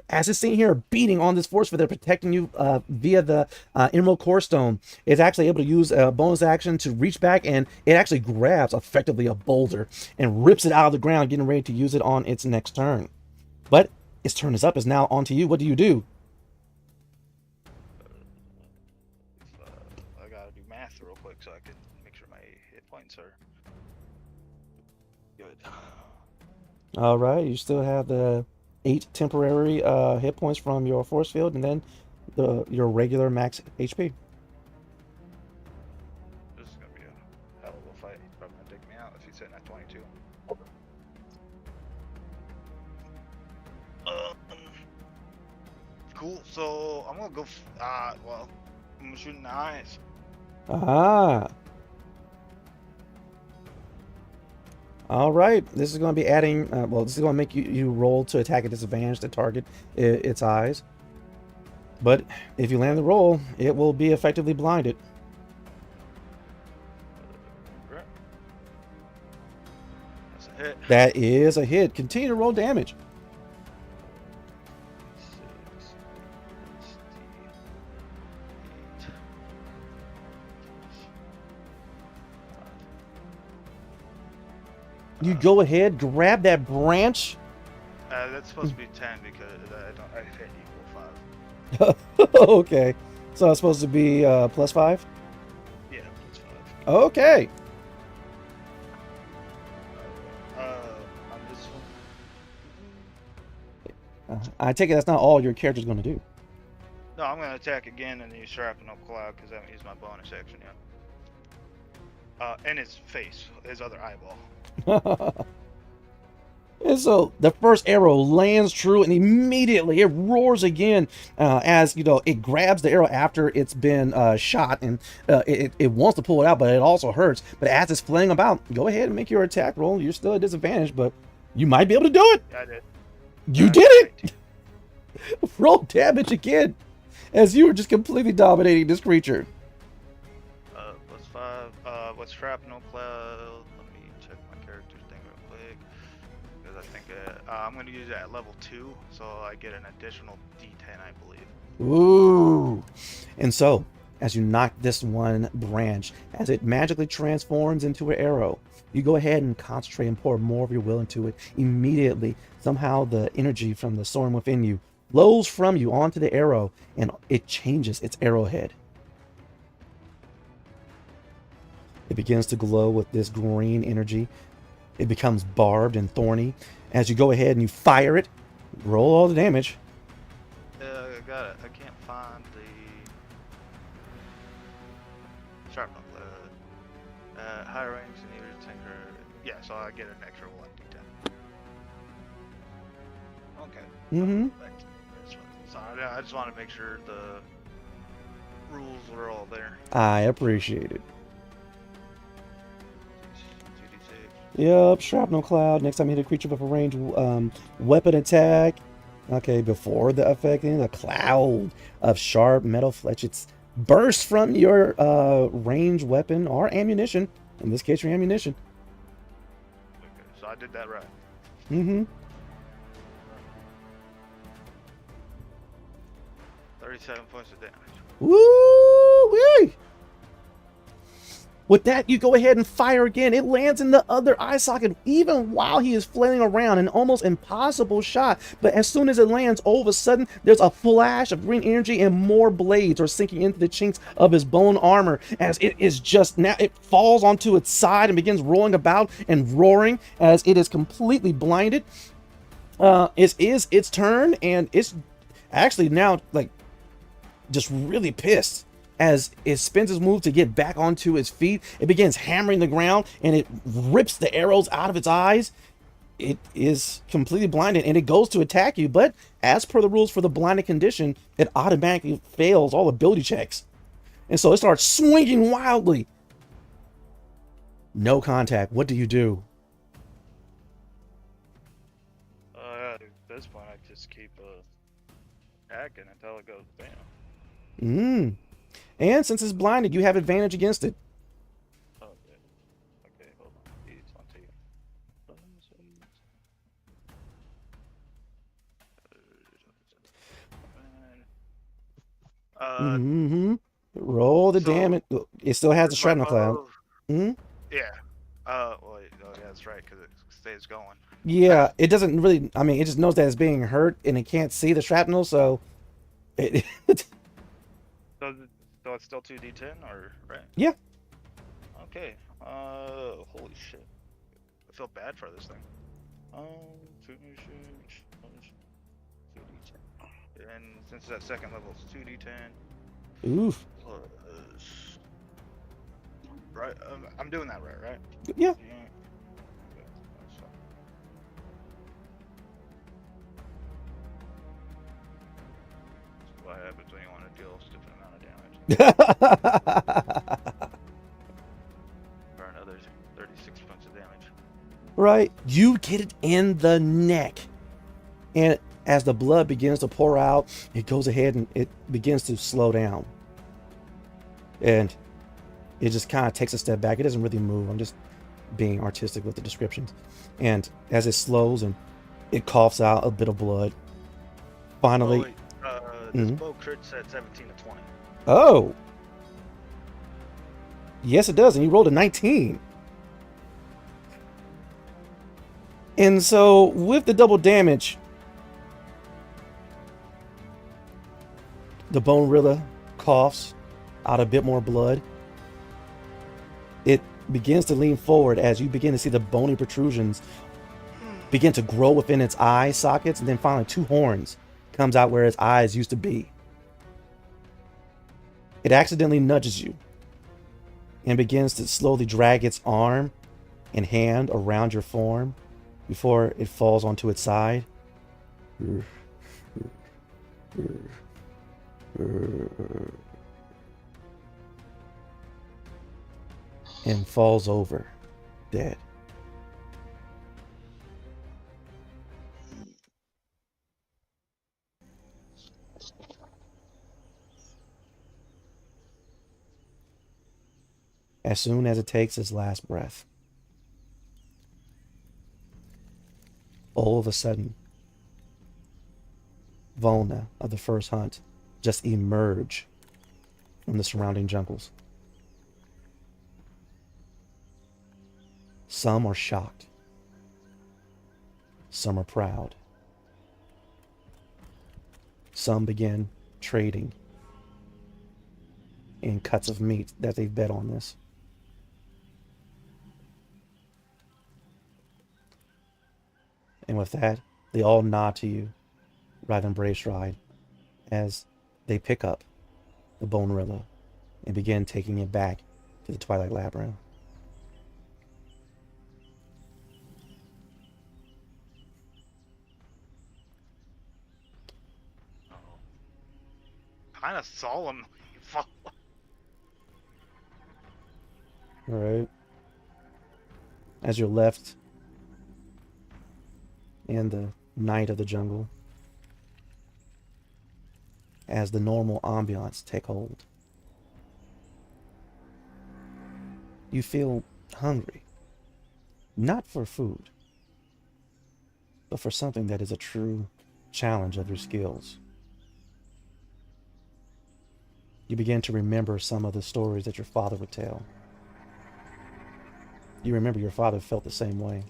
As it's seen here, beating on this force field, they're protecting you via the Emerald Core Stone. It's actually able to use a bonus action to reach back, and it actually grabs effectively a boulder and rips it out of the ground, getting ready to use it on its next turn. But its turn is up. Is now on to you. What do you do? I gotta do math real quick so I can make sure my hit points are good. All right. You still have the 8 temporary hit points from your force field, and then your regular max HP. This is gonna be a hell of a fight. He's probably gonna take me out if he's sitting at 22. Cool. So I'm gonna go. Well, I'm gonna shoot in the eyes. Ah. All right. This is going to be adding. Well, this is going to make you roll to attack at disadvantage to target its eyes. But if you land the roll, it will be effectively blinded. That's a hit. That is a hit. Continue to roll damage. 6, 8. You go ahead, grab that branch. That's supposed to be 10 because I hit equal 5. Okay. So it's supposed to be +5? Yeah, that's 5. Okay. On this one. I take it that's not all your character's going to do. No, I'm gonna attack again and use shrapnel cloud because that is my bonus action. Yeah. And his face, his other eyeball. And so the first arrow lands true, and immediately it roars again as it grabs the arrow after it's been shot, and it wants to pull it out, but it also hurts. But as it's flaying about, go ahead and make your attack roll. You're still at disadvantage, but you might be able to do it. Yeah, I did. You did it. Roll damage again, as you were just completely dominating this creature. +5. What's shrapnel cloud? Let me check my character's thing real quick. Because I think I'm going to use it at level 2, so I get an additional D10, I believe. Ooh. And so, as you knock this one branch, as it magically transforms into an arrow, you go ahead and concentrate and pour more of your will into it. Immediately, somehow the energy from the storm within you flows from you onto the arrow, and it changes its arrowhead. It begins to glow with this green energy. It becomes barbed and thorny. As you go ahead and you fire it, roll all the damage. I got it. I can't find the sharpnel cloud. High ranks and either tinker. Yeah, so I get an extra 1d10. Okay. Mm-hmm. Back to this one. So I just want to make sure the rules are all there. I appreciate it. 2d6. Yep, shrapnel cloud. Next time you hit a creature with a ranged weapon attack. Okay, before the effect, a cloud of sharp metal fletchets bursts from your ranged weapon or ammunition. In this case, your ammunition. Okay, so I did that right. Mm-hmm. 37 points of damage. Woo-wee! With that, you go ahead and fire again. It lands in the other eye socket, even while he is flailing around. An almost impossible shot. But as soon as it lands, all of a sudden, there's a flash of green energy and more blades are sinking into the chinks of his bone armor. As it is just now, it falls onto its side and begins rolling about and roaring as it is completely blinded. It is its turn, and it's actually now like just really pissed. As it spins its move to get back onto its feet, it begins hammering the ground and it rips the arrows out of its eyes. It is completely blinded and it goes to attack you, but as per the rules for the blinded condition, it automatically fails all ability checks. And so it starts swinging wildly. No contact. What do you do? At this point, I just keep hacking until it goes down. And since it's blinded, you have advantage against it. Okay. Okay, hold on. D20. Mm-hmm. Roll the So damage. It still has the with my shrapnel cloud. bow, Hmm. yeah. Well, oh yeah, that's right, because it stays going. Yeah, it doesn't really. I mean, it just knows that it's being hurt and it can't see the shrapnel, so it. So, so it's still 2d10, or right? Yeah. Okay. Holy shit. I feel bad for this thing. 2d10. And since that second level, it's 2d10 Oof. plus. Right. I'm doing that right? Yeah. So, what happens when you want to deal a stupid amount of damage? Or another 36 points of damage. Right. You get it in the neck. And as the blood begins to pour out, it goes ahead and it begins to slow down. And it just kind of takes a step back. It doesn't really move. I'm just being artistic with the descriptions. And as it slows and it coughs out a bit of blood, finally. Oh, wait. This bow crit said 17 to 20. Oh. Yes, it does. And you rolled a 19. And so with the double damage, the bone rilla coughs out a bit more blood. It begins to lean forward as you begin to see the bony protrusions begin to grow within its eye sockets, and then finally 2 horns comes out where its eyes used to be. It accidentally nudges you and begins to slowly drag its arm and hand around your form before it falls onto its side. And falls over, dead. As soon as it takes its last breath, all of a sudden, Volna of the first hunt just emerge from the surrounding jungles. Some are shocked. Some are proud. Some begin trading in cuts of meat that they've bet on this. And with that, they all nod to you, rather than brave stride, as they pick up the bone rilla and begin taking it back to the Twilight Labyrinth. Kind of solemn. All right. As you're left in the night of the jungle, as the normal ambiance take hold, you feel hungry. Not for food, but for something that is a true challenge of your skills. You begin to remember some of the stories that your father would tell. You remember your father felt the same way.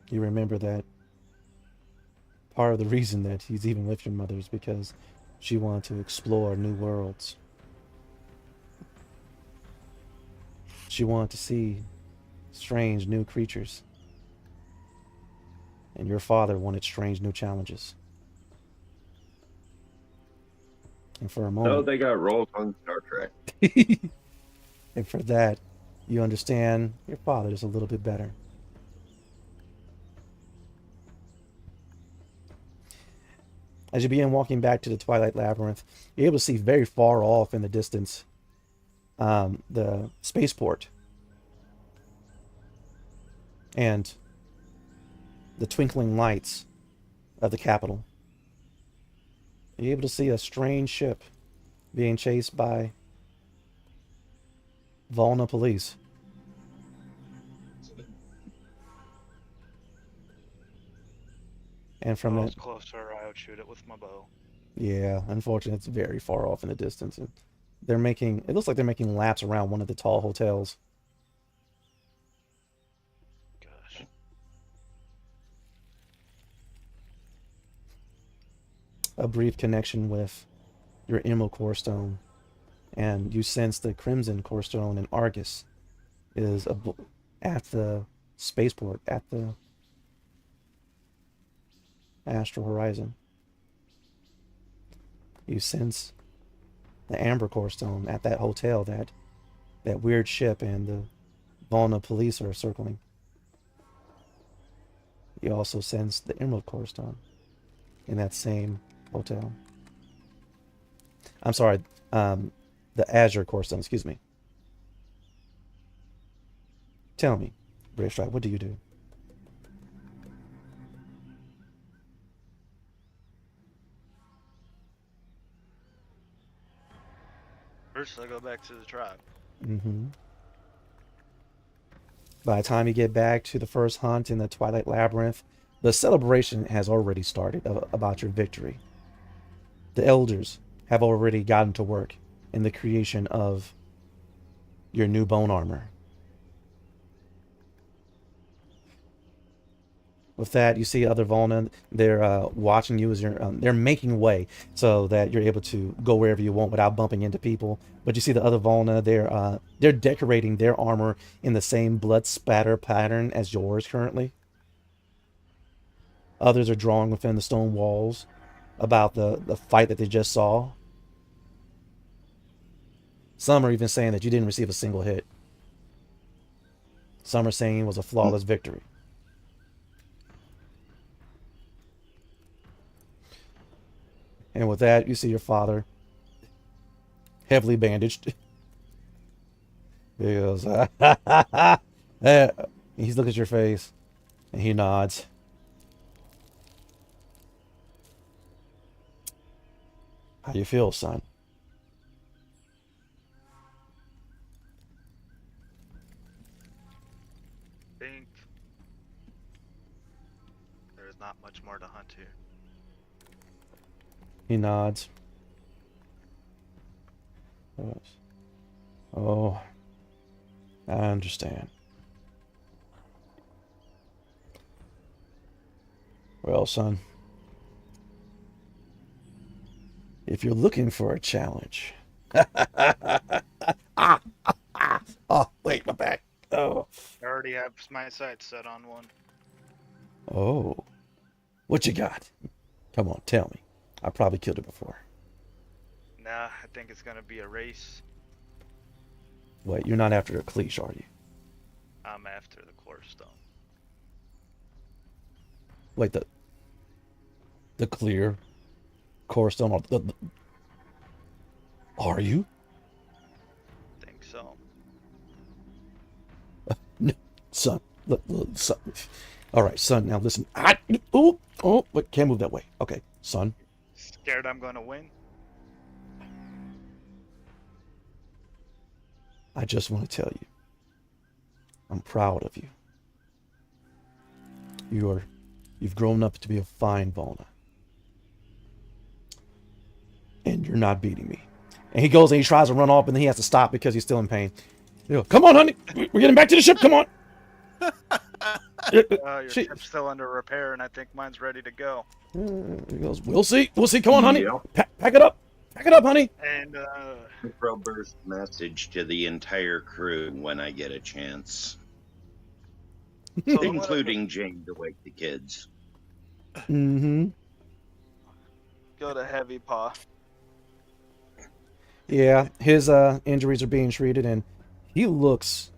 You remember that part of the reason that he's even with your mother is because she wanted to explore new worlds. She wanted to see strange new creatures. And your father wanted strange new challenges. And for a moment... No, they got roles on Star Trek. And for that, you understand your father just a little bit better. As you begin walking back to the Twilight Labyrinth, you're able to see very far off in the distance the spaceport and the twinkling lights of the capital. You're able to see a strange ship being chased by Volna police. And from If I that, was closer, I would shoot it with my bow. Yeah, unfortunately, it's very far off in the distance, and it looks like they're making laps around one of the tall hotels. Gosh. A brief connection with your Emerald Core Stone, and you sense the Crimson Core Stone in Argus is at the spaceport, at the Astral Horizon. You sense the Amber Core Stone at that hotel, that weird ship, and the Volna police are circling. You also sense the Emerald Core Stone in that same hotel. I'm sorry, the Azure Core Stone, excuse me. Tell me, Brave Stripe, what do you do? First, I go back to the tribe. Mm-hmm. By the time you get back to the first hunt in the Twilight Labyrinth, the celebration has already started about your victory. The elders have already gotten to work in the creation of your new bone armor. With that, you see other Volna. They're watching you as they're making way so that you're able to go wherever you want without bumping into people. But you see the other Volna. They're decorating their armor in the same blood spatter pattern as yours currently. Others are drawing within the stone walls about the fight that they just saw. Some are even saying that you didn't receive a single hit. Some are saying it was a flawless victory. And with that, you see your father, heavily bandaged. He goes, he's looking at your face, and he nods. How you feel, son? I think there's not much more to hunt here. He nods. Oh, I understand. Well, son, if you're looking for a challenge... Oh, wait, my back. Oh. I already have my sights set on one. Oh. What you got? Come on, tell me. I probably killed it before. Nah, I think it's gonna be a race. Wait, you're not after a cliche, are you? I'm after the core stone. Wait, the clear core stone? Are you? Think so. No, son. Look, son. All right, son. Now listen. Wait, can't move that way. Okay, son. Scared I'm gonna win? I just want to tell you, I'm proud of you. You've grown up to be a fine Volna. And you're not beating me. And he goes and he tries to run off, and then he has to stop because he's still in pain. You go, come on, honey. We're getting back to the ship. Come on. Your ship's still under repair, and I think mine's ready to go. He goes, we'll see. We'll see. Come on, honey. Yeah. Pack it up. Pack it up, honey. And Microburst message to the entire crew when I get a chance, so including Jane to wake the kids. Mm-hmm. go to Heavy Paw. Yeah, his injuries are being treated, and he looks...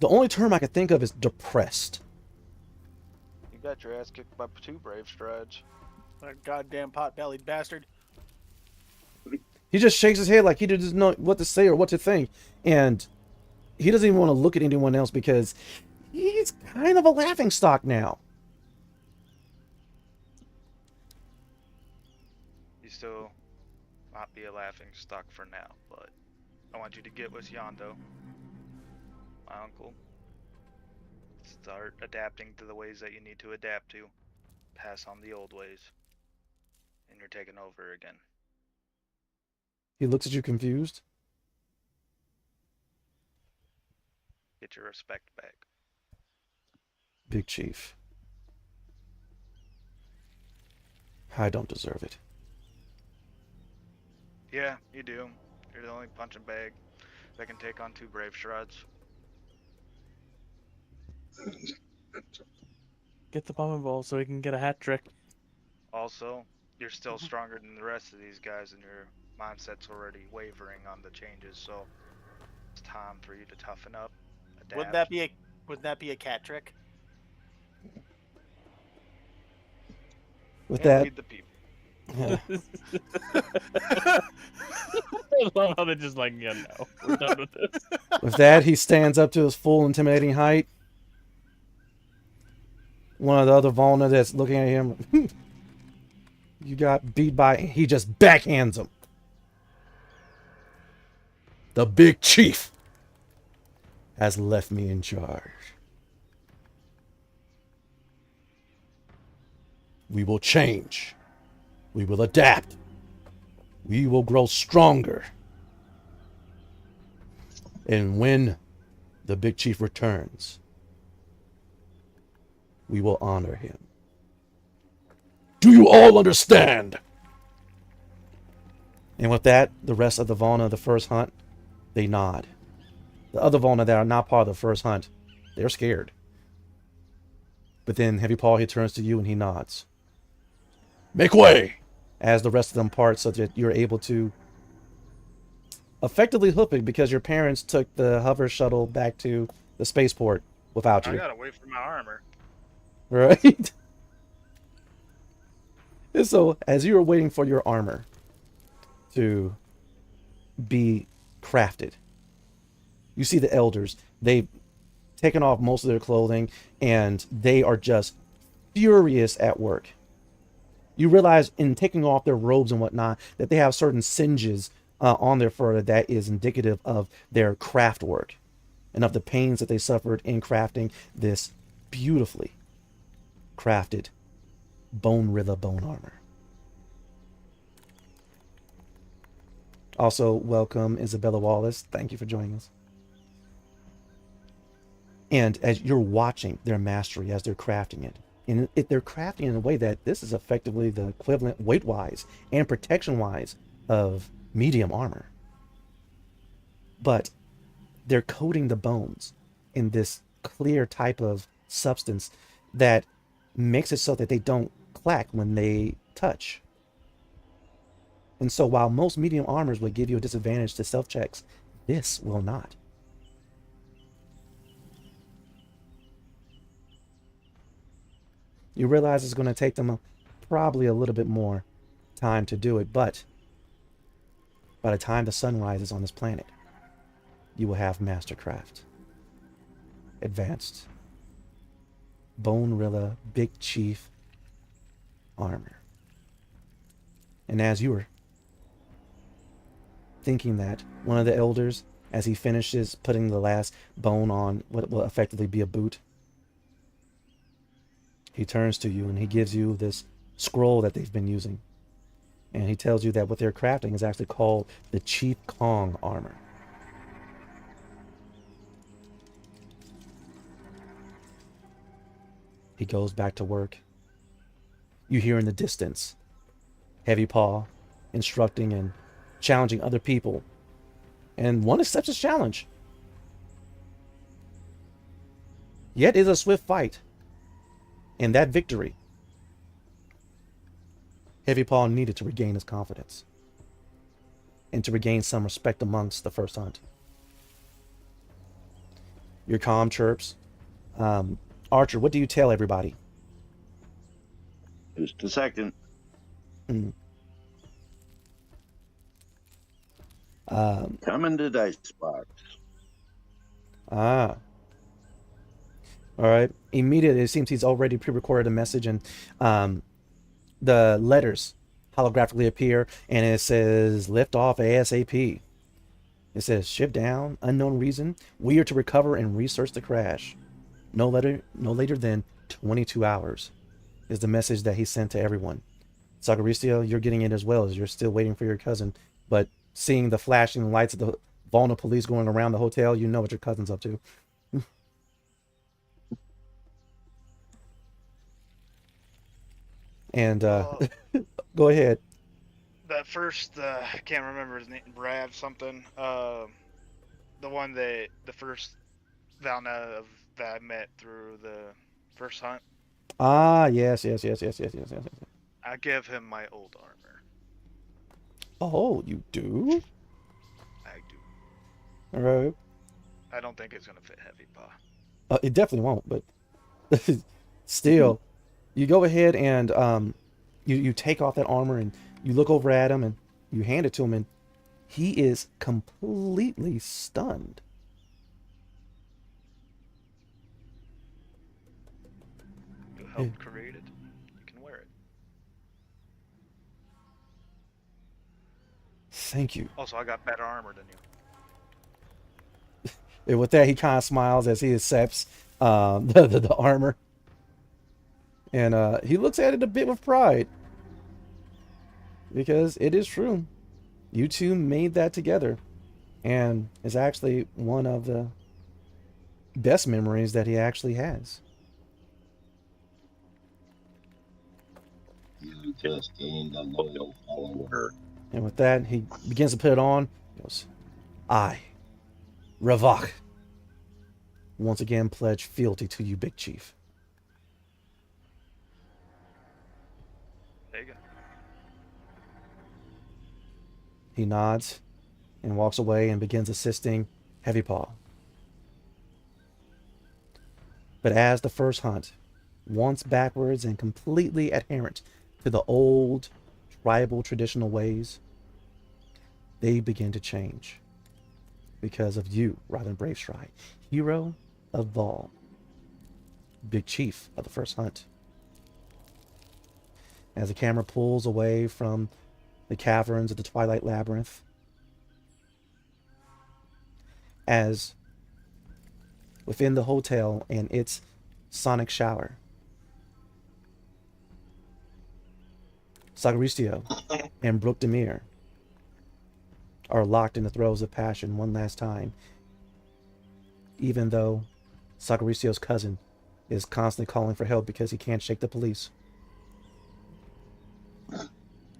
The only term I could think of is depressed. You got your ass kicked by 2 brave strides. That goddamn pot-bellied bastard. He just shakes his head like he doesn't know what to say or what to think. And he doesn't even want to look at anyone else because he's kind of a laughingstock now. You still might be a laughing stock for now, but I want you to get with Yondo, my uncle. Start adapting to the ways that you need to adapt to. Pass on the old ways. and you're taking over again. He looks at you confused. Get your respect back. Big Chief. I don't deserve it. Yeah, you do. You're the only punching bag that can take on 2 brave shreds. Get the bomb involved so we can get a hat trick. Also, you're still stronger than the rest of these guys, and your mindset's already wavering on the changes, so it's time for you to toughen up. Adapt. Would that be a cat trick? With And that, lead the people. yeah, I love how they're just like, yeah, no, we're done with this. with that, he stands up to his full intimidating height. One of the other Volna that's looking at him, you got beat by, he just backhands him. The Big Chief has left me in charge. We will change. We will adapt. We will grow stronger. And when the Big Chief returns, we will honor him. Do you all understand? And with that, the rest of the Volna of the first hunt, they nod. The other Volna that are not part of the first hunt, they're scared. But then Heavy Paw, he turns to you and he nods. Make way! As the rest of them part so that you're able to effectively hoof it because your parents took the hover shuttle back to the spaceport without you. I gotta wait for my armor. Right? And so, as you are waiting for your armor to be crafted, you see the elders. They've taken off most of their clothing, and they are just furious at work. You realize in taking off their robes and whatnot that they have certain singes on their fur that is indicative of their craft work and of the pains that they suffered in crafting this beautifully crafted bone rilla bone armor. Also, welcome Isabella Wallace. Thank you for joining us. And as you're watching their mastery as they're crafting it, and they're crafting in a way that this is effectively the equivalent weight-wise and protection-wise of medium armor. But they're coating the bones in this clear type of substance that makes it so that they don't clack when they touch. And so while most medium armors would give you a disadvantage to stealth checks, this will not. You realize it's going to take them probably a little bit more time to do it, but by the time the sun rises on this planet, you will have Mastercraft. Advanced Bone Rilla Big Chief armor. And as you were thinking that, one of the elders, as he finishes putting the last bone on what will effectively be a boot, he turns to you and he gives you this scroll that they've been using. And he tells you that what they're crafting is actually called the Chief Kong armor. He goes back to work. You hear in the distance Heavy Paw instructing and challenging other people. And one accepts his challenge. Yet it's a swift fight. And that victory, Heavy Paw needed to regain his confidence and to regain some respect amongst the first hunt. Your comm chirps. Archer, what do you tell everybody? Just a second. Coming to Dice Box. All right. Immediately, it seems he's already pre-recorded a message, and the letters holographically appear, and it says, lift off ASAP. It says, ship down, unknown reason. We are to recover and research the crash. No later than 22 hours is the message that he sent to everyone Sagaricio, you're getting it as well as you're still waiting for your cousin. But seeing the flashing lights of the Volna police going around the hotel, you know what your cousin's up to. And go ahead. That first, I can't remember his name, Brad something. The one that the first Valna that I met through the first hunt. Ah, yes. I give him my old armor. Oh, you do? I do. All right. I don't think it's gonna fit Heavy Paw. It definitely won't, but still, you go ahead and you take off that armor and you look over at him and you hand it to him and he is completely stunned. You helped create it. You can wear it. Thank you. Also, I got better armor than you. And with that, he kind of smiles as he accepts the armor. And he looks at it a bit with pride. Because it is true. You two made that together. And it's actually one of the best memories that he actually has. You just gained a loyal follower. And with that, he begins to put it on. He goes, I, Ravak, once again pledge fealty to you, Big Chief. There you go. He nods and walks away and begins assisting Heavy Paw. But as the first hunt, once backwards and completely adherent to the old tribal traditional ways, they begin to change because of you, Robin Bravestride, hero of Vol, Big Chief of the first hunt. As the camera pulls away from the caverns of the Twilight Labyrinth, as within the hotel and its sonic shower, Sagaricio and Brooke Demir are locked in the throes of passion one last time, even though Sagaricio's cousin is constantly calling for help because he can't shake the police.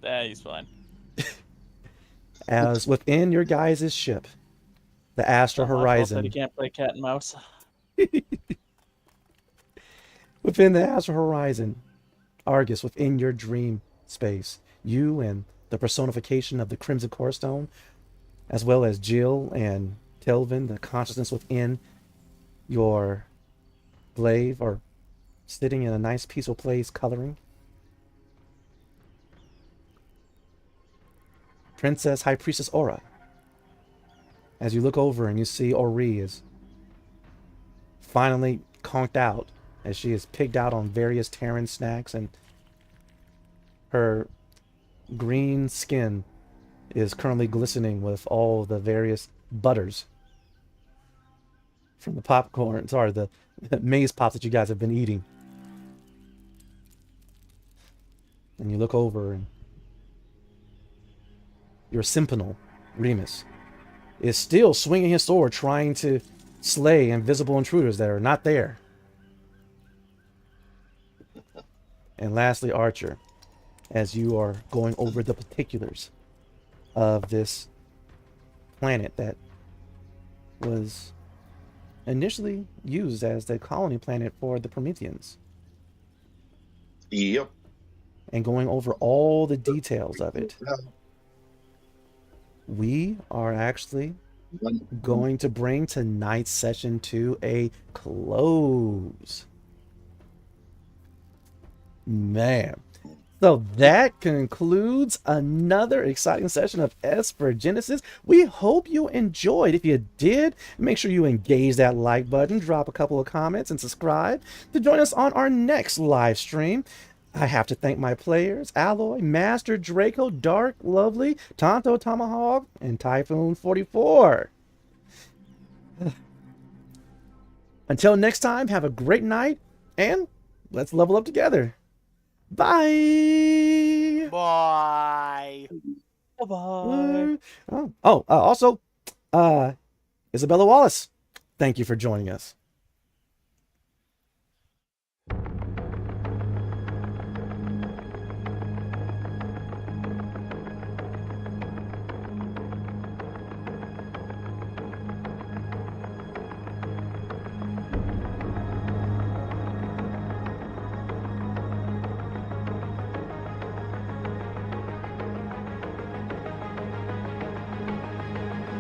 He's fine. As within your guys' ship, the Astral Horizon. He can't play cat and mouse. Within the Astral Horizon, Argus, within your dream space, you and the personification of the Crimson Corestone, as well as Jill and Telvin, the consciousness within your glaive, are sitting in a nice peaceful place coloring. Princess High Priestess Aura. As you look over and you see Ori is finally conked out, as she is pigged out on various Terran snacks, and her green skin is currently glistening with all the various butters from the popcorn, the maze pops that you guys have been eating. And you look over and your Simpanal, Remus, is still swinging his sword trying to slay invisible intruders that are not there. And lastly, Archer, as you are going over the particulars of this planet that was initially used as the colony planet for the Prometheans. Yep. And going over all the details of it. We are actually going to bring tonight's session to a close. Man. So that concludes another exciting session of Esper Genesis. We hope you enjoyed. If you did, make sure you engage that like button, drop a couple of comments, and subscribe to join us on our next live stream. I have to thank my players, Alloy, Master, Draco, Dark, Lovely, Tonto Tomahawk, and Typhoon 44. Until next time, have a great night, and let's level up together. Bye! Bye. Bye-bye. Also, Isabella Wallace, thank you for joining us.